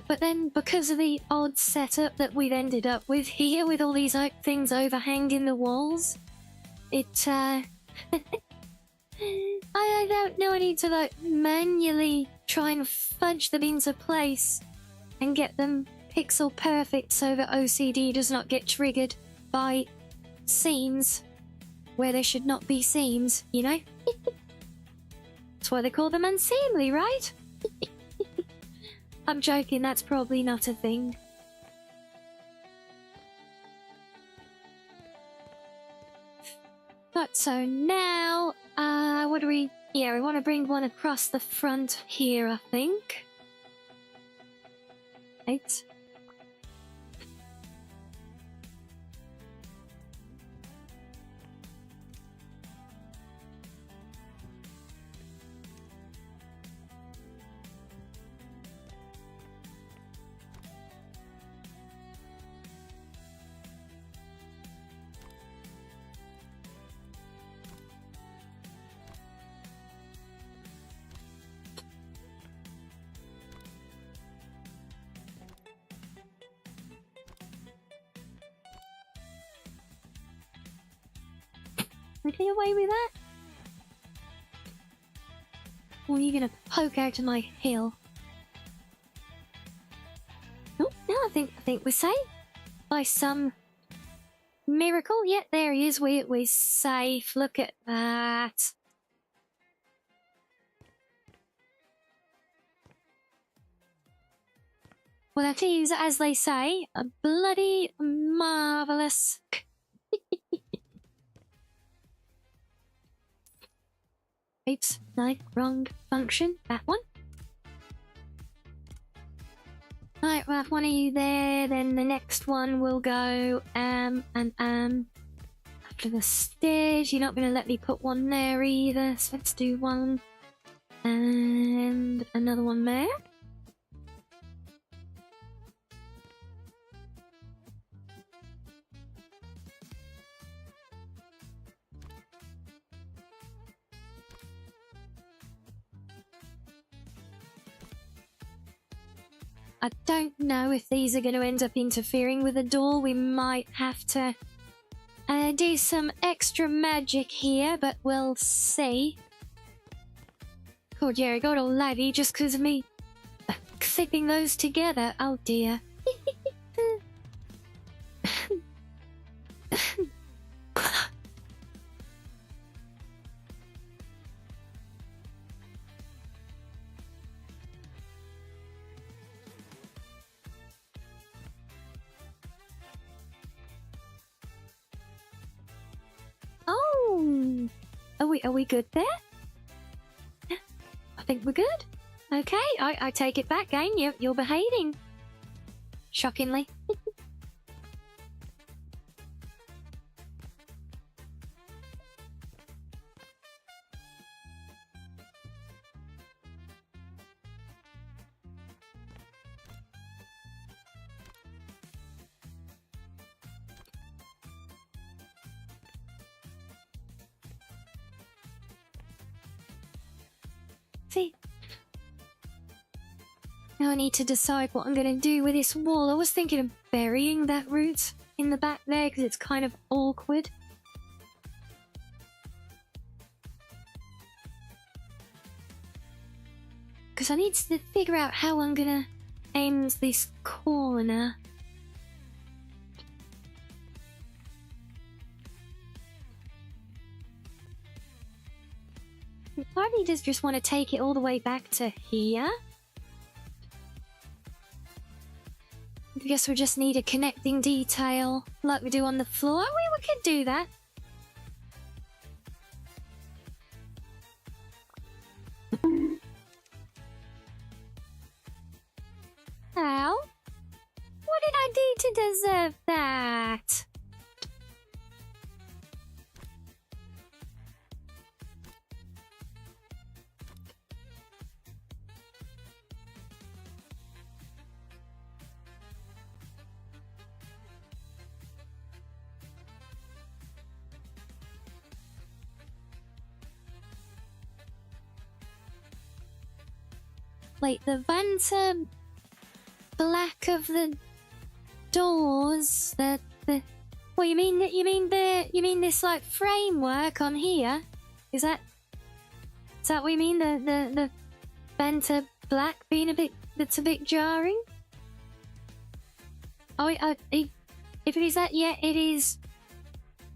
But then, because of the odd setup that we've ended up with here, with all these things overhanging the walls, I don't know, I need to, like, manually try and fudge them into place and get them pixel perfect so that OCD does not get triggered by seams where there should not be seams, you know? That's why they call them unseemly, right? I'm joking, that's probably not a thing. But so now, what do we... Yeah, we want to bring one across the front here, I think. Right. Get away with that? Or are you gonna poke out of my hill? Oh, no, I think we're safe. By some miracle. Yeah, there he is. We're safe. Look at that. Well, that is, as they say, a bloody marvellous... Oops, no, wrong function. That one. Right, we'll have one of you there, then the next one will go, after the stairs. You're not going to let me put one there either, so let's do one, and another one there. I don't know if these are going to end up interfering with the door. We might have to do some extra magic here, but we'll see. God, yeah, I got all laddie just because of me clipping those together. Oh dear. Oh, are we good there? I think we're good. Okay, I take it back, gang. You're behaving. Shockingly. See? Now I need to decide what I'm going to do with this wall. I was thinking of burying that root in the back there because it's kind of awkward. because I need to figure out how I'm gonna end this corner. Part of me does just want to take it all the way back to here. I guess we just need a connecting detail like we do on the floor. We could do that. How? What did I do to deserve that? Wait, the Vanta black of the doors, the well, you mean this like framework on here? Is that what you mean? The Vanta black being that's a bit jarring? Oh, if it is that, yeah, it is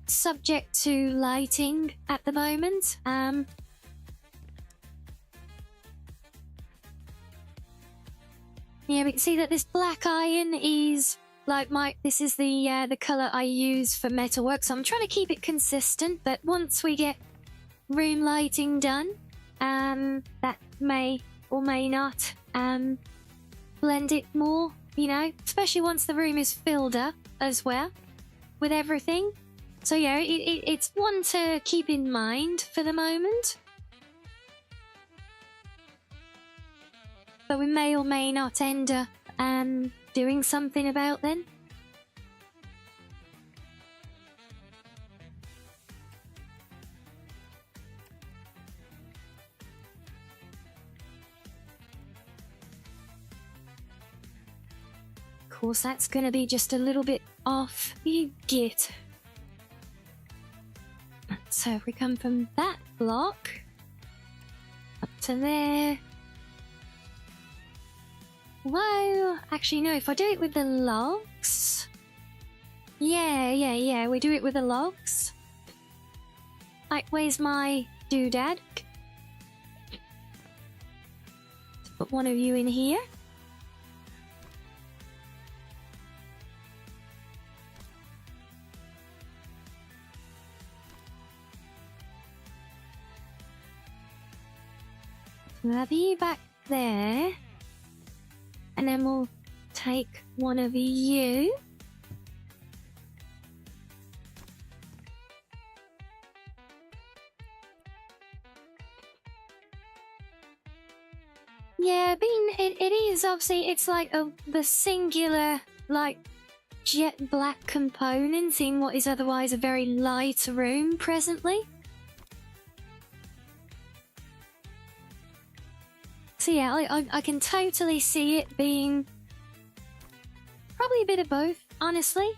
subject to lighting at the moment. Yeah, we can see that this black iron is like this is the color I use for metalwork, so I'm trying to keep it consistent, but once we get room lighting done, that may or may not blend it more, you know, especially once the room is filled up as well with everything. So yeah, it's one to keep in mind for the moment. But we may or may not end up doing something about then. Of course, that's going to be just a little bit off. You get. So if we come from that block up to there. Well, actually, no, if I do it with the logs... Yeah, we do it with the logs. Right, where's my doodad? Let's put one of you in here. We'll have you back there. And then we'll take one of you. Yeah, it is obviously, it's like the singular, like, jet black component in what is otherwise a very light room presently. So yeah, I can totally see it being probably a bit of both, honestly.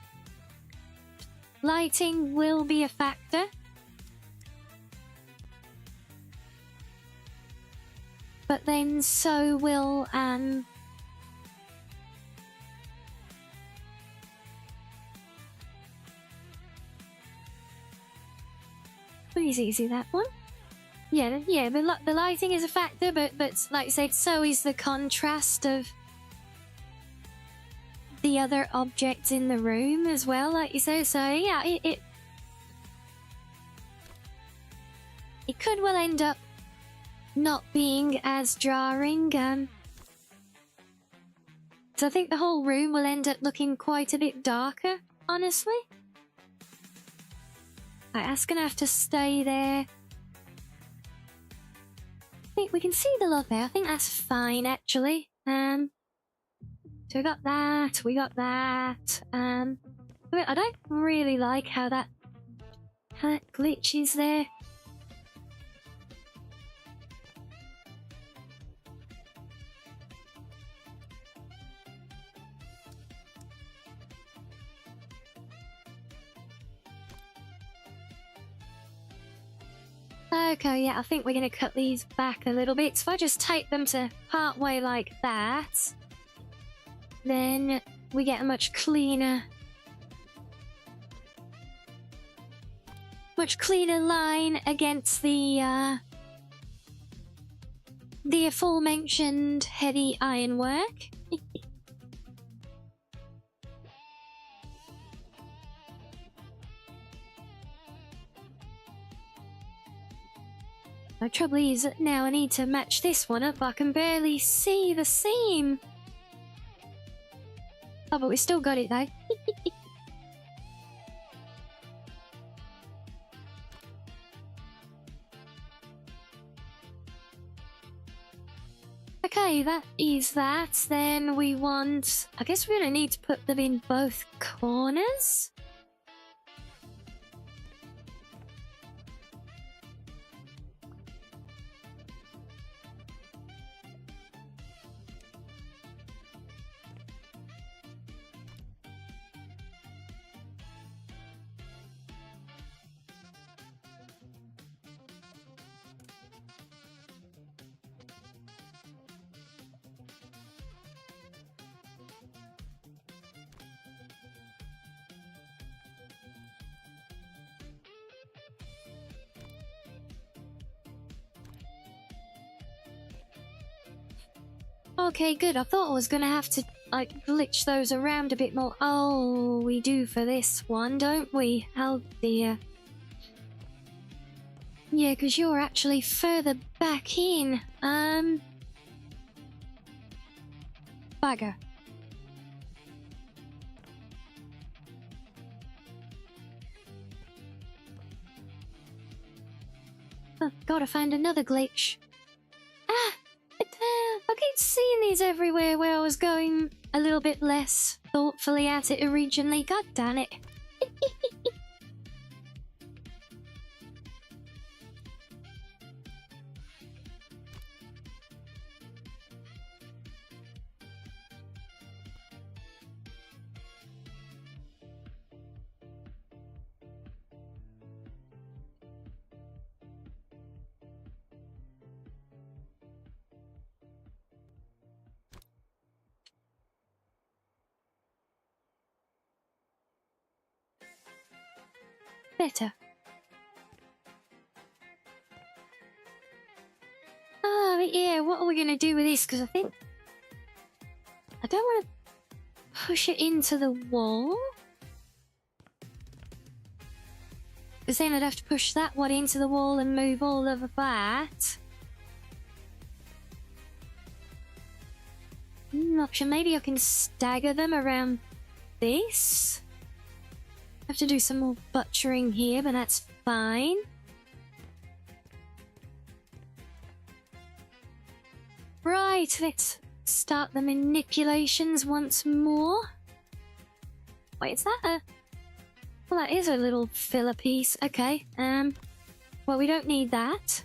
Lighting will be a factor. But then so will pretty easy, that one. Yeah, the lighting is a factor, but like I said, so is the contrast of the other objects in the room as well, like you say. So yeah, it could well end up not being as jarring. So I think the whole room will end up looking quite a bit darker, honestly. Right, that's gonna have to stay there. I think we can see the log there. I think that's fine, actually. So we got that. I don't really like how that glitches there. Okay, yeah, I think we're going to cut these back a little bit. So if I just take them to part way like that, then we get a much cleaner line against the aforementioned heavy ironwork. The trouble is that now I need to match this one up. I can barely see the seam. Oh, but we still got it though. Okay, that is that. Then we want... I guess we're gonna need to put them in both corners. Okay, good. I thought I was gonna have to, like, glitch those around a bit more. Oh, we do for this one, don't we? Oh dear. Yeah, because you're actually further back in. Bugger. Oh, gotta find another glitch. Ah! I keep seeing these everywhere where I was going a little bit less thoughtfully at it originally. God damn it. Better. Oh, yeah, what are we going to do with this? Because I think... I don't want to push it into the wall. Because then I'd have to push that one into the wall and move all of that. Option, maybe I can stagger them around this. Have to do some more butchering here, but that's fine. Right, let's start the manipulations once more. Wait, is that a... Well, that is a little filler piece. Okay, well, we don't need that.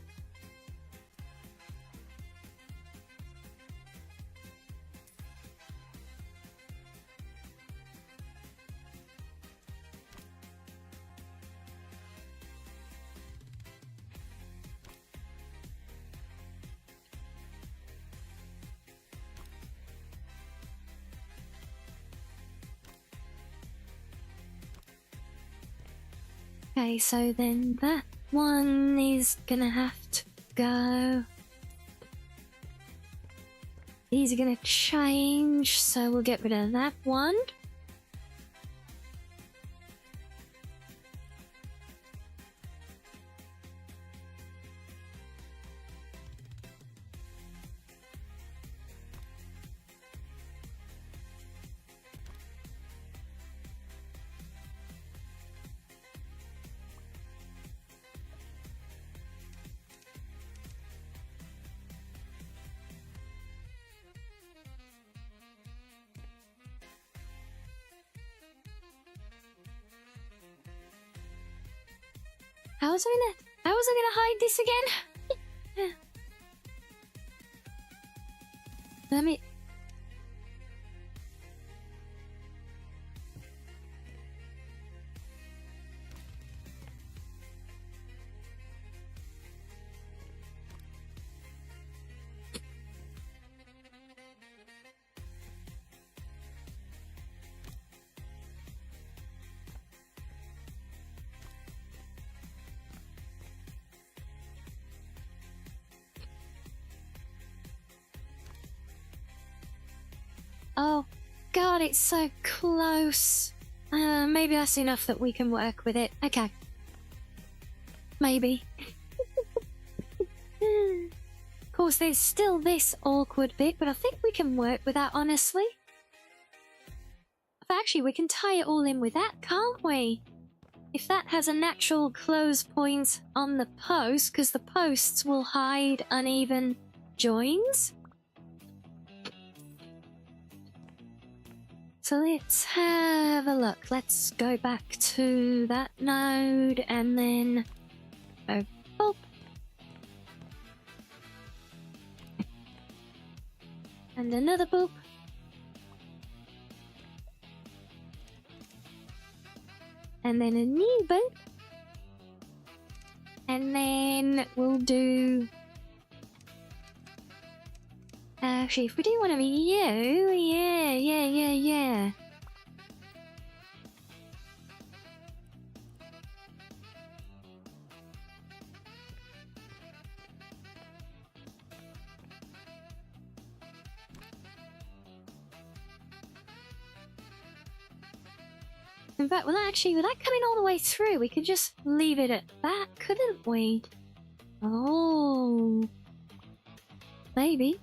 Okay, so then that one is gonna have to go. These are gonna change, so we'll get rid of that one. How was I gonna hide this again? Let me... Oh, God, it's so close. Maybe that's enough that we can work with it. Okay. Maybe. Of course, there's still this awkward bit, but I think we can work with that, honestly. Actually, we can tie it all in with that, can't we? If that has a natural close point on the post, because the posts will hide uneven joins. So let's have a look. Let's go back to that node and then go boop. And another boop. And then a new boop. And then we'll do... Actually, if we do one of you, yeah. In fact, well, actually, without coming all the way through, we could just leave it at that, couldn't we? Oh. Maybe.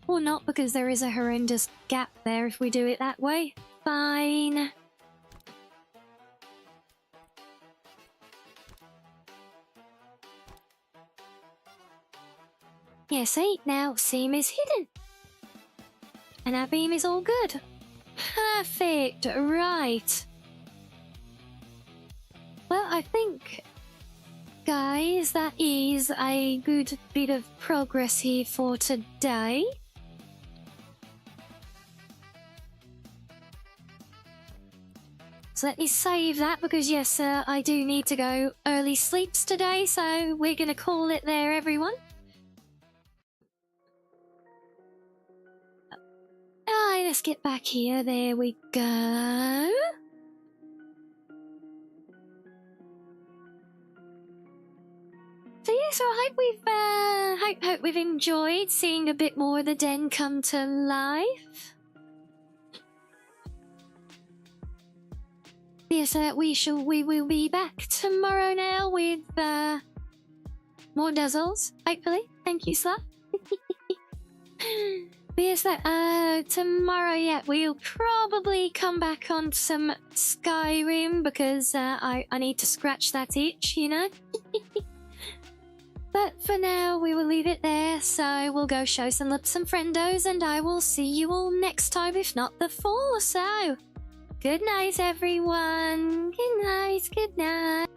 Or not, because there is a horrendous gap there if we do it that way. Fine. Yeah, see? Now, seam is hidden. And our beam is all good. Perfect. Right. Well, I think, guys, that is a good bit of progress here for today. So let me save that because, yes, I do need to go early sleeps today. So we're going to call it there, everyone. Alright, let's get back here. There we go. So yeah, so I hope we've enjoyed seeing a bit more of the den come to life. Yes, we will be back tomorrow now with more nuzzles, hopefully. Thank you, Slav. But yes, tomorrow, yeah, we'll probably come back on some Skyrim because I need to scratch that itch, you know. But for now, we will leave it there. So we'll go show some love to some friendos, and I will see you all next time, if not before. So, good night, everyone. Good night. Good night.